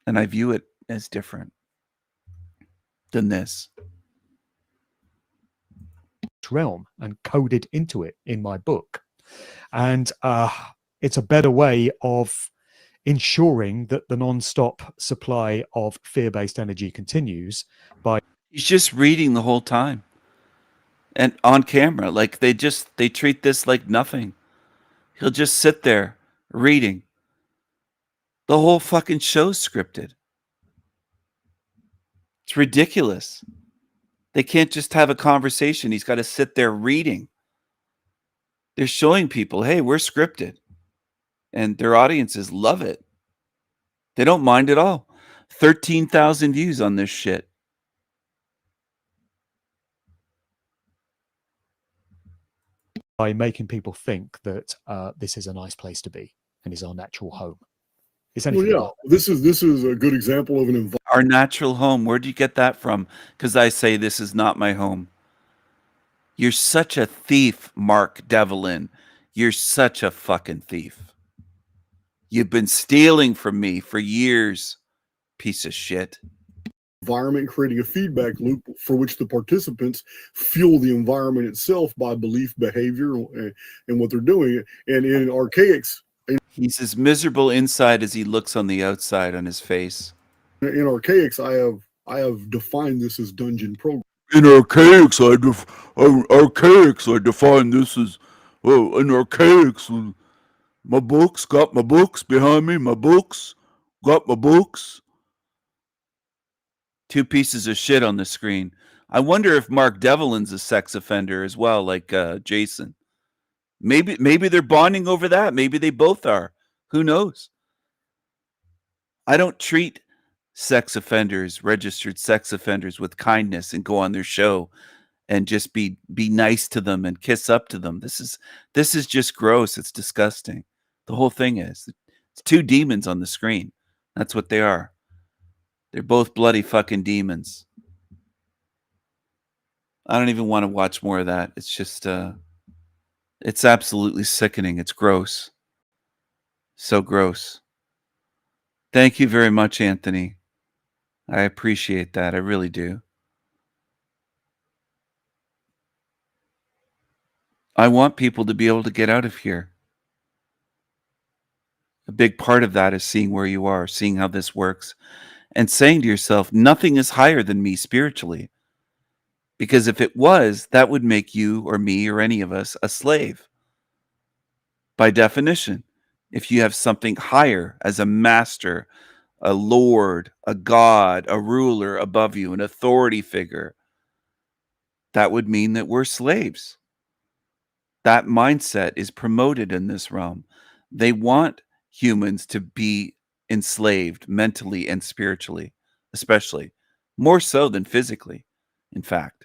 S8: And I view it as different than this.
S13: Realm and coded into it in my book. And it's a better way of ensuring that the non-stop supply of fear-based energy continues by...
S8: He's just reading the whole time. And on camera, like they treat this like nothing. He'll just sit there reading. The whole fucking show's scripted. It's ridiculous. They can't just have a conversation. He's got to sit there reading. They're showing people, hey, we're scripted. And their audiences love it. They don't mind at all. 13,000 views on this shit.
S13: by making people think that this is a nice place to be and is our natural home. It's
S12: Well,
S13: anything
S12: yeah,
S13: but.
S12: this is a good example of an environment.
S8: Our natural home. Where'd you get that from? Because I say this is not my home. You're such a thief, Mark Devlin. You're such a fucking thief. You've been stealing from me for years, piece of shit.
S12: Environment, creating a feedback loop for which the participants fuel the environment itself by belief, behavior, and what they're doing. And in archaics,
S8: He's as miserable inside as he looks on the outside on his face.
S12: in archaics, I have defined this as dungeon program.
S14: In archaics, I define this as in archaics. My books, got my books behind me. My books, got my books.
S8: Two pieces of shit on the screen. I wonder if Mark Devlin's a sex offender as well, like Jason. Maybe they're bonding over that. Maybe they both are. Who knows? I don't treat sex offenders, registered sex offenders, with kindness and go on their show and just be nice to them and kiss up to them. This is just gross. It's disgusting. The whole thing is. It's two demons on the screen. That's what they are. They're both bloody fucking demons. I don't even want to watch more of that. It's just it's absolutely sickening. It's gross. So gross. Thank you very much, Anthony. I appreciate that. I really do. I want people to be able to get out of here. A big part of that is seeing where you are, seeing how this works, and saying to yourself, nothing is higher than me spiritually. Because if it was, that would make you or me or any of us a slave. By definition, if you have something higher as a master, a lord, a god, a ruler above you, an authority figure, that would mean that we're slaves. That mindset is promoted in this realm. They want humans to be enslaved mentally and spiritually, especially more so than physically, in fact.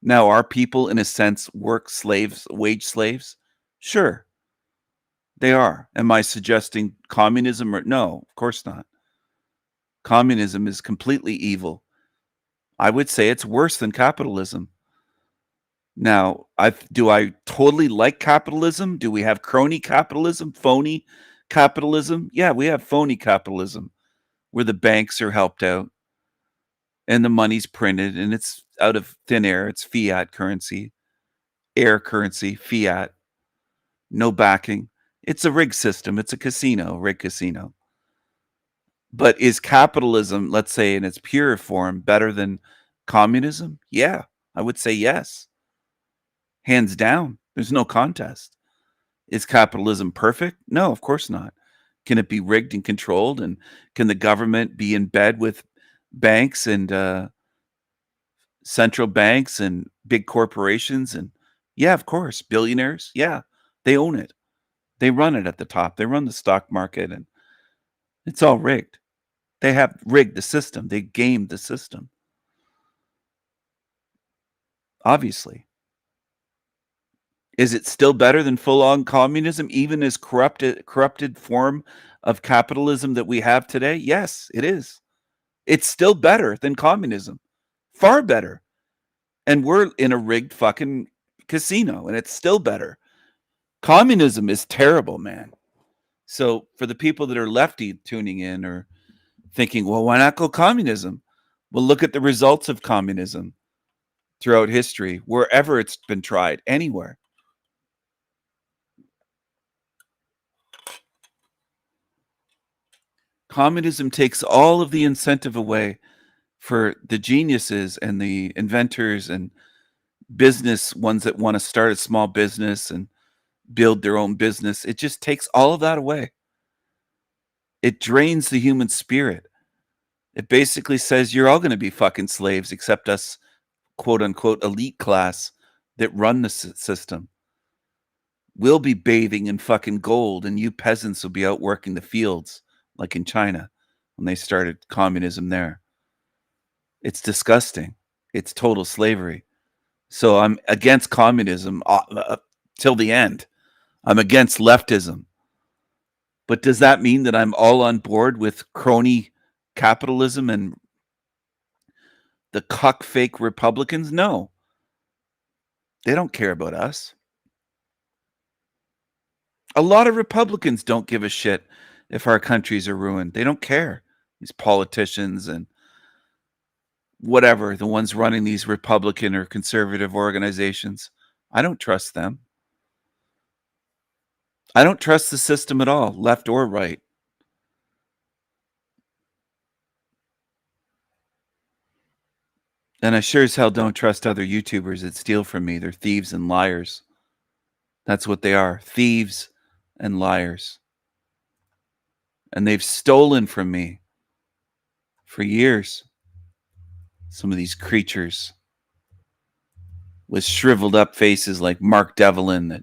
S8: Now, are people in a sense work slaves, wage slaves? Sure, they are. Am I suggesting communism? No, of course not. Communism is completely evil. I would say it's worse than capitalism. Now, do I totally like capitalism? Do we have crony capitalism, phony capitalism? Yeah, we have phony capitalism where the banks are helped out and the money's printed and it's out of thin air. It's fiat currency, air currency, fiat, no backing. It's a rigged system. It's a casino, rigged casino. But is capitalism, let's say in its pure form, better than communism? Yeah, I would say yes. Hands down. There's no contest. Is capitalism perfect? No, of course not. Can it be rigged and controlled? And can the government be in bed with banks and central banks and big corporations? And yeah, of course. Billionaires. Yeah, they own it. They run it at the top. They run the stock market and it's all rigged. They have rigged the system. They gamed the system. Obviously. Is it still better than full-on communism, even as corrupted form of capitalism that we have today? Yes, it is. It's still better than communism. Far better. And we're in a rigged fucking casino, and it's still better. Communism is terrible, man. So for the people that are lefty tuning in or thinking, well, why not go communism? Well, look at the results of communism throughout history, wherever it's been tried, anywhere. Communism takes all of the incentive away for the geniuses and the inventors and business ones that want to start a small business and build their own business. It just takes all of that away. It drains the human spirit. It basically says you're all going to be fucking slaves except us, quote unquote, elite class that run the system. We'll be bathing in fucking gold and you peasants will be out working the fields like in China when they started communism there. It's disgusting. It's total slavery. So I'm against communism till the end. I'm against leftism. But does that mean that I'm all on board with crony capitalism and the cuck fake Republicans? No. They don't care about us. A lot of Republicans don't give a shit if our countries are ruined. They don't care. These politicians and whatever, the ones running these Republican or conservative organizations. I don't trust them. I don't trust the system at all, left or right. And I sure as hell don't trust other YouTubers that steal from me. They're thieves and liars. That's what they are, thieves and liars. And they've stolen from me for years. Some of these creatures with shriveled up faces like Mark Devlin, that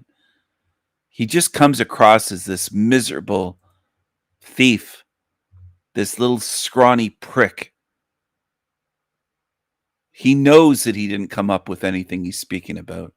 S8: he just comes across as this miserable thief, this little scrawny prick. He knows that he didn't come up with anything he's speaking about.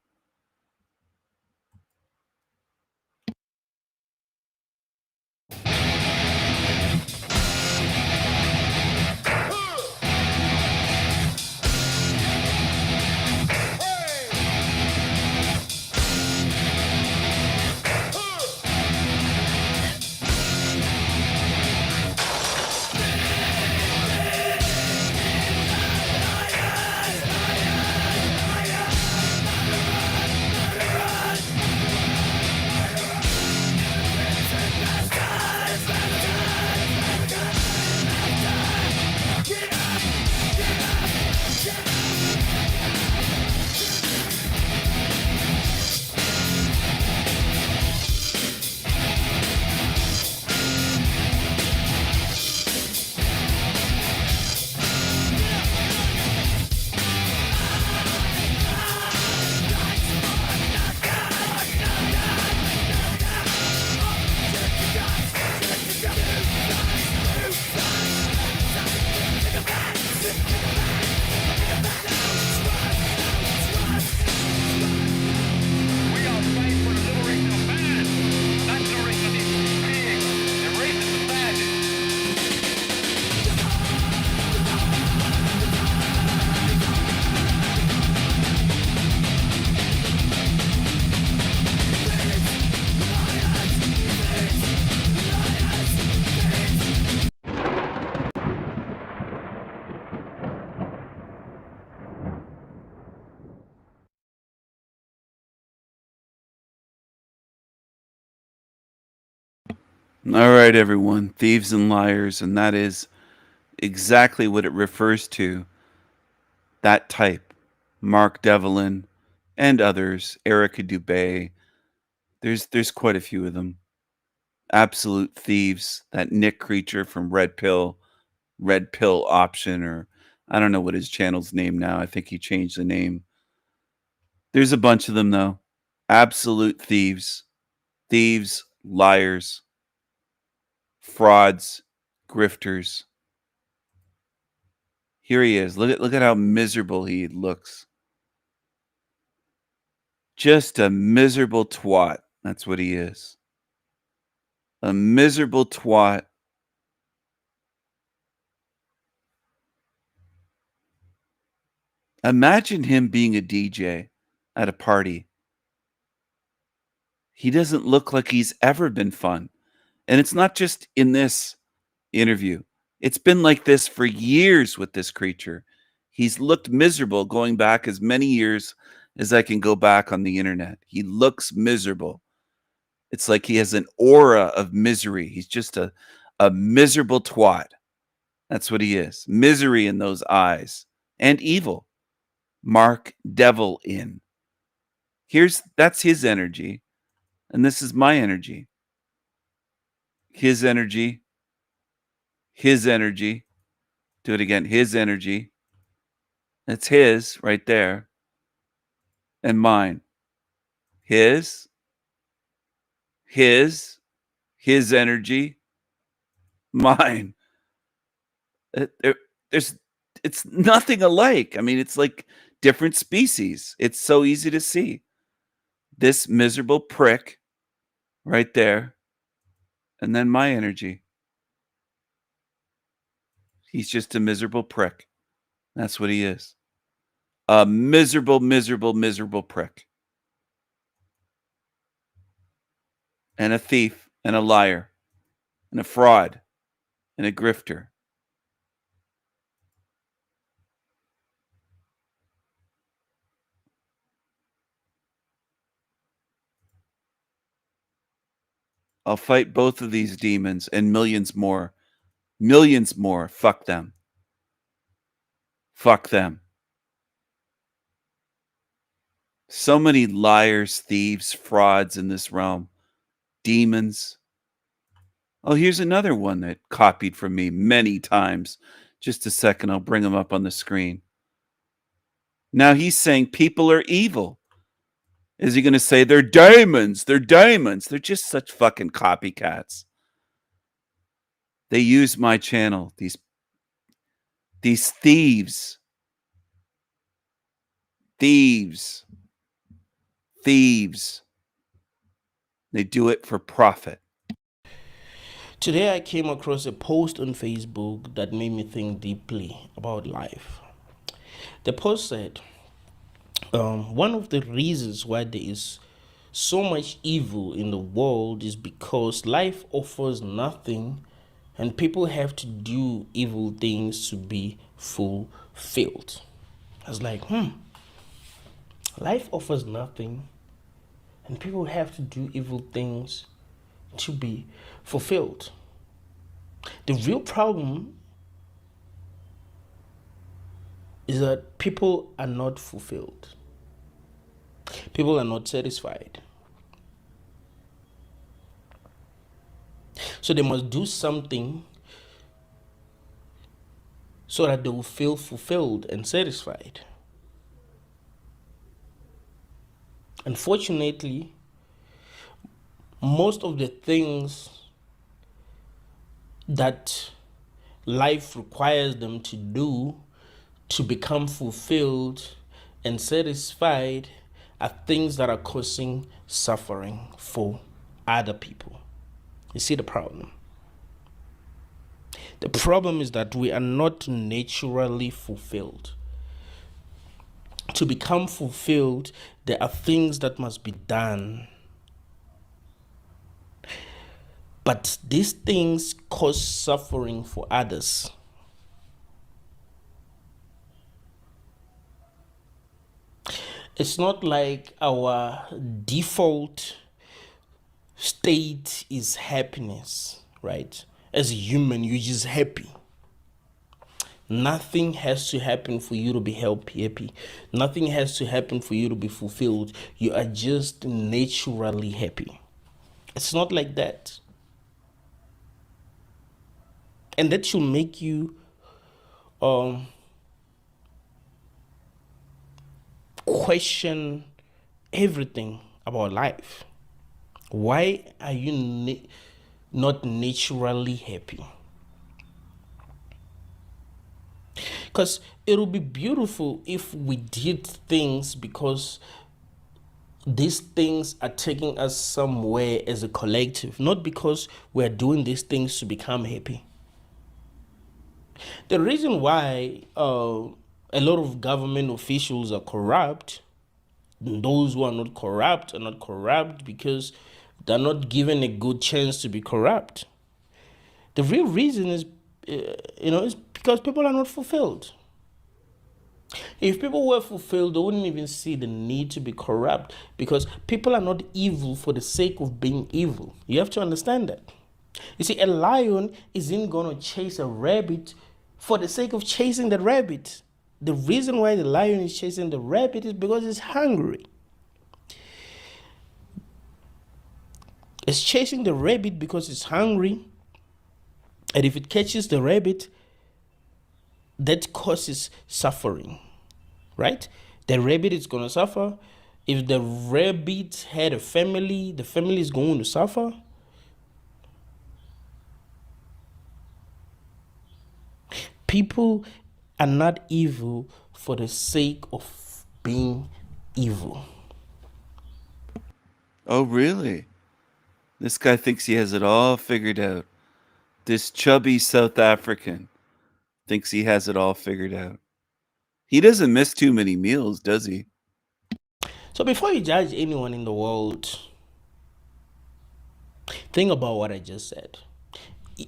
S8: All right, everyone, thieves and liars, and that is exactly what it refers to. That type, Mark Devlin and others, Erica Dubay. There's quite a few of them. Absolute thieves. That Nick creature from Red Pill Option, or I don't know what his channel's name now. I think he changed the name. There's a bunch of them though. Absolute thieves, liars, frauds, grifters. Here he is. Look at how miserable he looks. Just a miserable twat. That's what he is. A miserable twat. Imagine him being a DJ at a party. He doesn't look like he's ever been fun. And it's not just in this interview. It's been like this for years with this creature. He's looked miserable going back as many years as I can go back on the internet. He looks miserable. It's like he has an aura of misery. He's just a miserable twat. That's what he is. Misery in those eyes and evil. Mark Devil in. That's his energy. And this is my energy. His energy. His energy. Do it again. His energy. It's his right there. And mine. His energy. Mine. It's nothing alike. I mean, it's like different species. It's so easy to see. This miserable prick right there, and then my energy. He's just a miserable prick. That's what he is. A miserable, miserable, miserable prick. And a thief, and a liar, and a fraud, and a grifter. I'll fight both of these demons and millions more. Millions more. Fuck them. Fuck them. So many liars, thieves, frauds in this realm. Demons. Oh, here's another one that copied from me many times. Just a second, I'll bring him up on the screen. Now he's saying people are evil. Is he going to say they're demons? They're demons. They're just such fucking copycats. They use my channel. These thieves. Thieves. Thieves. They do it for profit.
S15: Today I came across a post on Facebook that made me think deeply about life. The post said, one of the reasons why there is so much evil in the world is because life offers nothing and people have to do evil things to be fulfilled. I was like, life offers nothing and people have to do evil things to be fulfilled. The real problem is that people are not fulfilled. People are not satisfied. So they must do something so that they will feel fulfilled and satisfied. Unfortunately, most of the things that life requires them to do to become fulfilled and satisfied are things that are causing suffering for other people. You see the problem? The problem is that we are not naturally fulfilled. To become fulfilled, there are things that must be done. But these things cause suffering for others. It's not like our default state is happiness, right? As a human, you're just happy. Nothing has to happen for you to be happy. Nothing has to happen for you to be fulfilled. You are just naturally happy. It's not like that. And that should make you question everything about life. Why are you not naturally happy? Because it would be beautiful if we did things because these things are taking us somewhere as a collective, not because we're doing these things to become happy. The reason why a lot of government officials are corrupt, those who are not corrupt because they're not given a good chance to be corrupt. The real reason is, is because people are not fulfilled. If people were fulfilled, they wouldn't even see the need to be corrupt because people are not evil for the sake of being evil. You have to understand that. You see, a lion isn't going to chase a rabbit for the sake of chasing the rabbit. The reason why the lion is chasing the rabbit is because it's hungry. It's chasing the rabbit because it's hungry. And if it catches the rabbit, that causes suffering, right? The rabbit is going to suffer. If the rabbit had a family, the family is going to suffer. People are not evil for the sake of being evil.
S8: Oh, really? This guy thinks he has it all figured out. This chubby South African thinks he has it all figured out. He doesn't miss too many meals, does he?
S15: So before you judge anyone in the world, think about what I just said.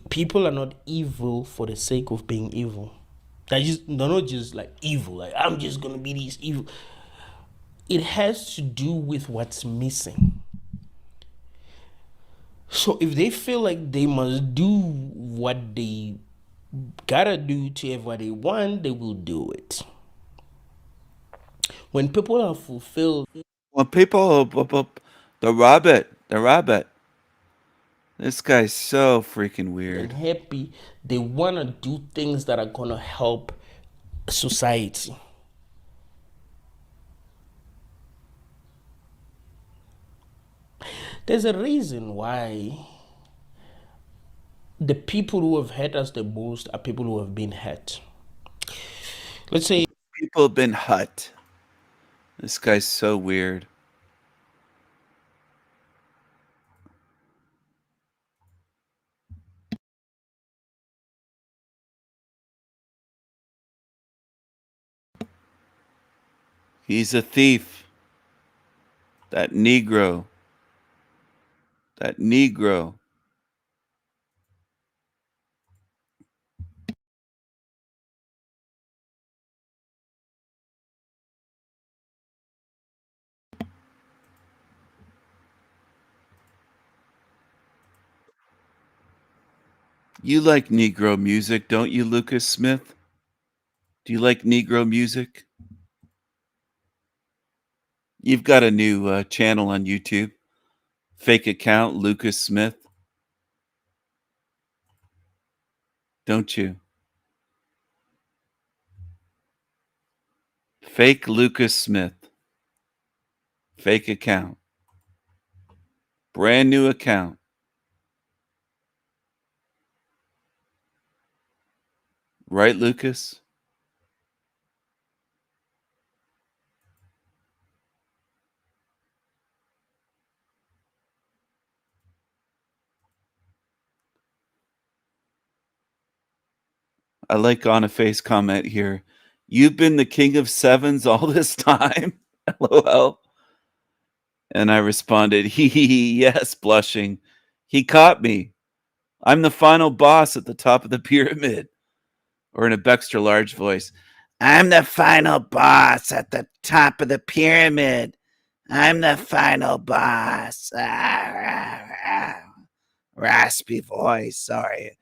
S15: People are not evil for the sake of being evil. They're not just like evil, like I'm just gonna be this evil. It has to do with what's missing. So if they feel like they must do what they gotta do to have what they want, they will do it. When people are fulfilled,
S8: When people, the rabbit. This guy's so freaking
S15: and
S8: weird.
S15: happy, they wanna do things that are gonna help society. There's a reason why the people who have hurt us the most are people who have been hurt. Let's say
S8: People have been hurt. This guy's so weird. He's a thief. That Negro. That Negro. You like Negro music, don't you, Lucas Smith? Do you like Negro music? You've got a new channel on YouTube. Fake account, Lucas Smith. Don't you? Fake Lucas Smith. Fake account. Brand new account. Right, Lucas? I like on a face comment here. You've been the king of sevens all this time? LOL. And I responded, hee, yes, blushing. He caught me. I'm the final boss at the top of the pyramid. Or in a extra large voice, I'm the final boss at the top of the pyramid. I'm the final boss. Raspy voice. Sorry.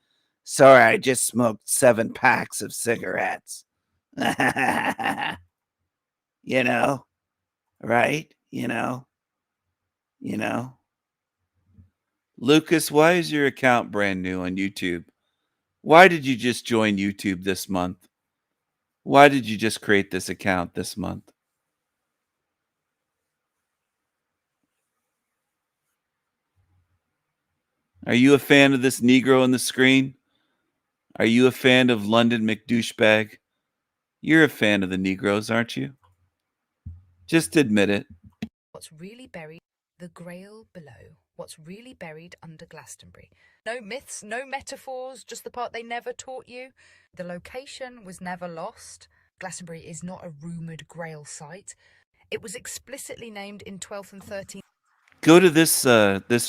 S8: I just smoked 7 packs of cigarettes. You know, right? You know. Lucas, why is your account brand new on YouTube? Why did you just join YouTube this month? Why did you just create this account this month? Are you a fan of this Negro on the screen? Are you a fan of London McDouchebag? You're a fan of the Negroes, aren't you? Just admit it.
S16: What's really buried, the Grail below. What's really buried under Glastonbury. No myths, no metaphors, just the part they never taught you. The location was never lost. Glastonbury is not a rumoured Grail site. It was explicitly named in 12th and 13th.
S8: Go to this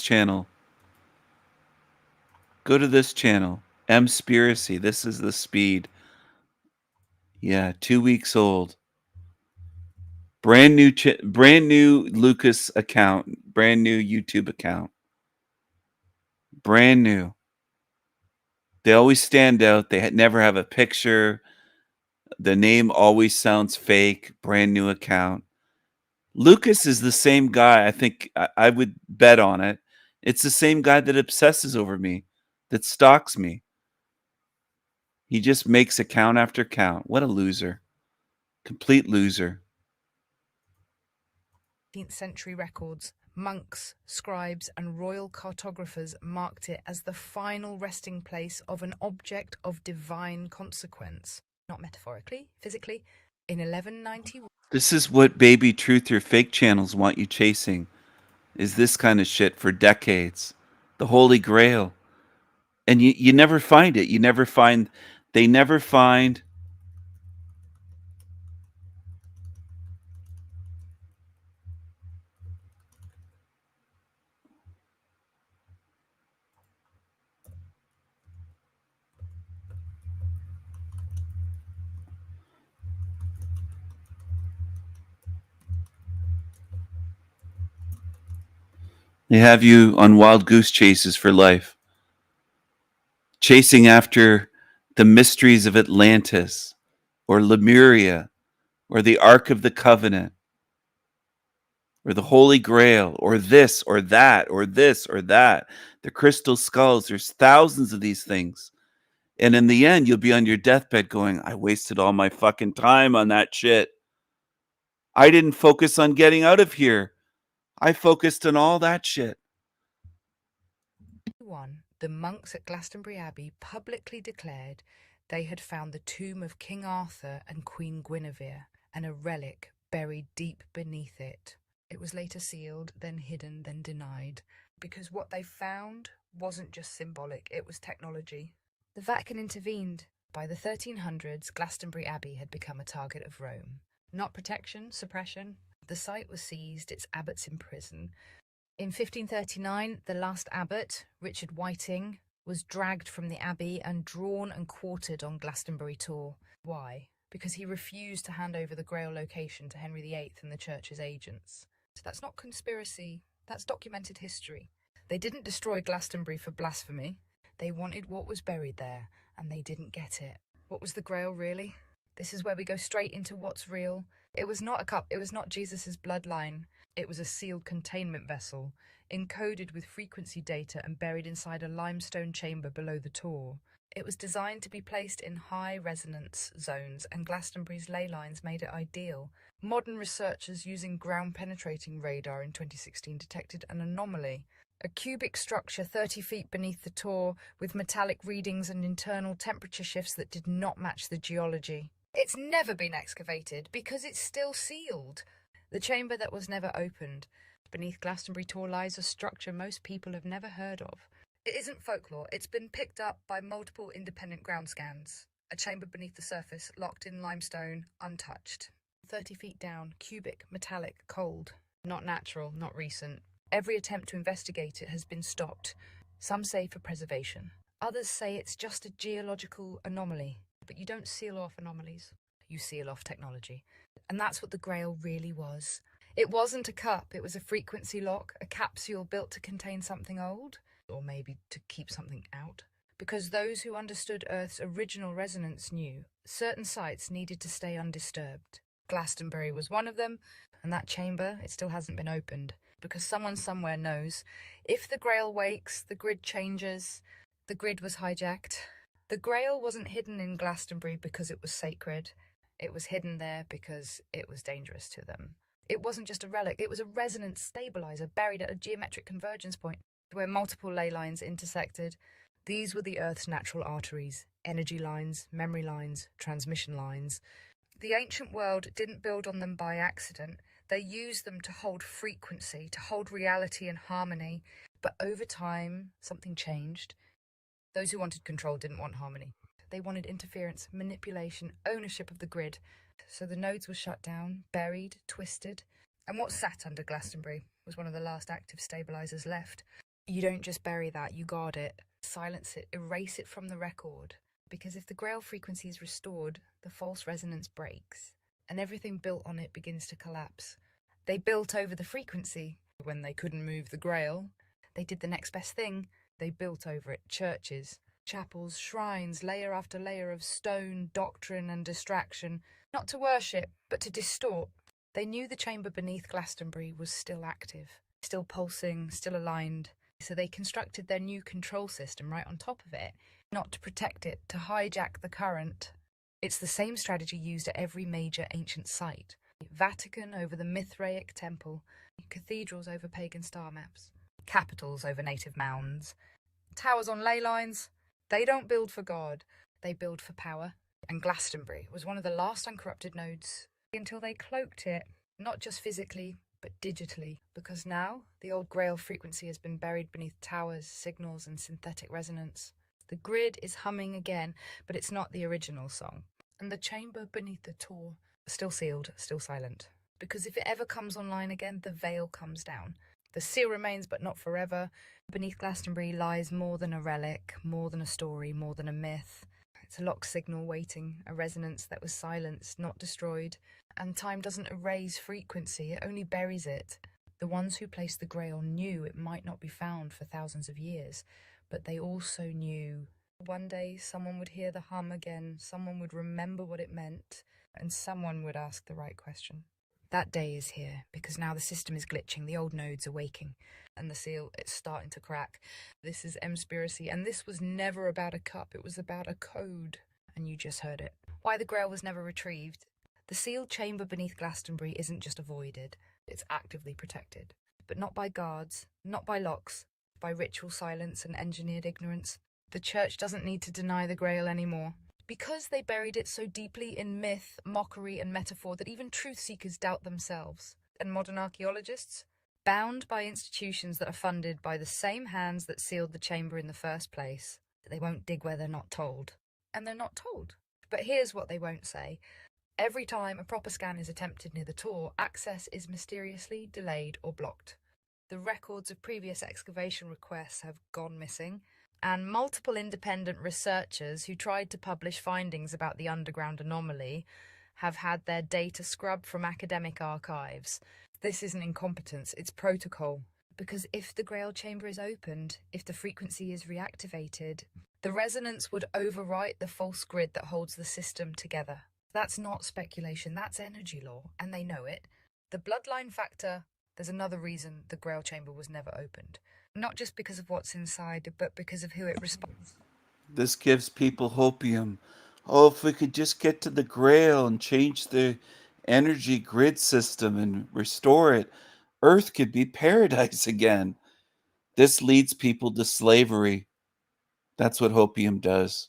S8: channel. Go to this channel. Mspiracy. This is the speed. Yeah, 2 weeks old. Brand new Lucas account. Brand new YouTube account. Brand new. They always stand out. They never have a picture. The name always sounds fake. Brand new account. Lucas is the same guy. I think I would bet on it. It's the same guy that obsesses over me, that stalks me. He just makes account after count. What a loser. Complete loser.
S16: 13th century records, monks, scribes, and royal cartographers marked it as the final resting place of an object of divine consequence. Not metaphorically, physically. In 1191.
S8: This is what baby truth or fake channels want you chasing. is this kind of shit for decades. The Holy Grail. And you never find it. They never find they have you on wild goose chases for life, chasing after the mysteries of Atlantis or Lemuria or the Ark of the Covenant or the Holy Grail or this or that or this or that, the crystal skulls. There's thousands of these things. And in the end, you'll be on your deathbed going, I wasted all my fucking time on that shit. I didn't focus on getting out of here. I focused on all that shit.
S16: The monks at Glastonbury Abbey publicly declared they had found the tomb of King Arthur and Queen Guinevere and a relic buried deep beneath it. It was later sealed, then hidden, then denied, because what they found wasn't just symbolic, it was technology. The Vatican intervened. By the 1300s, Glastonbury Abbey had become a target of Rome. Not protection, suppression. The site was seized, its abbots imprisoned. In 1539, the last abbot, Richard Whiting, was dragged from the abbey and drawn and quartered on Glastonbury Tor. Why? Because he refused to hand over the Grail location to Henry VIII and the church's agents. So that's not conspiracy, that's documented history. They didn't destroy Glastonbury for blasphemy. They wanted what was buried there, and they didn't get it. What was the Grail, really? This is where we go straight into what's real. It was not a cup, it was not Jesus's bloodline. It was a sealed containment vessel, encoded with frequency data and buried inside a limestone chamber below the Tor. It was designed to be placed in high resonance zones, and Glastonbury's ley lines made it ideal. Modern researchers using ground-penetrating radar in 2016 detected an anomaly. A cubic structure 30 feet beneath the Tor with metallic readings and internal temperature shifts that did not match the geology. It's never been excavated because it's still sealed. The chamber that was never opened. Beneath Glastonbury Tor lies a structure most people have never heard of. It isn't folklore, it's been picked up by multiple independent ground scans. A chamber beneath the surface, locked in limestone, untouched. 30 feet down, cubic, metallic, cold. Not natural, not recent. Every attempt to investigate it has been stopped. Some say for preservation. Others say it's just a geological anomaly. But you don't seal off anomalies. You seal off technology. And that's what the Grail really was. It wasn't a cup, it was a frequency lock, a capsule built to contain something old, or maybe to keep something out. Because those who understood Earth's original resonance knew certain sites needed to stay undisturbed. Glastonbury was one of them, and that chamber, it still hasn't been opened. Because someone somewhere knows, if the Grail wakes, the grid changes. The grid was hijacked. The Grail wasn't hidden in Glastonbury because it was sacred. It was hidden there because it was dangerous to them. It wasn't just a relic, it was a resonance stabilizer buried at a geometric convergence point where multiple ley lines intersected. These were the Earth's natural arteries, energy lines, memory lines, transmission lines. The ancient world didn't build on them by accident. They used them to hold frequency, to hold reality and harmony. But over time, something changed. Those who wanted control didn't want harmony. They wanted interference, manipulation, ownership of the grid. So the nodes were shut down, buried, twisted. And what sat under Glastonbury was one of the last active stabilizers left. You don't just bury that, you guard it, silence it, erase it from the record. Because if the Grail frequency is restored, the false resonance breaks, and everything built on it begins to collapse. They built over the frequency. When they couldn't move the Grail, they did the next best thing. They built over it churches, chapels, shrines, layer after layer of stone, doctrine and distraction, not to worship, but to distort. They knew the chamber beneath Glastonbury was still active, still pulsing, still aligned. So they constructed their new control system right on top of it, not to protect it, to hijack the current. It's the same strategy used at every major ancient site. Vatican over the Mithraic temple, cathedrals over pagan star maps, capitals over native mounds, towers on ley lines. They don't build for God, they build for power. And Glastonbury was one of the last uncorrupted nodes until they cloaked it, not just physically, but but digitally, because now the old Grail frequency has been buried beneath towers, signals, and synthetic resonance. The grid is humming again, but it's not the original song. And the chamber beneath the Tor, still sealed, still silent. Because if it ever comes online again, the veil comes down. The seal remains, but not forever. Beneath Glastonbury lies more than a relic, more than a story, more than a myth. It's a locked signal waiting, a resonance that was silenced, not destroyed. And time doesn't erase frequency, it only buries it. The ones who placed the Grail knew it might not be found for thousands of years, but they also knew one day someone would hear the hum again, someone would remember what it meant, and someone would ask the right question. That day is here, because now the system is glitching, the old nodes are waking, and the seal is starting to crack. This is Mspiracy, and this was never about a cup, it was about a code, and you just heard it. Why the Grail was never retrieved. The sealed chamber beneath Glastonbury isn't just avoided, it's actively protected. But not by guards, not by locks, by ritual silence and engineered ignorance. The church doesn't need to deny the Grail anymore. Because they buried it so deeply in myth, mockery, and metaphor that even truth seekers doubt themselves. And modern archaeologists? Bound by institutions that are funded by the same hands that sealed the chamber in the first place, they won't dig where they're not told. And they're not told. But here's what they won't say. Every time a proper scan is attempted near the Tor, access is mysteriously delayed or blocked. The records of previous excavation requests have gone missing, and multiple independent researchers who tried to publish findings about the underground anomaly have had their data scrubbed from academic archives. This isn't incompetence, it's protocol. Because if the Grail chamber is opened, if the frequency is reactivated, the resonance would overwrite the false grid that holds the system together. That's not speculation, that's energy law, and they know it. The bloodline factor, there's another reason the Grail chamber was never opened. Not just because of what's inside, but because of who it responds.
S8: This gives people hopium. Oh, if we could just get to the Grail and change the energy grid system and restore it, Earth could be paradise again. This leads people to slavery. That's what hopium does.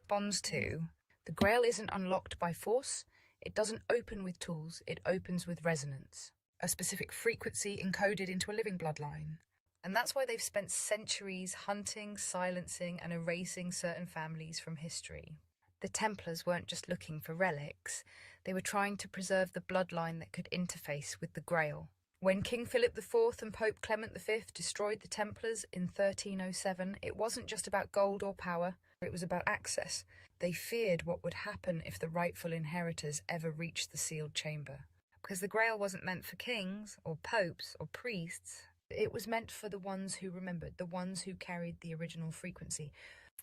S16: Responds to, the Grail isn't unlocked by force, it doesn't open with tools, it opens with resonance. A specific frequency encoded into a living bloodline. And that's why they've spent centuries hunting, silencing, and erasing certain families from history. The Templars weren't just looking for relics, they were trying to preserve the bloodline that could interface with the Grail. When King Philip IV and Pope Clement V destroyed the Templars in 1307, it wasn't just about gold or power, it was about access. They feared what would happen if the rightful inheritors ever reached the sealed chamber. Because the Grail wasn't meant for kings, or popes, or priests. It was meant for the ones who remembered, the ones who carried the original frequency,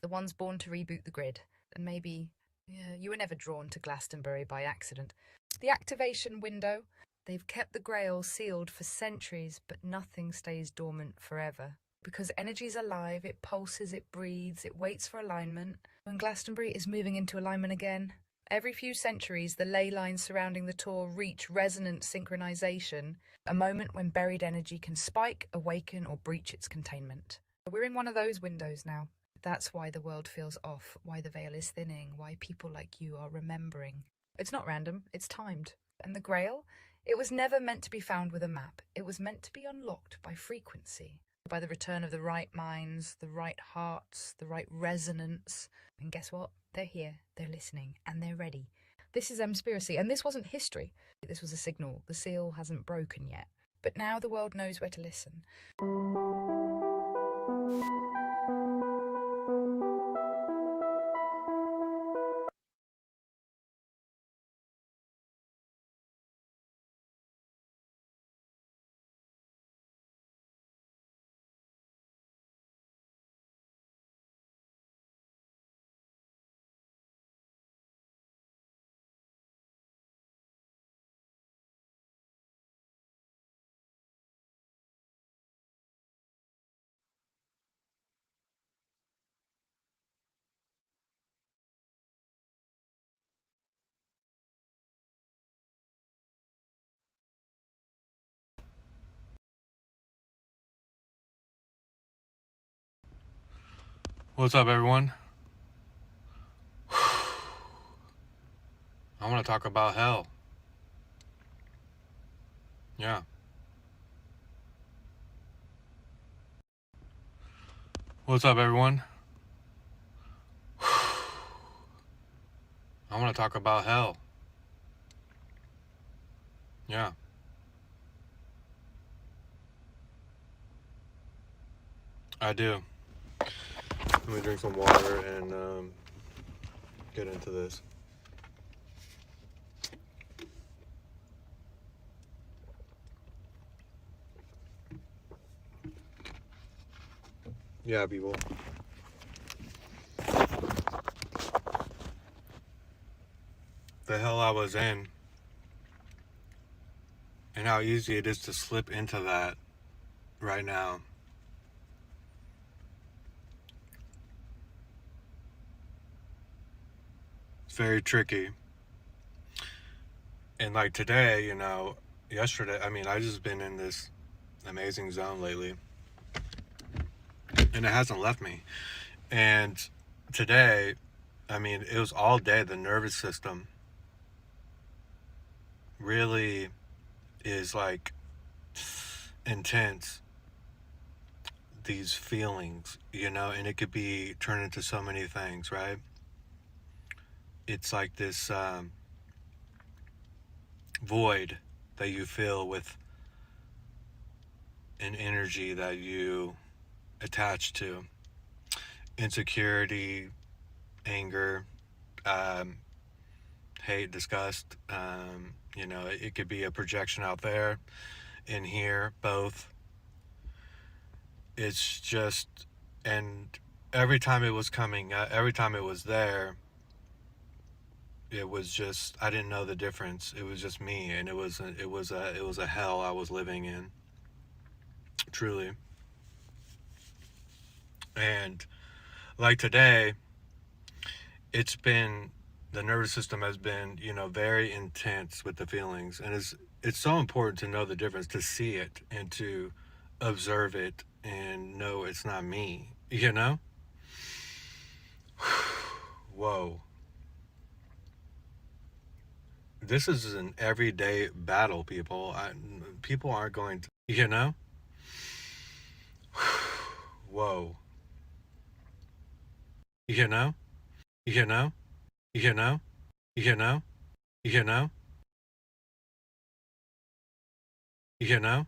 S16: the ones born to reboot the grid. And maybe you were never drawn to Glastonbury by accident. The activation window. They've kept the Grail sealed for centuries, but nothing stays dormant forever. Because energy's alive, it pulses, it breathes, it waits for alignment. When Glastonbury is moving into alignment again, every few centuries, the ley lines surrounding the Tor reach resonant synchronization, a moment when buried energy can spike, awaken, or breach its containment. We're in one of those windows now. That's why the world feels off, why the veil is thinning, why people like you are remembering. It's not random, it's timed. And the Grail? It was never meant to be found with a map. It was meant to be unlocked by frequency, by the return of the right minds, the right hearts, the right resonance. And guess what? They're here, they're listening, and they're ready. This is Mspiracy, and this wasn't history. This was a signal. The seal hasn't broken yet. But now the world knows where to listen.
S11: What's up, everyone? I want to talk about hell.
S17: Yeah. What's up, everyone? I want to talk about hell. Yeah. I do. Let me drink some water and get into this. Yeah, people. The hell I was in, and how easy it is to slip into that right now. It's very tricky. And like today, yesterday, I just been in this amazing zone lately, and it hasn't left me. And today, it was all day. The nervous system really is like intense. These feelings, and it could be turned into so many things, right? It's like this void that you fill with an energy that you attach to. Insecurity, anger, hate, disgust. It could be a projection out there, in here, both. It's just, and every time it was coming, every time it was there, it was just, I didn't know the difference. It was just me, and it was a hell I was living in, truly. And like today, it's been, the nervous system has been, very intense with the feelings, and it's so important to know the difference, to see it and to observe it and know it's not me, Whoa. This is an everyday battle, people. People aren't going to, Whoa. You know? You know? You know? You know? You know? You know?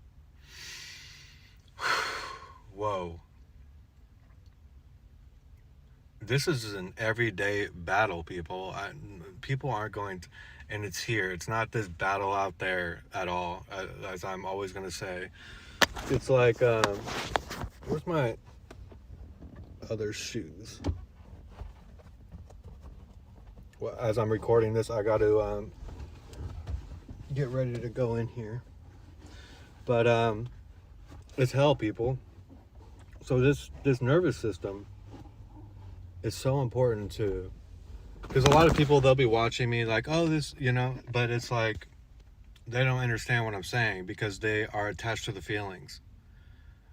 S17: Whoa. This is an everyday battle, people. People aren't going to, and it's here. It's not this battle out there at all, as I'm always going to say. It's like, where's my other shoes? Well, as I'm recording this, I got to get ready to go in here. But it's hell, people. So this nervous system is so important to, because a lot of people, they'll be watching me like, oh, this, but it's like they don't understand what I'm saying, because they are attached to the feelings.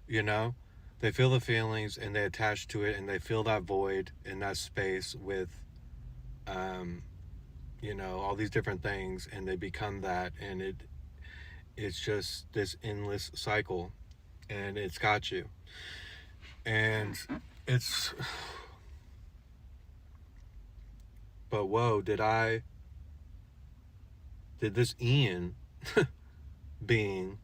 S17: They feel the feelings and they attach to it, and they fill that void in that space with all these different things, and they become that, and it's just this endless cycle, and it's got you. And it's, but whoa, did this Ian being,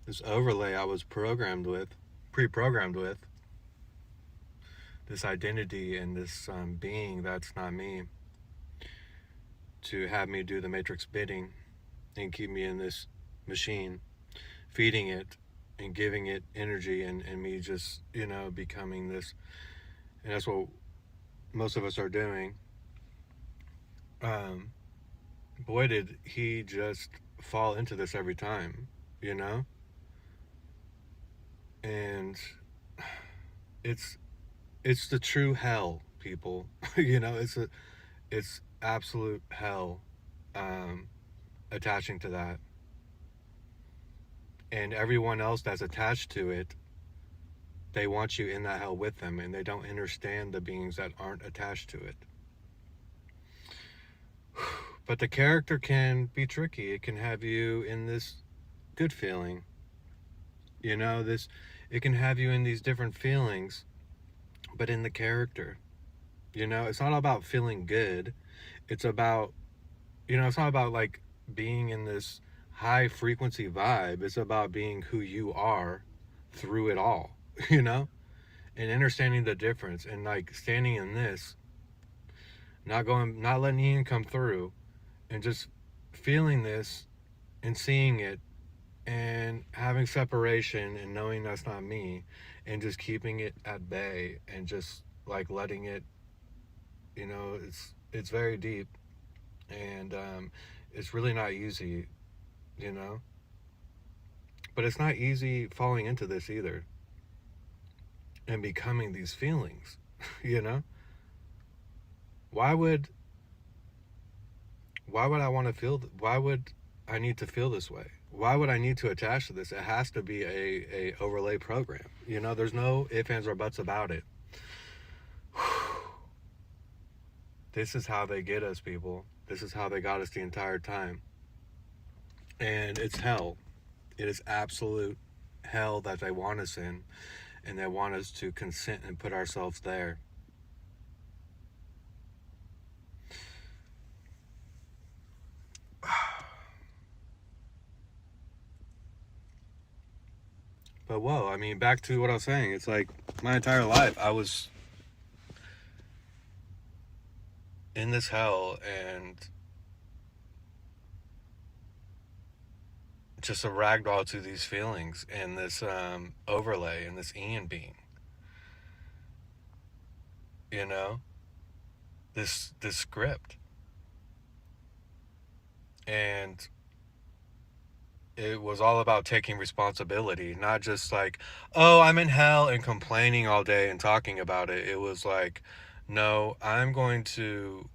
S17: this overlay I was pre-programmed with, this identity and this being that's not me, to have me do the Matrix bidding and keep me in this machine, feeding it and giving it energy, and me just, becoming this. And that's what most of us are doing. Boy, did he just fall into this every time, and it's the true hell, people. It's absolute hell, attaching to that. And everyone else that's attached to it, they want you in that hell with them, and they don't understand the beings that aren't attached to it. But the character can be tricky. It can have you in this good feeling. You know, it can have you in these different feelings, but in the character. You know, it's not about feeling good. It's about, it's not about like being in this high frequency vibe. It's about being who you are through it all, you know, and understanding the difference and like standing in this, not letting Ian come through and just feeling this and seeing it and having separation and knowing that's not me and just keeping it at bay and just like letting it, it's very deep and it's really not easy, you know, but it's not easy falling into this either and becoming these feelings. You know, why would I want to feel, why would I need to feel this way? Why would I need to attach to this? It has to be a overlay program. You know, there's no ifs, ands, or buts about it. This is how they get us, people. This is how they got us the entire time. And it's hell. It is absolute hell that they want us in, and they want us to consent and put ourselves there. But whoa, I mean, back to what I was saying. It's like my entire life I was in this hell and just a ragdoll to these feelings and this overlay and this Ian being. You know? This script. And it was all about taking responsibility, not just like, oh, I'm in hell and complaining all day and talking about it. It was like, no, I'm going to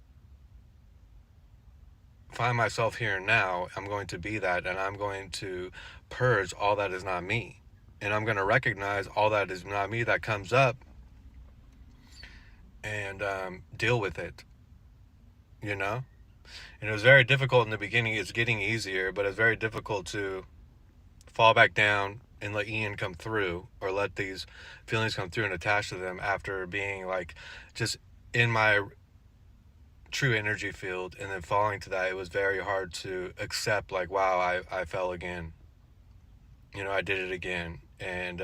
S17: find myself here and now. I'm going to be that, and I'm going to purge all that is not me. And I'm going to recognize all that is not me that comes up and deal with it, you know? And it was very difficult in the beginning. It's getting easier, but it's very difficult to fall back down and let Ian come through, or let these feelings come through and attach to them after being like just in my true energy field, and then falling to that. It was very hard to accept, like, wow, I fell again. You know, I did it again. And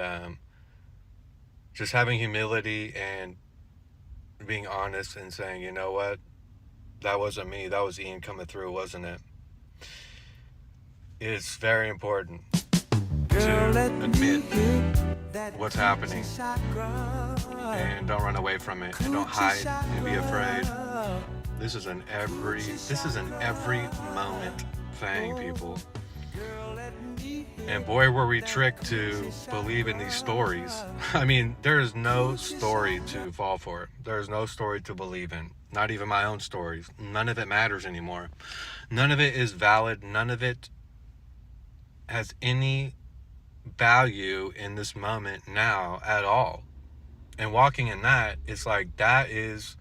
S17: just having humility and being honest and saying, you know what, that wasn't me, that was Ian coming through, wasn't it? It's very important to admit what's happening and don't run away from it and don't hide and be afraid. This is an every moment thing, people. And boy, were we tricked to believe in these stories. I mean, there is no story to fall for. There is no story to believe in. Not even my own stories. None of it matters anymore. None of it is valid. None of it has any value in this moment now at all. And walking in that, it's like that is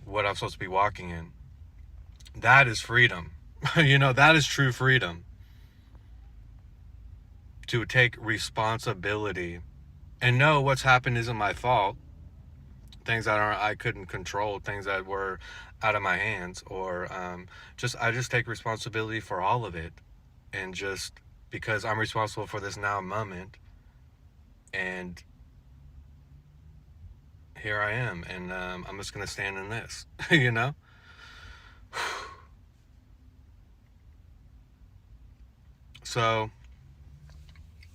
S17: what I'm supposed to be walking in. That is freedom. You know, that is true freedom. To take responsibility and know what's happened isn't my fault. Things that I couldn't control, things that were out of my hands, or I just take responsibility for all of it, and just because I'm responsible for this now moment, and here I am, and I'm just gonna stand in this, you know. So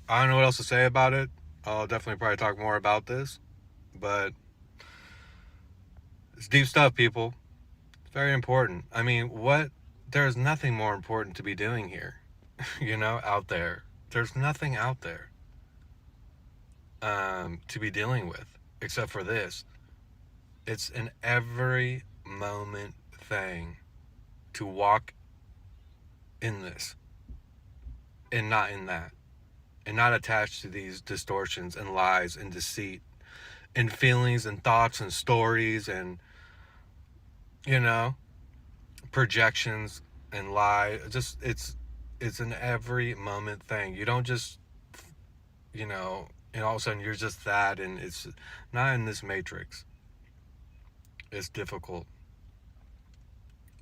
S17: I don't know what else to say about it. I'll definitely probably talk more about this, but it's deep stuff, people. It's very important. I mean, there's nothing more important to be doing here, you know, out there. There's nothing out there to be dealing with except for this. It's an every moment thing to walk in this and not in that, and not attached to these distortions and lies and deceit and feelings and thoughts and stories and, projections and lie. Just it's an every moment thing. You don't just, and all of a sudden you're just that, and it's not in this matrix. It's difficult.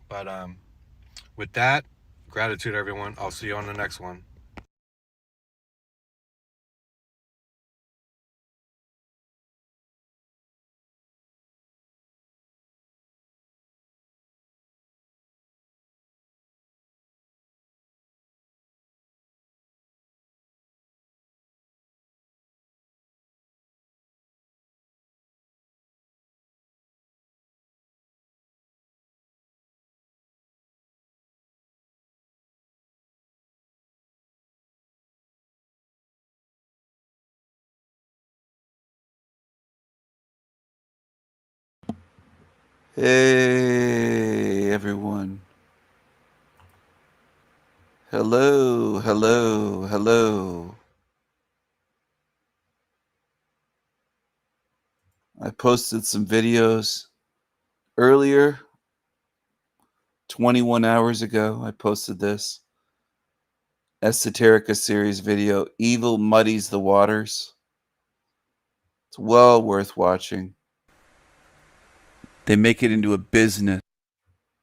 S17: But with that, gratitude, everyone. I'll see you on the next one.
S4: Hey, everyone. Hello, hello, hello. I posted some videos earlier, 21 hours ago. I posted this Esoterica series video, Evil Muddies the Waters. It's well worth watching. They make it into a business.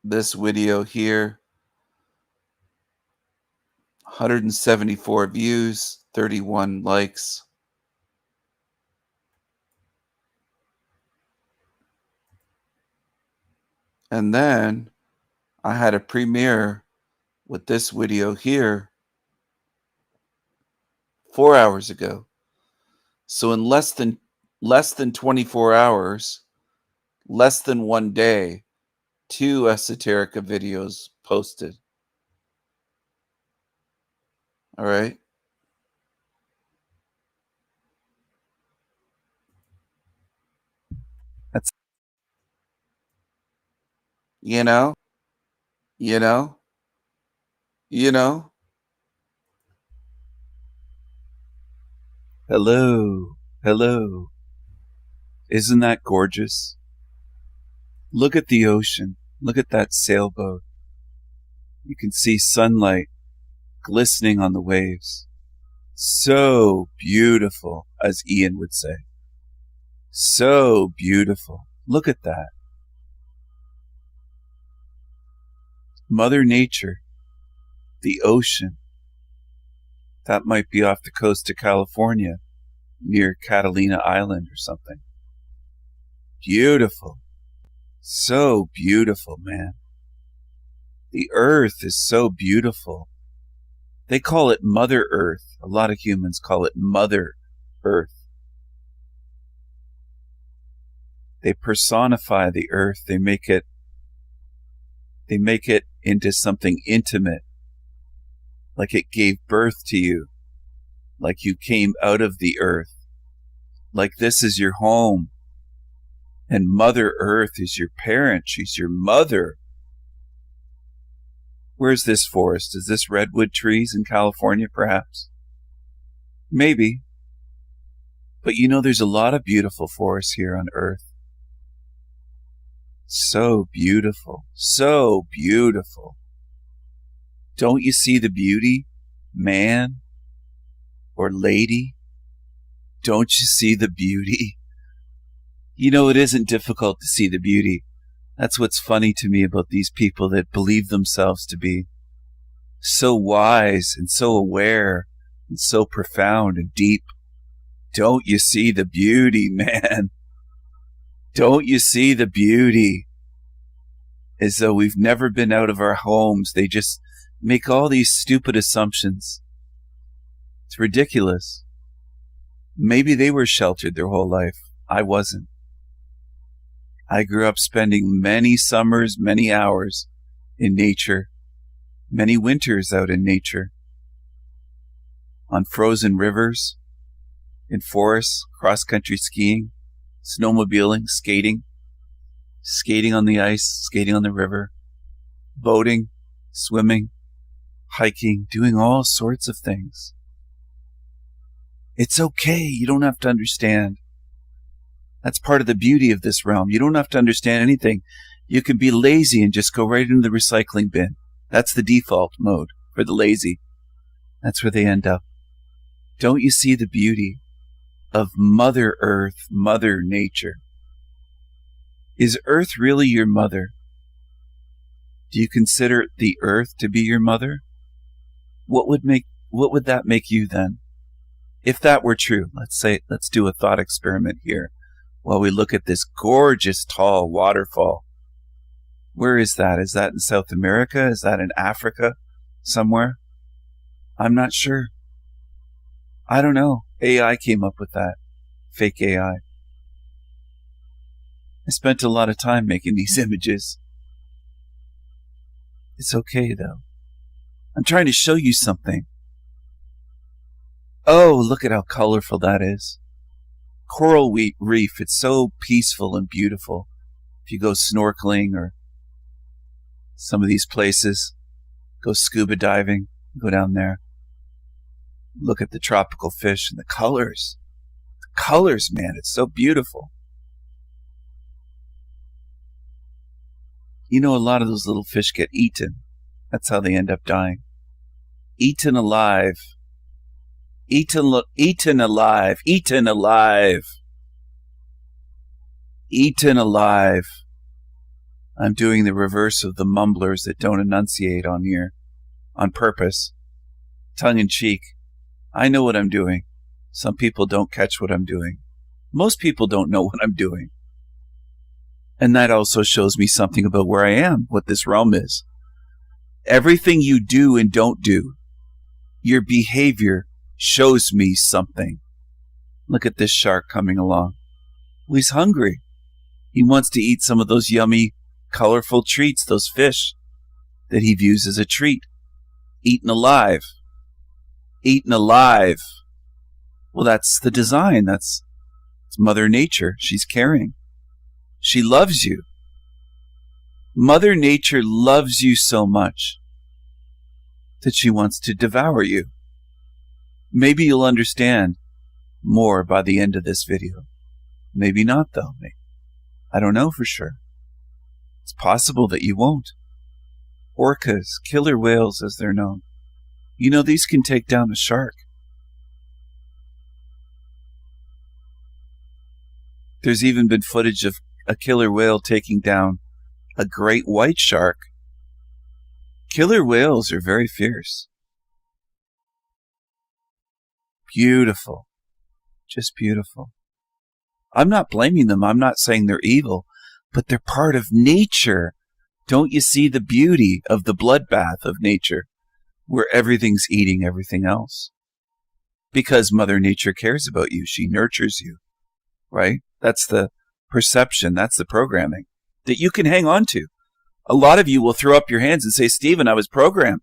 S4: This video here, 174 views, 31 likes. And then I had a premiere with this video here 4 hours ago. So in less than 24 hours, less than 1 day, 2 Esoterica videos posted. All right. That's, you know, you know, you know. Hello, hello. Isn't that gorgeous? Look at the ocean. Look at that sailboat. You can see sunlight glistening on the waves. So beautiful, as Ian would say. So beautiful. Look at that. Mother Nature, the ocean. That might be off the coast of California, near Catalina Island or something. Beautiful. So beautiful, man. The earth is so beautiful. They call it Mother Earth. A lot of humans call it Mother Earth. They personify the earth. They make it into something intimate. Like it gave birth to you. Like you came out of the earth. Like this is your home. And Mother Earth is your parent. She's your mother. Where's this forest? Is this redwood trees in California, perhaps? Maybe. But there's a lot of beautiful forests here on Earth. So beautiful. So beautiful. Don't you see the beauty, man or lady? Don't you see the beauty? It isn't difficult to see the beauty. That's what's funny to me about these people that believe themselves to be so wise and so aware and so profound and deep. Don't you see the beauty, man? Don't you see the beauty? As though we've never been out of our homes. They just make all these stupid assumptions. It's ridiculous. Maybe they were sheltered their whole life. I wasn't. I grew up spending many summers, many hours in nature, many winters out in nature, on frozen rivers, in forests, cross-country skiing, snowmobiling, skating on the ice, skating on the river, boating, swimming, hiking, doing all sorts of things. It's okay. You don't have to understand. That's part of the beauty of this realm. You don't have to understand anything. You can be lazy and just go right into the recycling bin. That's the default mode for the lazy. That's where they end up. Don't you see the beauty of Mother Earth, Mother Nature? Is Earth really your mother? Do you consider the Earth to be your mother? What would that make you then? If that were true, let's do a thought experiment here while we look at this gorgeous tall waterfall. Where is that? Is that in South America? Is that in Africa somewhere? I'm not sure. I don't know. AI came up with that. Fake AI. I spent a lot of time making these images. It's okay, though. I'm trying to show you something. Oh, look at how colorful that is. Coral reef. It's so peaceful and beautiful. If you go snorkeling or some of these places, go scuba diving, go down there. Look at the tropical fish and the colors. The colors, man, it's so beautiful. You know, a lot of those little fish get eaten. That's how they end up dying. Eaten alive. Eaten alive. Eaten alive. Eaten alive. I'm doing the reverse of the mumblers that don't enunciate on here. On purpose. Tongue in cheek. I know what I'm doing. Some people don't catch what I'm doing. Most people don't know what I'm doing. And that also shows me something about where I am, what this realm is. Everything you do and don't do, your behavior shows me something. Look at this shark coming along. Well, he's hungry. He wants to eat some of those yummy, colorful treats, those fish that he views as a treat. Eaten alive. Eaten alive. Well, that's the design. It's Mother Nature. She's caring. She loves you. Mother Nature loves you so much that she wants to devour you. Maybe you'll understand more by the end of this video. Maybe not, though. I don't know for sure. It's possible that you won't. Orcas, killer whales as they're known. You know, these can take down a shark. There's even been footage of a killer whale taking down a great white shark. Killer whales are very fierce. Beautiful. Just beautiful. I'm not blaming them. I'm not saying they're evil, but they're part of nature. Don't you see the beauty of the bloodbath of nature, where everything's eating everything else? Because Mother Nature cares about you. She nurtures you, right? That's the perception. That's the programming that you can hang on to. A lot of you will throw up your hands and say, Stephen, I was programmed.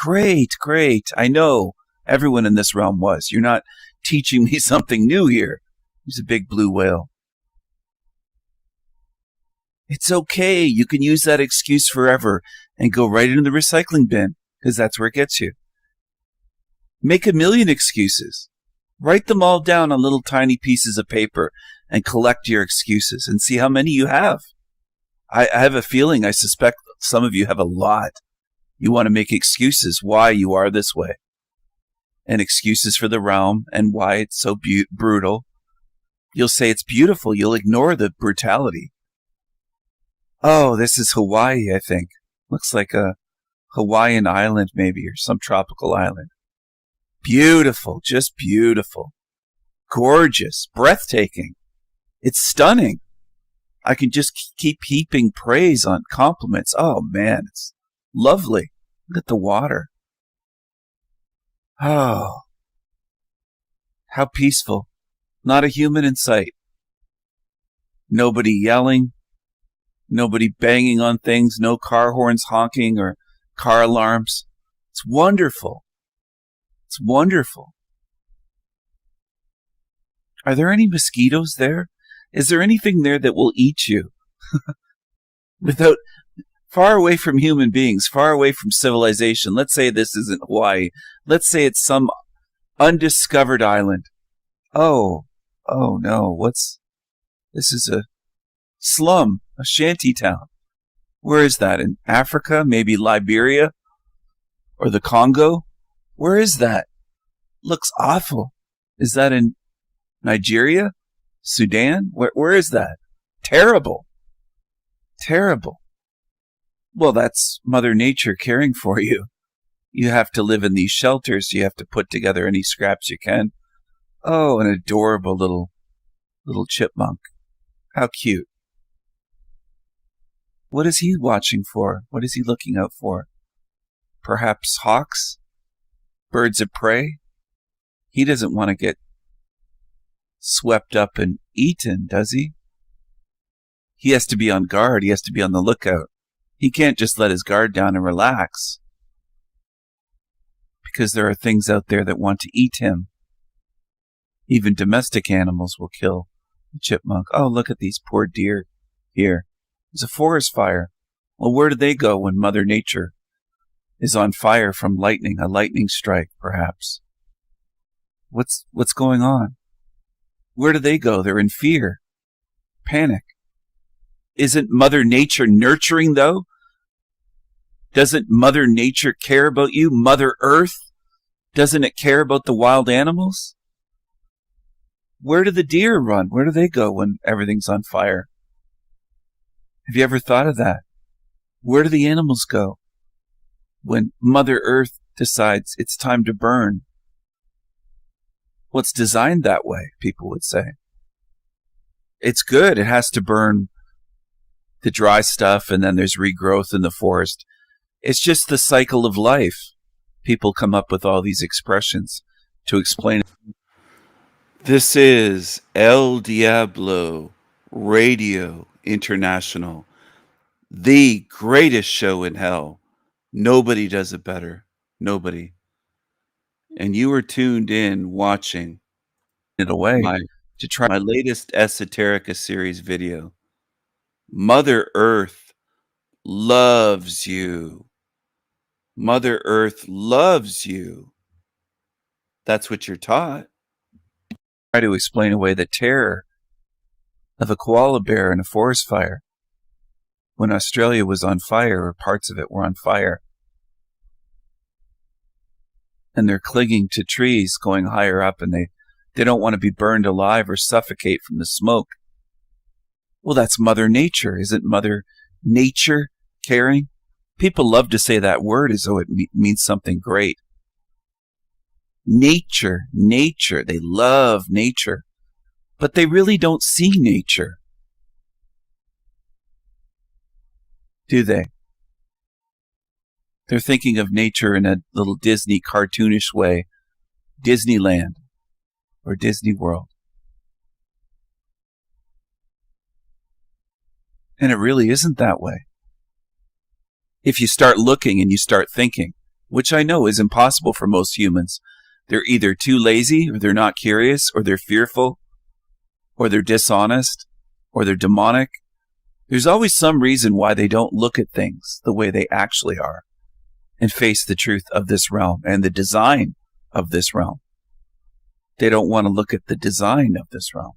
S4: Great, great. I know everyone in this realm was. You're not teaching me something new here. He's a big blue whale. It's okay. You can use that excuse forever and go right into the recycling bin, because that's where it gets you. Make a million excuses. Write them all down on little tiny pieces of paper and collect your excuses and see how many you have. I have a feeling, I suspect some of you have a lot. You want to make excuses why you are this way, and excuses for the realm and why it's so brutal. You'll say it's beautiful. You'll ignore the brutality. Oh, this is Hawaii, I think. Looks like a Hawaiian island maybe, or some tropical island. Beautiful, just beautiful. Gorgeous, breathtaking. It's stunning. I can just keep heaping praise on compliments. Oh, man, it's lovely. Look at the water. Oh, how peaceful. Not a human in sight. Nobody yelling. Nobody banging on things. No car horns honking or car alarms. It's wonderful. It's wonderful. Are there any mosquitoes there? Is there anything there that will eat you? Without, far away from human beings, far away from civilization. Let's say this isn't Hawaii. Let's say it's some undiscovered island. Oh no.
S8: This is a slum, a shanty town. Where is that? In Africa? Maybe Liberia? Or the Congo? Where is that? Looks awful. Is that in Nigeria? Sudan? Where is that? Terrible. Terrible. Well, that's Mother Nature caring for you. You have to live in these shelters. You have to put together any scraps you can. Oh, an adorable little chipmunk. How cute. What is he watching for? What is he looking out for? Perhaps hawks? Birds of prey? He doesn't want to get swept up and eaten, does he? He has to be on guard. He has to be on the lookout. He can't just let his guard down and relax, because there are things out there that want to eat him. Even domestic animals will kill the chipmunk. Oh, look at these poor deer here. There's a forest fire. Well, where do they go when Mother Nature is on fire from lightning, a lightning strike, perhaps? What's going on? Where do they go? They're in fear, panic. Isn't Mother Nature nurturing, though? Doesn't Mother Nature care about you? Mother Earth? Doesn't it care about the wild animals? Where do the deer run? Where do they go when everything's on fire? Have you ever thought of that? Where do the animals go when Mother Earth decides it's time to burn? Well, it's designed that way, people would say. It's good. It has to burn the dry stuff, and then there's regrowth in the forest. It's just the cycle of life. People come up with all these expressions to explain it.
S4: This is El Diablo Radio International, the greatest show in hell. Nobody does it better. Nobody. And you are tuned in watching
S8: it away
S4: to try my latest Esoterica series video. Mother Earth loves you. Mother Earth loves you. That's what you're taught.
S8: Try to explain away the terror of a koala bear in a forest fire. When Australia was on fire, or parts of it were on fire, and they're clinging to trees going higher up, and they don't want to be burned alive or suffocate from the smoke. Well, that's Mother Nature. Isn't Mother Nature caring? People love to say that word as though it means something great. Nature, nature. They love nature, but they really don't see nature, do they? They're thinking of nature in a little Disney cartoonish way, Disneyland or Disney World. And it really isn't that way. If you start looking and you start thinking, which I know is impossible for most humans, they're either too lazy, or they're not curious, or they're fearful, or they're dishonest, or they're demonic. There's always some reason why they don't look at things the way they actually are and face the truth of this realm and the design of this realm. They don't want to look at the design of this realm.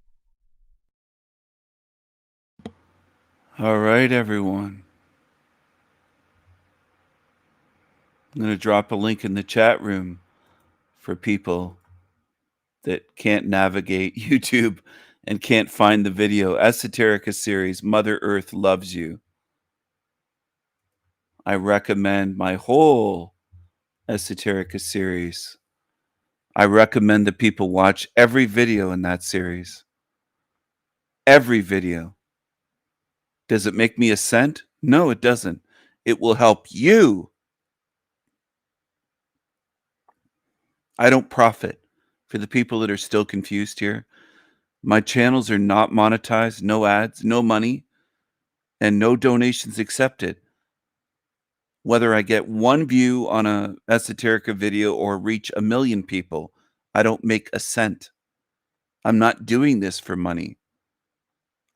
S4: All right, everyone. I'm going to drop a link in the chat room for people that can't navigate YouTube and can't find the video. Esoterica series, Mother Earth Loves You. I recommend my whole Esoterica series. I recommend that people watch every video in that series. Every video. Does it make me a cent? No, it doesn't. It will help you. I don't profit. For the people that are still confused here, my channels are not monetized, no ads, no money, and no donations accepted. Whether I get one view on a Esoterica video or reach 1 million people, I don't make a cent. I'm not doing this for money.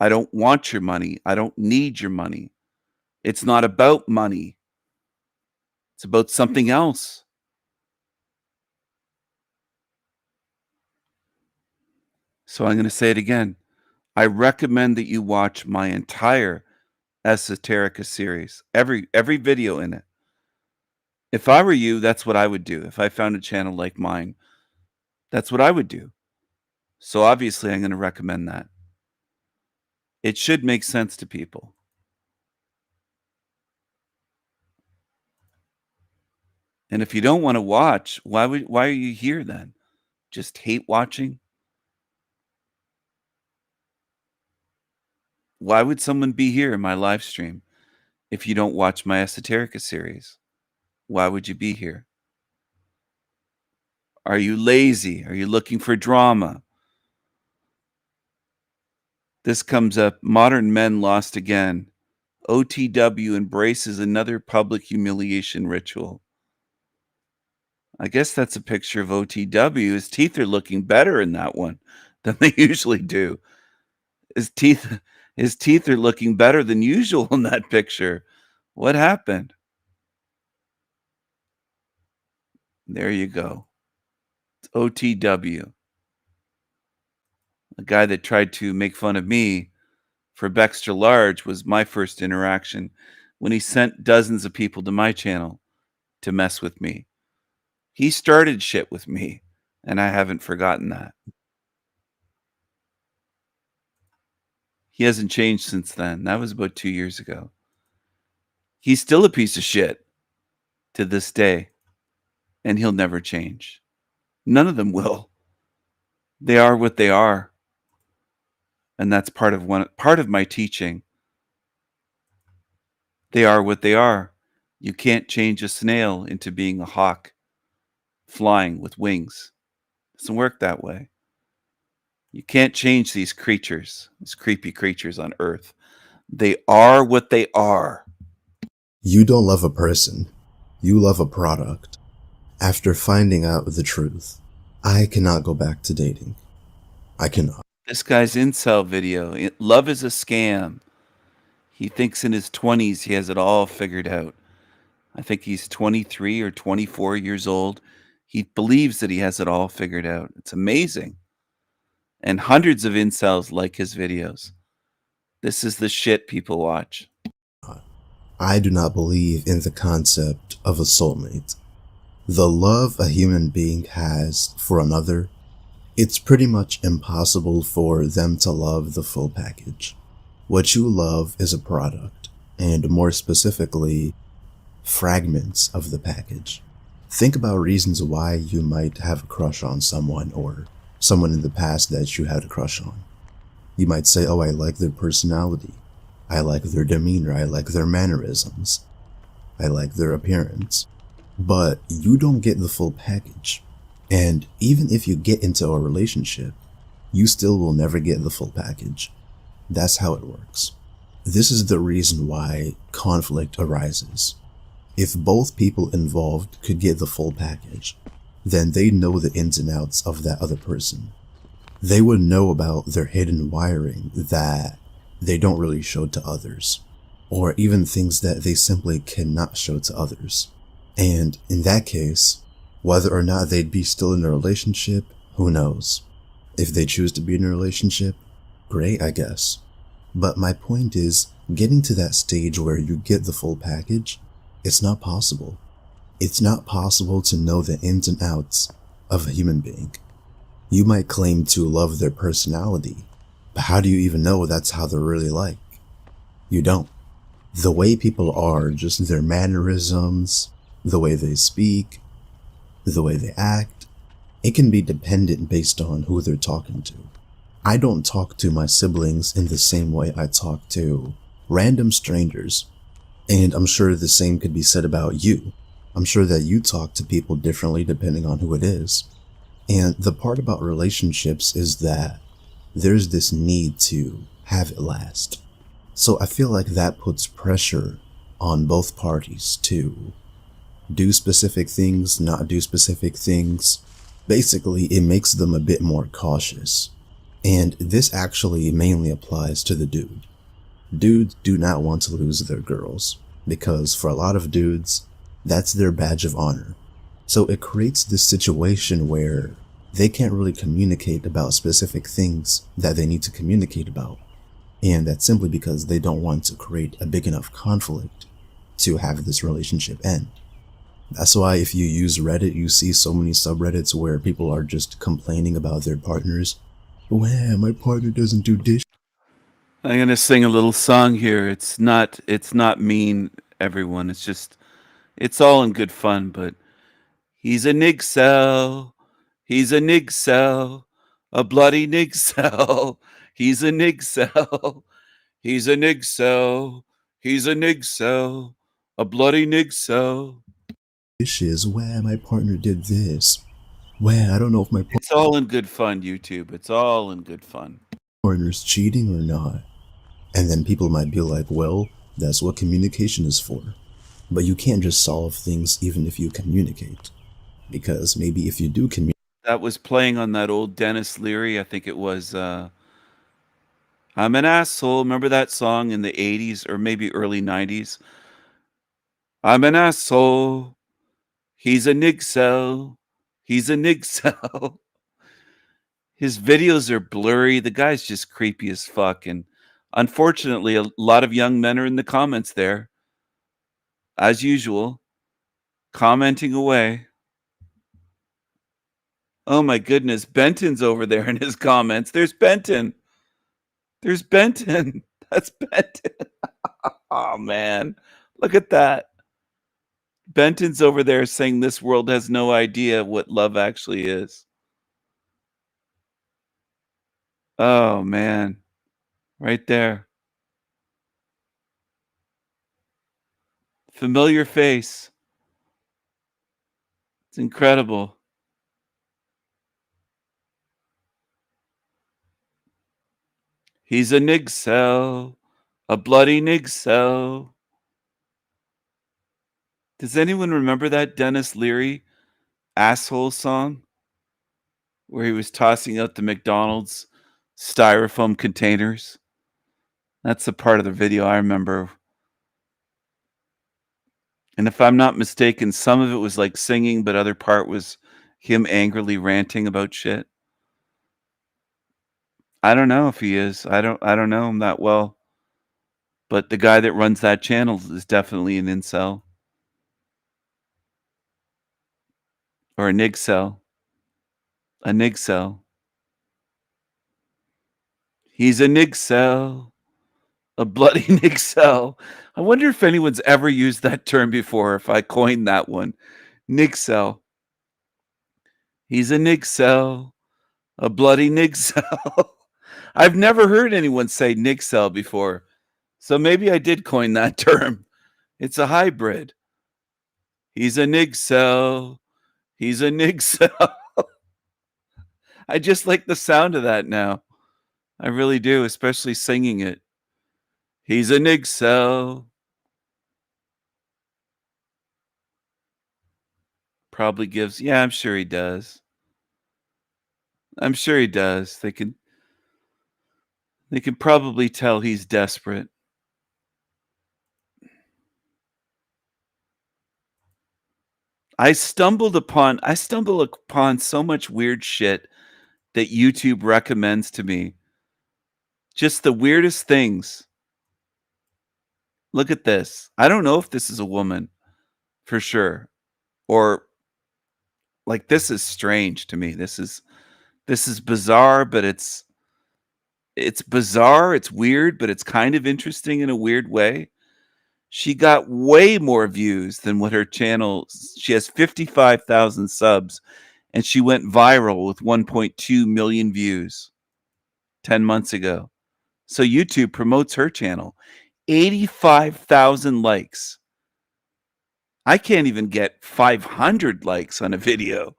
S4: I don't want your money. I don't need your money. It's not about money. It's about something else. So I'm going to say it again. I recommend that you watch my entire Esoterica series, every video in it. If I were you, that's what I would do. If I found a channel like mine, that's what I would do. So obviously, I'm going to recommend that. It should make sense to people. And if you don't want to watch, why are you here then? Just hate watching? Why would someone be here in my live stream if you don't watch my Esoterica series? Why would you be here? Are you lazy? Are you looking for drama? This comes up. Modern men lost again. OTW embraces another public humiliation ritual. I guess that's a picture of OTW. His teeth are looking better in that one than they usually do. His teeth are looking better than usual in that picture. What happened? There you go. It's OTW. A guy that tried to make fun of me for Bextra Large was my first interaction when he sent dozens of people to my channel to mess with me. He started shit with me, and I haven't forgotten that. He hasn't changed since then. That was about 2 years ago. He's still a piece of shit to this day, and he'll never change. None of them will. They are what they are. And that's part of my teaching. They are what they are. You can't change a snail into being a hawk flying with wings. It doesn't work that way. You can't change these creatures, these creepy creatures on Earth. They are what they are.
S18: You don't love a person. You love a product. After finding out the truth, I cannot go back to dating. I cannot.
S4: This guy's incel video. Love is a scam. He thinks in his 20s he has it all figured out. I think he's 23 or 24 years old. He believes that he has it all figured out. It's amazing. And hundreds of incels like his videos. This is the shit people watch.
S18: I do not believe in the concept of a soulmate. The love a human being has for another, it's pretty much impossible for them to love the full package. What you love is a product, and more specifically, fragments of the package. Think about reasons why you might have a crush on someone or someone in the past that you had a crush on. You might say, oh, I like their personality. I like their demeanor. I like their mannerisms. I like their appearance. But you don't get the full package. And even if you get into a relationship, you still will never get the full package. That's how it works. This is the reason why conflict arises. If both people involved could get the full package, then they know the ins and outs of that other person. They would know about their hidden wiring that they don't really show to others, or even things that they simply cannot show to others. And in that case, whether or not they'd be still in a relationship, who knows? If they choose to be in a relationship, great, I guess. But my point is, getting to that stage where you get the full package, it's not possible. It's not possible to know the ins and outs of a human being. You might claim to love their personality, but how do you even know that's how they're really like? You don't. The way people are, just their mannerisms, the way they speak, the way they act, it can be dependent based on who they're talking to. I don't talk to my siblings in the same way I talk to random strangers. And I'm sure the same could be said about you. I'm sure that you talk to people differently depending on who it is. And the part about relationships is that there's this need to have it last. So I feel like that puts pressure on both parties to do specific things, not do specific things. Basically, it makes them a bit more cautious. And this actually mainly applies to the dude. Dudes do not want to lose their girls, because for a lot of dudes, that's their badge of honor. So it creates this situation where they can't really communicate about specific things that they need to communicate about. And that's simply because they don't want to create a big enough conflict to have this relationship end. That's why if you use Reddit, you see so many subreddits where people are just complaining about their partners. Well, my partner doesn't do dishes.
S8: I'm gonna sing a little song here. It's not mean, everyone. It's all in good fun, but he's a nig cell. He's a nig cell. A bloody nig cell. He's a nig cell. He's a nig cell. He's a nig cell. A bloody nig cell.
S18: Dishes. Well, my partner did this. Well, I don't know if my
S8: It's all in good fun, YouTube. It's all in good fun.
S18: partner's cheating or not. And then people might be like, well, that's what communication is for. But you can't just solve things even if you communicate. Because maybe if you do communicate,
S8: That was playing on that old Dennis Leary. I think it was I'm an asshole. Remember that song in the 80s or maybe early 90s? I'm an asshole. He's a nig cell. He's a nig cell. His videos are blurry. The guy's just creepy as fuck. And unfortunately, a lot of young men are in the comments there, as usual, commenting away. Oh my goodness, Benton's over there in his comments. There's Benton. There's Benton. That's Benton. Oh man, look at that. Benton's over there saying this world has no idea what love actually is. Oh man, right there. Familiar face. It's incredible. He's a nig cell, a bloody nig cell. Does anyone remember that Dennis Leary asshole song where he was tossing out the McDonald's styrofoam containers? That's the part of the video I remember. And if I'm not mistaken, some of it was like singing, but other part was him angrily ranting about shit. I don't know if he is. I don't know him that well. But the guy that runs that channel is definitely an incel. Or a nig cell. A nig cell. He's a nig cell. A bloody nig cell. I wonder if anyone's ever used that term before, if I coined that one. Nig cell. He's a nig cell. A bloody nig cell. I've never heard anyone say nig cell before. So maybe I did coin that term. It's a hybrid. He's a nig cell. He's a nig cell. I just like the sound of that now. I really do, especially singing it. He's a nig cell. Probably gives. Yeah, I'm sure he does. I'm sure he does. They can probably tell he's desperate. I stumble upon so much weird shit that YouTube recommends to me. Just the weirdest things. Look at this. I don't know if this is a woman for sure. Or like this is strange to me. This is bizarre, but it's bizarre, it's weird, but it's kind of interesting in a weird way. She got way more views than what her channel. She has 55,000 subs and she went viral with 1.2 million views 10 months ago. So YouTube promotes her channel. 85,000 likes. I can't even get 500 likes on a video.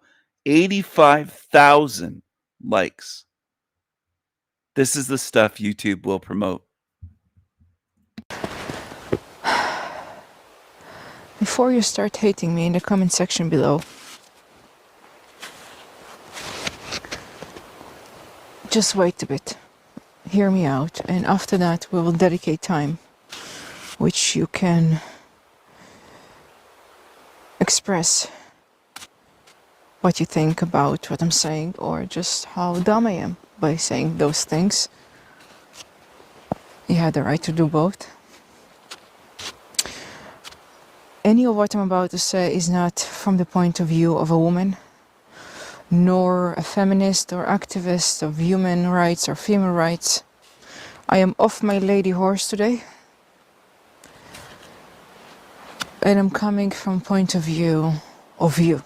S8: 85,000 likes. This is the stuff YouTube will promote.
S19: Before you start hating me in the comment section below, just wait a bit. Hear me out, and after that we will dedicate time which you can express what you think about what I'm saying, or just how dumb I am by saying those things. You have the right to do both. Any of what I'm about to say is not from the point of view of a woman, nor a feminist or activist of human rights or female rights. I am off my lady horse today, and I'm coming from point of view of you.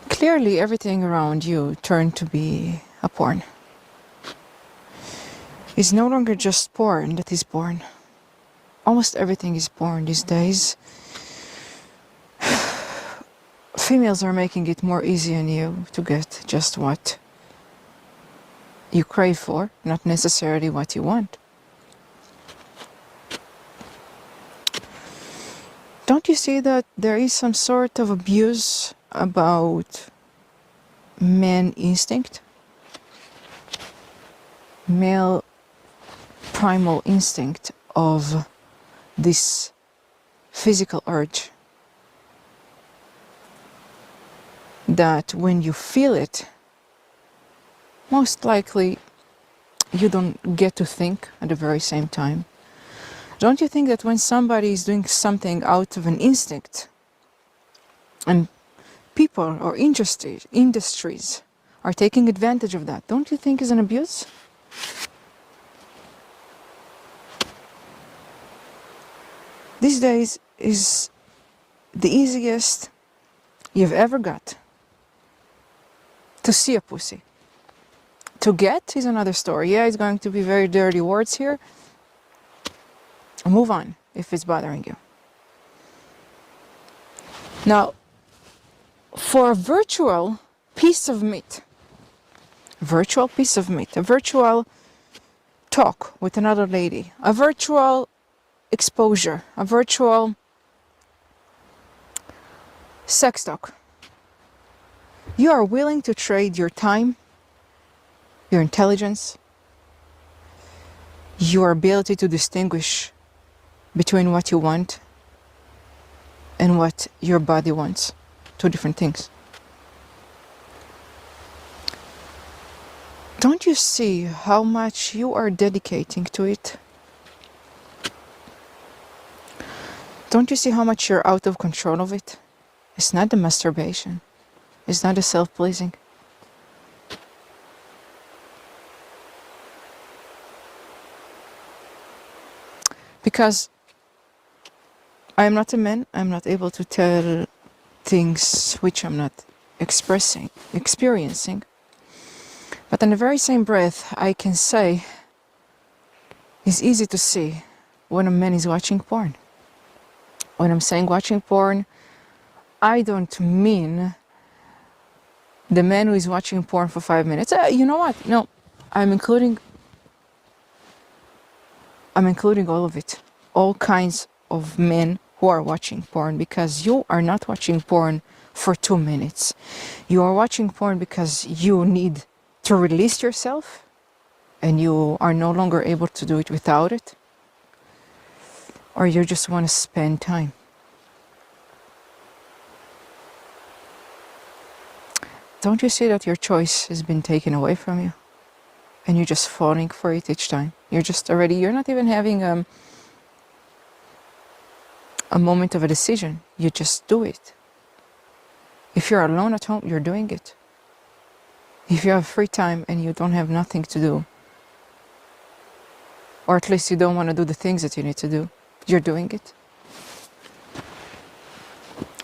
S19: Clearly everything around you turned to be a porn. It's no longer just porn that is porn. Almost everything is porn these days. Females are making it more easy on you to get just what you crave for, not necessarily what you want. Don't you see that there is some sort of abuse about man instinct? Male primal instinct of this physical urge. That when you feel it, most likely you don't get to think at the very same time. Don't you think that when somebody is doing something out of an instinct, and people or industries are taking advantage of that, don't you think is an abuse? These days is the easiest you've ever got to see a pussy. To get is another story. Yeah, it's going to be very dirty words here. Move on if it's bothering you. Now, for a virtual piece of meat, a virtual talk with another lady, a virtual exposure, a virtual sex talk, you are willing to trade your time, your intelligence, your ability to distinguish between what you want and what your body wants. Two different things. Don't you see how much you are dedicating to it? Don't you see how much you're out of control of it? It's not the masturbation. It's not the self-pleasing. Because I am not a man, I'm not able to tell things which I'm not experiencing. But in the very same breath, I can say it's easy to see when a man is watching porn. When I'm saying watching porn, I don't mean the man who is watching porn for 5 minutes. You know what? No, I'm including all of it. All kinds of men who are watching porn, because you are not watching porn for 2 minutes. You are watching porn because you need to release yourself and you are no longer able to do it without it. Or you just want to spend time. Don't you see that your choice has been taken away from you? And you're just falling for it each time. You're not even having a moment of a decision. You just do it. If you're alone at home, you're doing it. If you have free time and you don't have nothing to do, or at least you don't want to do the things that you need to do, you're doing it.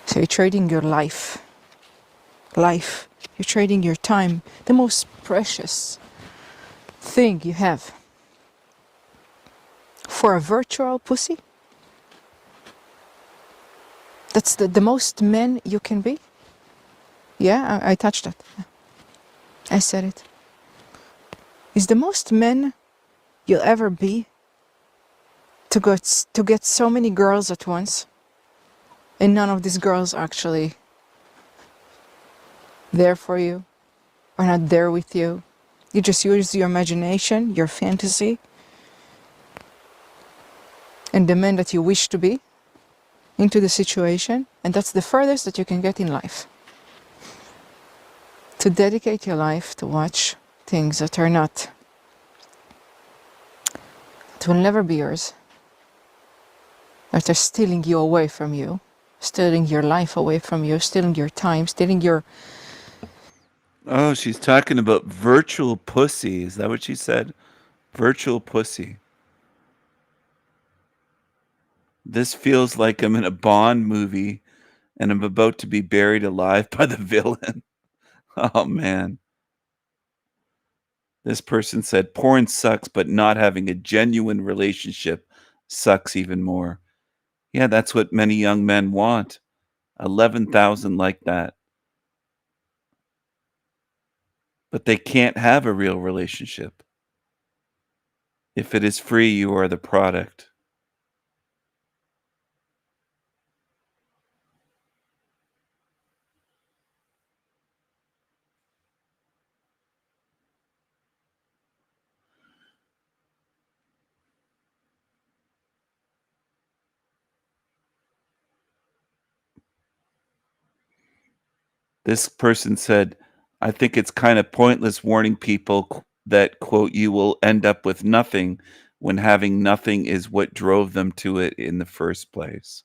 S19: So you're trading your life. You're trading your time, the most precious thing you have, for a virtual pussy. That's the most men you can be. Yeah, I touched that. I said it. Is the most men you'll ever be to get so many girls at once, and none of these girls are actually there for you, or not there with you. You just use your imagination, your fantasy, and the man that you wish to be. into the situation, and that's the furthest that you can get in life. To dedicate your life to watch things that are not, that will never be yours, that are stealing you away from you, stealing your life away from you, stealing your time, stealing your...
S8: Oh, she's talking about virtual pussy. Is that what she said? Virtual pussy. This feels like I'm in a Bond movie and I'm about to be buried alive by the villain. Oh, man. This person said, porn sucks, but not having a genuine relationship sucks even more. Yeah, that's what many young men want. 11,000 like that. But they can't have a real relationship. If it is free, you are the product. This person said, I think it's kind of pointless warning people that, quote, you will end up with nothing when having nothing is what drove them to it in the first place.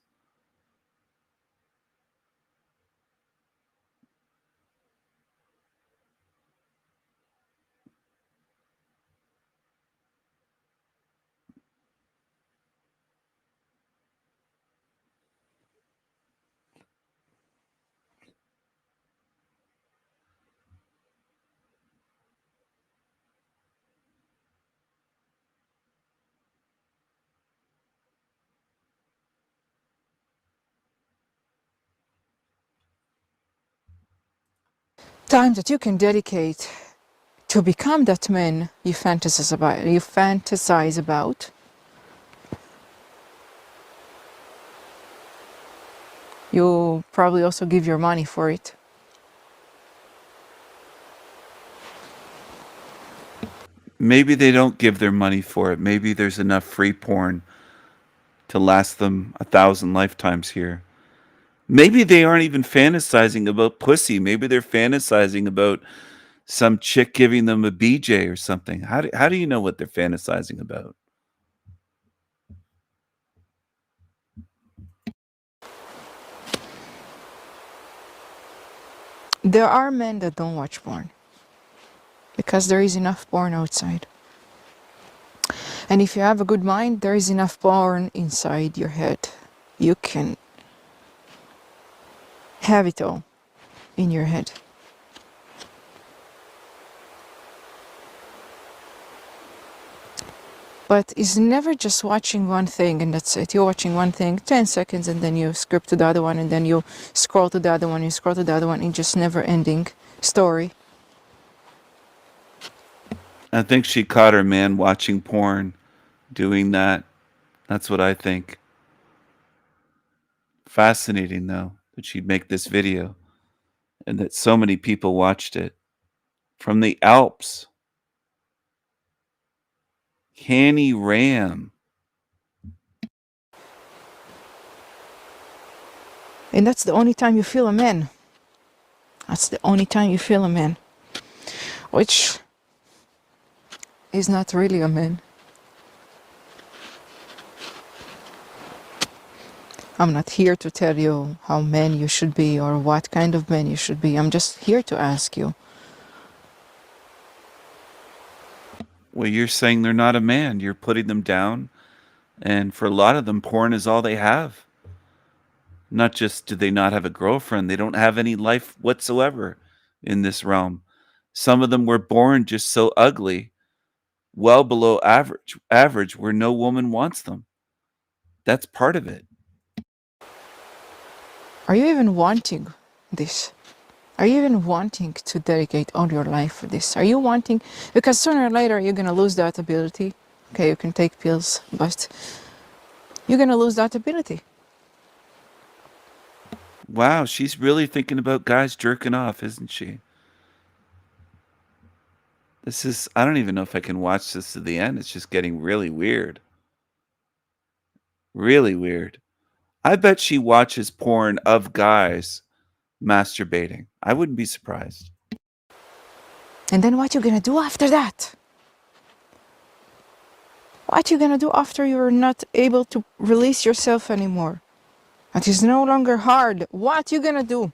S19: time that you can dedicate to become that man you fantasize about. You probably also give your money for it.
S8: Maybe they don't give their money for it. Maybe there's enough free porn to last them 1,000 lifetimes here. Maybe they aren't even fantasizing about pussy. Maybe they're fantasizing about some chick giving them a BJ or something. How do you know what they're fantasizing about?
S19: There are men that don't watch porn because there is enough porn outside. And if you have a good mind, there is enough porn inside your head. You can have it all in your head. But it's never just watching one thing and that's it. You're watching one thing, 10 seconds, and then you skip to the other one, and then you scroll to the other one, you scroll to the other one. It's just never-ending story.
S8: I think she caught her man watching porn, doing that. That's what I think. Fascinating, though, that she'd make this video and that so many people watched it. From the Alps. Canny Ram.
S19: And that's the only time you feel a man. That's the only time you feel a man. Which is not really a man. I'm not here to tell you how man you should be or what kind of man you should be. I'm just here to ask you.
S8: Well, you're saying they're not a man. You're putting them down. And for a lot of them, porn is all they have. Not just do they not have a girlfriend, they don't have any life whatsoever in this realm. Some of them were born just so ugly, well below average where no woman wants them. That's part of it.
S19: Are you even wanting this? Are you even wanting to dedicate all your life for this? Are you wanting, because sooner or later you're going to lose that ability. Okay, you can take pills, but you're going to lose that ability.
S8: Wow, she's really thinking about guys jerking off, isn't she? This is, I don't even know if I can watch this to the end. It's just getting really weird. Really weird.
S4: I bet she watches porn of guys masturbating. I wouldn't be surprised.
S19: And then what you gonna do after that? What you gonna do after you're not able to release yourself anymore? It is no longer hard. What you gonna do?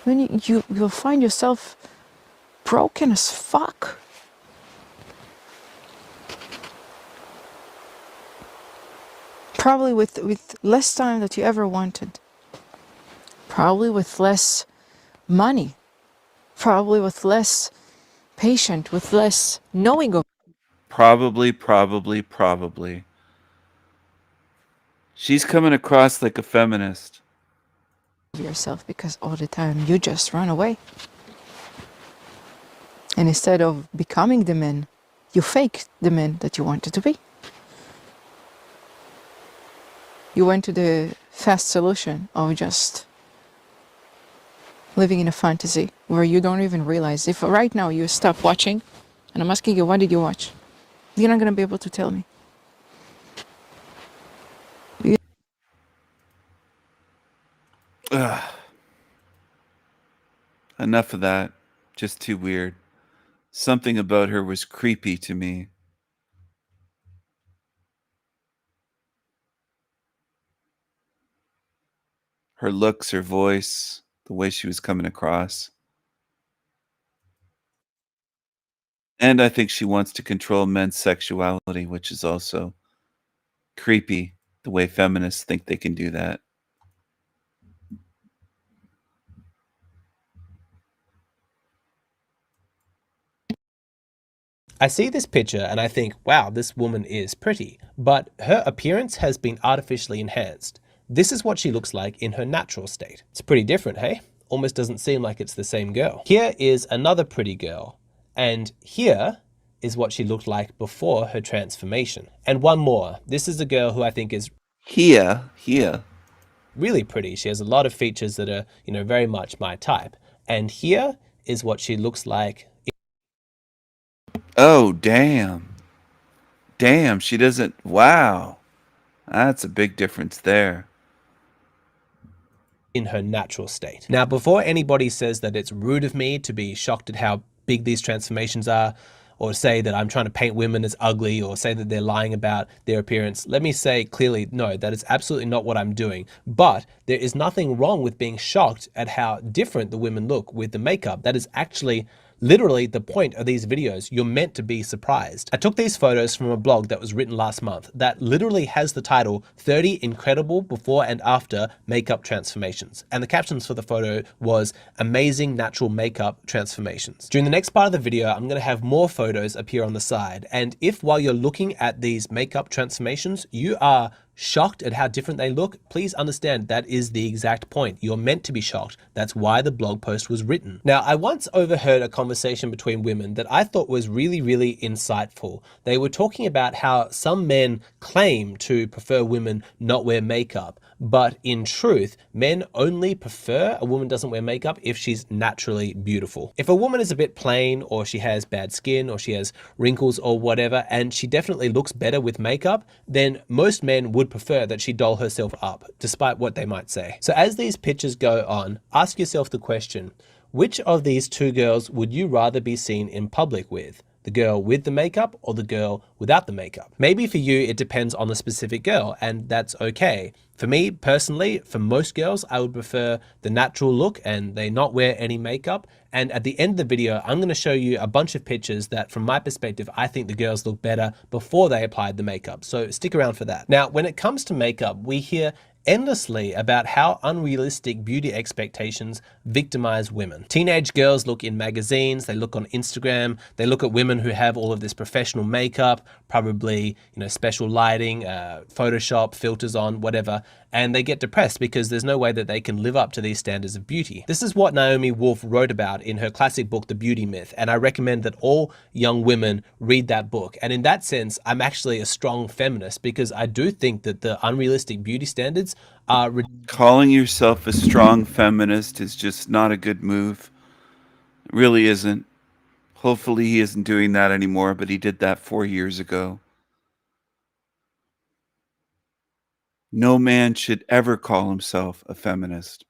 S19: Then you'll find yourself broken as fuck. Probably with less time that you ever wanted. Probably with less money. Probably with less patience, with less knowing of
S4: Probably. She's coming across like a feminist.
S19: yourself because all the time you just run away. And instead of becoming the man, you fake the man that you wanted to be. You went to the fast solution of just living in a fantasy where you don't even realize. If right now you stop watching, and I'm asking you, what did you watch? You're not going to be able to tell me.
S4: Ugh. Enough of that. Just too weird. Something about her was creepy to me. Her looks, her voice, the way she was coming across. And I think she wants to control men's sexuality, which is also creepy, the way feminists think they can do that.
S20: I see this picture and I think, wow, this woman is pretty, but her appearance has been artificially enhanced. This is what she looks like in her natural state. It's pretty different, hey? Almost doesn't seem like it's the same girl. Here is another pretty girl, and here is what she looked like before her transformation. And one more. This is a girl who I think is
S4: here
S20: really pretty. She has a lot of features that are, very much my type. And here is what she looks like.
S4: Oh, damn. Damn, she doesn't. Wow. That's a big difference there.
S20: In her natural state. Now, before anybody says that it's rude of me to be shocked at how big these transformations are, or say that I'm trying to paint women as ugly, or say that they're lying about their appearance, let me say clearly, no, that is absolutely not what I'm doing. But there is nothing wrong with being shocked at how different the women look with the makeup. That is actually literally the point of these videos. You're meant to be surprised. I took these photos from a blog that was written last month that literally has the title 30 Incredible Before and After Makeup Transformations. And the captions for the photo was Amazing Natural Makeup Transformations. During the next part of the video, I'm going to have more photos appear on the side. And if while you're looking at these makeup transformations, you are shocked at how different they look, please understand that is the exact point. You're meant to be shocked. That's why the blog post was written. Now, I once overheard a conversation between women that I thought was really, really insightful. They were talking about how some men claim to prefer women not wear makeup, but in truth, men only prefer a woman doesn't wear makeup if she's naturally beautiful. If a woman is a bit plain, or she has bad skin, or she has wrinkles or whatever, and she definitely looks better with makeup, then most men would prefer that she doll herself up, despite what they might say. So as these pictures go on, ask yourself the question, which of these two girls would you rather be seen in public with? The girl with the makeup or the girl without the makeup? Maybe for you, it depends on the specific girl, and that's okay. For me, personally, for most girls, I would prefer the natural look and they not wear any makeup. And at the end of the video, I'm going to show you a bunch of pictures that, from my perspective, I think the girls look better before they applied the makeup. So stick around for that. Now, when it comes to makeup, we hear endlessly about how unrealistic beauty expectations victimize women. Teenage girls look in magazines, they look on Instagram, they look at women who have all of this professional makeup, probably, special lighting, Photoshop, filters on, whatever, and they get depressed because there's no way that they can live up to these standards of beauty. This is what Naomi Wolf wrote about in her classic book, The Beauty Myth, and I recommend that all young women read that book. And in that sense, I'm actually a strong feminist because I do think that the unrealistic beauty standards are...
S4: Calling yourself a strong feminist is just not a good move. It really isn't. Hopefully he isn't doing that anymore, but he did that 4 years ago. No man should ever call himself a feminist.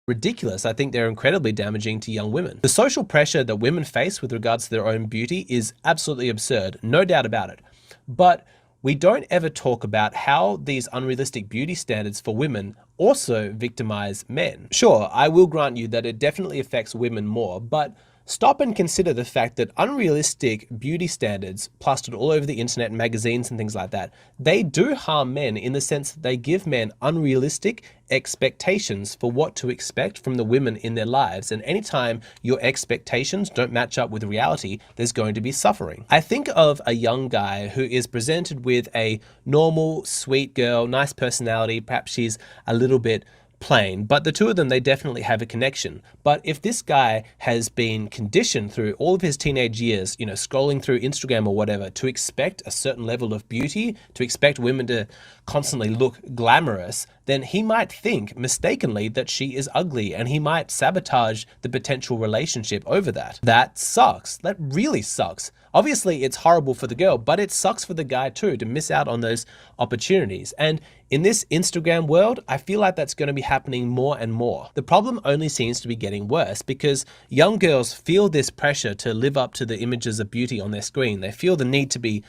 S20: Ridiculous. I think they're incredibly damaging to young women. The social pressure that women face with regards to their own beauty is absolutely absurd, no doubt about it. But we don't ever talk about how these unrealistic beauty standards for women also victimize men. Sure, I will grant you that it definitely affects women more, but stop and consider the fact that unrealistic beauty standards plastered all over the internet and magazines and things like that, they do harm men in the sense that they give men unrealistic expectations for what to expect from the women in their lives. And anytime your expectations don't match up with reality, there's going to be suffering. I think of a young guy who is presented with a normal, sweet girl, nice personality, perhaps she's a little bit plain, but the two of them, they definitely have a connection. But if this guy has been conditioned through all of his teenage years, you know, scrolling through Instagram or whatever, to expect a certain level of beauty, to expect women to constantly look glamorous, then he might think mistakenly that she is ugly, and he might sabotage the potential relationship over that. That sucks. That really sucks. Obviously, it's horrible for the girl, but it sucks for the guy too to miss out on those opportunities. And in this Instagram world, I feel like that's going to be happening more and more. The problem only seems to be getting worse because young girls feel this pressure to live up to the images of beauty on their screen. They feel the need to be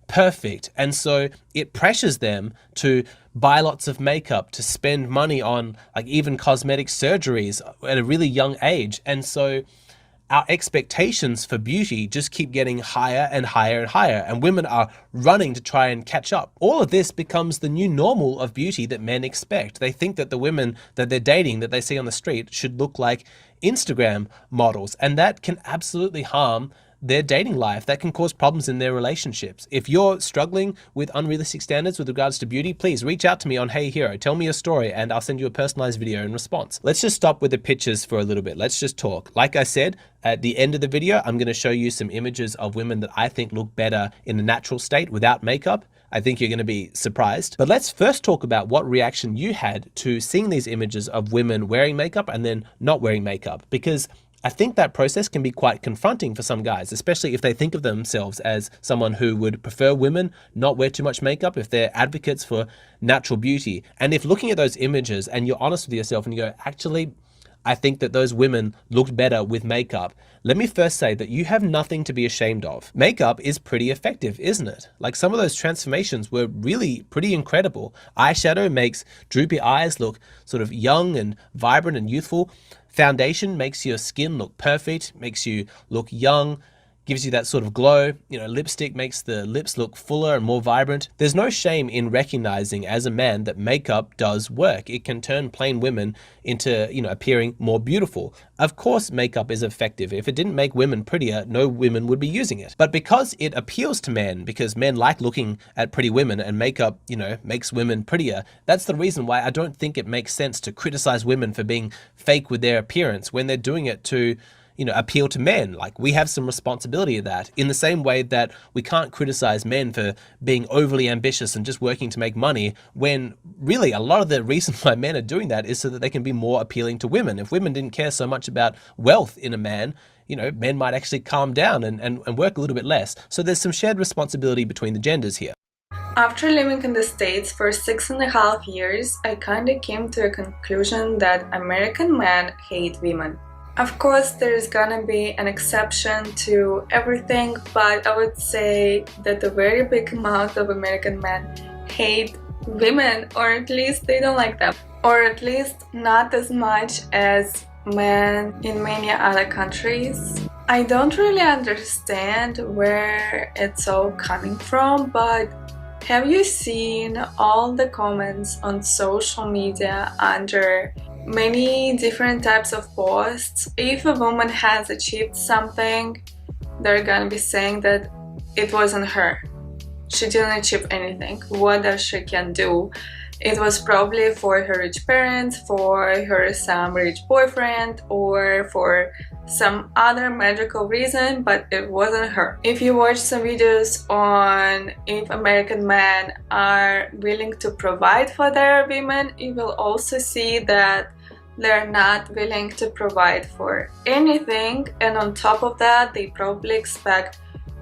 S20: perfect. And so it pressures them to buy lots of makeup, to spend money on like even cosmetic surgeries at a really young age. And so our expectations for beauty just keep getting higher and higher and higher, and women are running to try and catch up. All of this becomes the new normal of beauty that men expect. They think that the women that they're dating, that they see on the street, should look like Instagram models, and that can absolutely harm their dating life. That can cause problems in their relationships. If you're struggling with unrealistic standards with regards to beauty, please reach out to me on Hey Hero. Tell me your story and I'll send you a personalized video in response. Let's just stop with the pictures for a little bit. Let's just talk. Like I said, at the end of the video, I'm going to show you some images of women that I think look better in a natural state without makeup. I think you're going to be surprised. But let's first talk about what reaction you had to seeing these images of women wearing makeup and then not wearing makeup, because I think that process can be quite confronting for some guys, especially if they think of themselves as someone who would prefer women not wear too much makeup, if they're advocates for natural beauty. And if looking at those images and you're honest with yourself and you go, actually, I think that those women looked better with makeup, let me first say that you have nothing to be ashamed of. Makeup is pretty effective, isn't it? Like, some of those transformations were really pretty incredible. Eyeshadow makes droopy eyes look sort of young and vibrant and youthful. Foundation makes your skin look perfect, makes you look young, gives you that sort of glow. You know, lipstick makes the lips look fuller and more vibrant. There's no shame in recognizing as a man that makeup does work. It can turn plain women into, you know, appearing more beautiful. Of course, makeup is effective. If it didn't make women prettier, no women would be using it. But because it appeals to men, because men like looking at pretty women and makeup, you know, makes women prettier, that's the reason why I don't think it makes sense to criticize women for being fake with their appearance when they're doing it to, you know, appeal to men. Like, we have some responsibility of that, in the same way that we can't criticize men for being overly ambitious and just working to make money, when really a lot of the reason why men are doing that is so that they can be more appealing to women. If women didn't care so much about wealth in a man, you know, men might actually calm down and work a little bit less. So there's some shared responsibility between the genders here.
S21: After living in the States for 6.5 years, I kinda came to a conclusion that American men hate women. Of course, there's gonna be an exception to everything, but I would say that a very big amount of American men hate women, or at least they don't like them. Or at least not as much as men in many other countries. I don't really understand where it's all coming from, but have you seen all the comments on social media under many different types of posts? If a woman has achieved something, they're gonna be saying that it wasn't her. She didn't achieve anything. What does she can do? It was probably for her rich parents, for her some rich boyfriend, or for some other magical reason, but it wasn't her. If you watch some videos on if American men are willing to provide for their women, you will also see that they're not willing to provide for anything, and on top of that they probably expect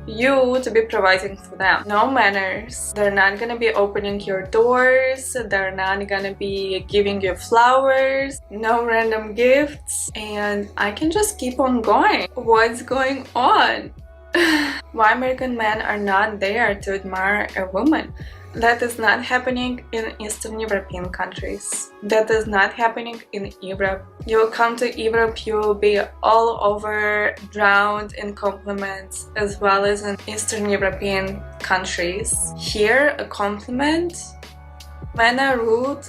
S21: you to be providing for them. No manners. They're not gonna be opening your doors. They're not gonna be giving you flowers. No random gifts. And I can just keep on going. What's going on? Why American men are not there to admire a woman? That is not happening in Eastern European countries. That is not happening in Europe. You will come to Europe, you will be all over drowned in compliments, as well as in Eastern European countries. Here, a compliment, men are rude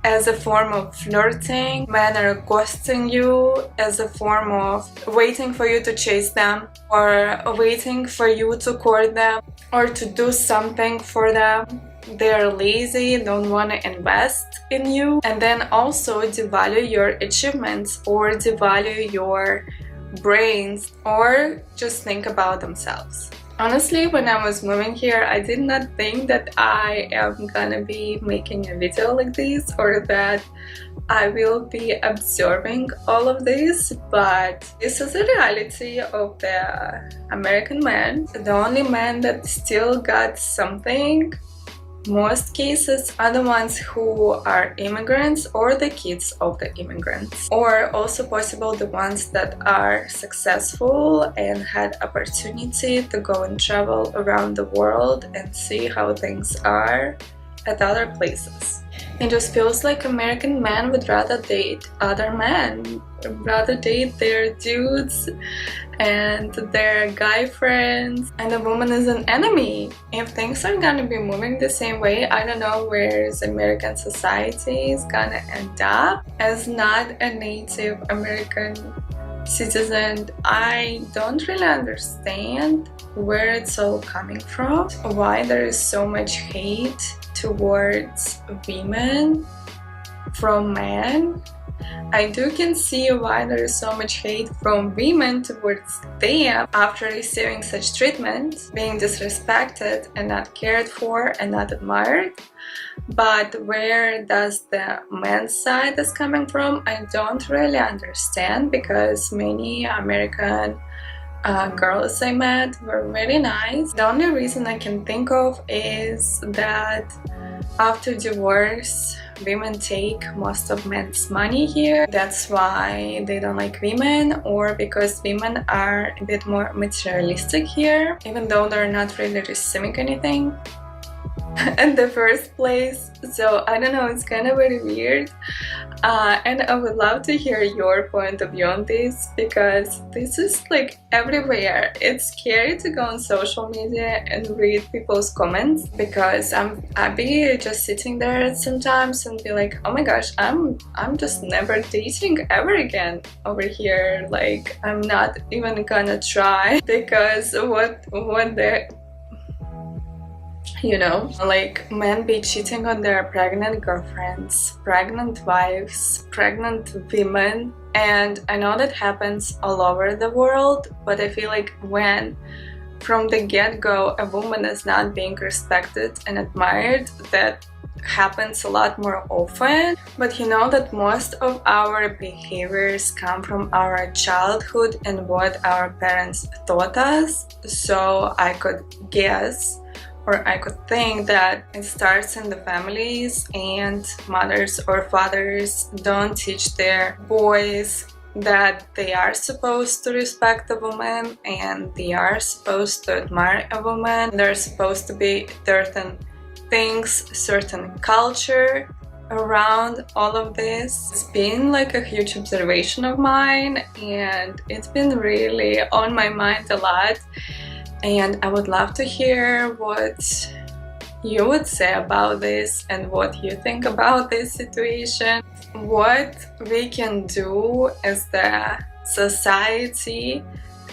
S21: as a form of flirting, men are ghosting you as a form of waiting for you to chase them, or waiting for you to court them, or to do something for them. They're lazy, don't want to invest in you, and then also devalue your achievements or devalue your brains, or just think about themselves. Honestly, when I was moving here, I did not think that I am gonna be making a video like this, or that I will be observing all of this, but this is a reality of the American man. The only man that still got something, most cases, are the ones who are immigrants or the kids of the immigrants, or also possible the ones that are successful and had opportunity to go and travel around the world and see how things are at other places. It just feels like American men would rather date other men, rather date their dudes and their guy friends, and a woman is an enemy. If things are gonna be moving the same way, I don't know where American society is gonna end up. As not a Native American citizen, I don't really understand where it's all coming from, why there is so much hate towards women from men. I can see why there is so much hate from women towards them after receiving such treatment, being disrespected and not cared for and not admired. But where does the men's side is coming from, I don't really understand, because many American girls I met were very nice. The only reason I can think of is that after divorce, women take most of men's money here. That's why they don't like women, or because women are a bit more materialistic here, even though they're not really receiving anything in the first place. So I don't know, it's kind of very weird, and I would love to hear your point of view on this, because this is like everywhere. It's scary to go on social media and read people's comments, because I'd be just sitting there sometimes and be like, oh my gosh, I'm just never dating ever again over here. Like, I'm not even gonna try, because what they're, you know, like, men be cheating on their pregnant girlfriends, pregnant wives, pregnant women, and I know that happens all over the world, but I feel like when from the get-go a woman is not being respected and admired, that happens a lot more often. But you know that most of our behaviors come from our childhood and what our parents taught us, so I could guess, or I could think, that it starts in the families, and mothers or fathers don't teach their boys that they are supposed to respect a woman and they are supposed to admire a woman. There's supposed to be certain things, certain culture around all of this. It's been like a huge observation of mine, and it's been really on my mind a lot. And I would love to hear what you would say about this and what you think about this situation. What we can do as the society,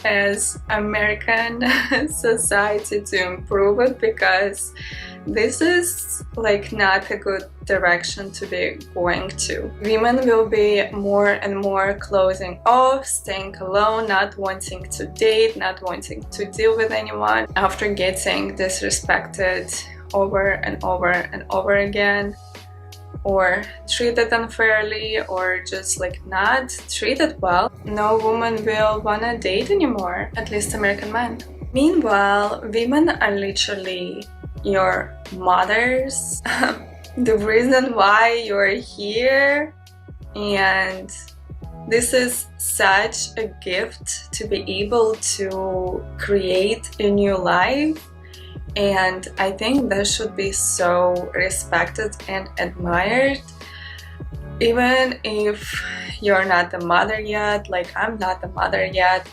S21: as American society, to improve it, because this is like not a good direction to be going to. Women will be more and more closing off, staying alone, not wanting to date, not wanting to deal with anyone after getting disrespected over and over and over again, or treated unfairly, or just like not treated well. No woman will wanna date anymore, at least American men. Meanwhile, women are literally your mothers, the reason why you're here, and this is such a gift to be able to create a new life, and I think that should be so respected and admired. Even if you're not the mother yet, like I'm not the mother yet,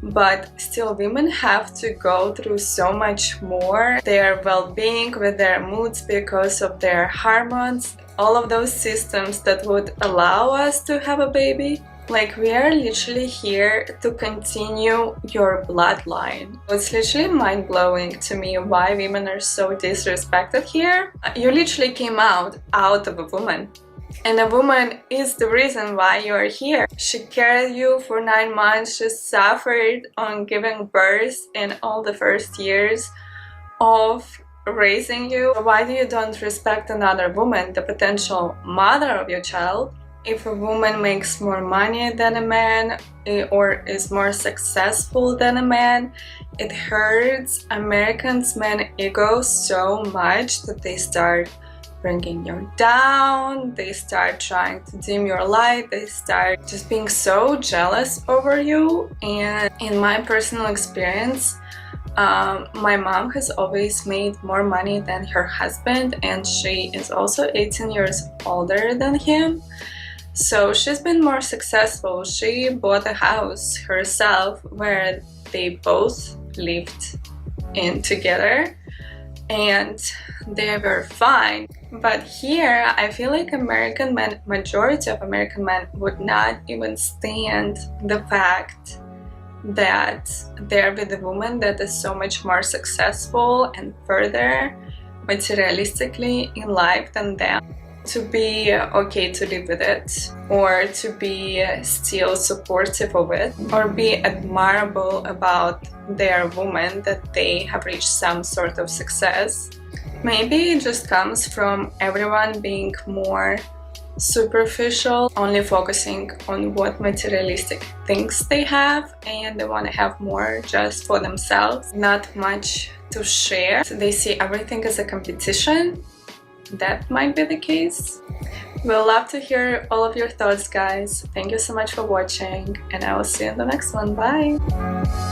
S21: but still women have to go through so much more. Their well-being with their moods because of their hormones, all of those systems that would allow us to have a baby. Like, we are literally here to continue your bloodline. It's literally mind-blowing to me why women are so disrespected here. You literally came out of a woman. And a woman is the reason why you're here. She carried you for 9 months, she suffered on giving birth in all the first years of raising you. Why do you don't respect another woman, the potential mother of your child? If a woman makes more money than a man or is more successful than a man, it hurts Americans' men ego so much that they start bringing you down, they start trying to dim your light, they start just being so jealous over you. And in my personal experience, my mom has always made more money than her husband, and she is also 18 years older than him. So she's been more successful. She bought a house herself where they both lived in together, and they were fine. But here, I feel like American men, majority of American men would not even stand the fact that they're with a woman that is so much more successful and further materialistically in life than them. To be okay to live with it, or to be still supportive of it, or be admirable about their woman that they have reached some sort of success. Maybe it just comes from everyone being more superficial, only focusing on what materialistic things they have, and they want to have more just for themselves, not much to share. So they see everything as a competition. That might be the case. We'll love to hear all of your thoughts, guys. Thank you so much for watching, and I will see you in the next one. Bye!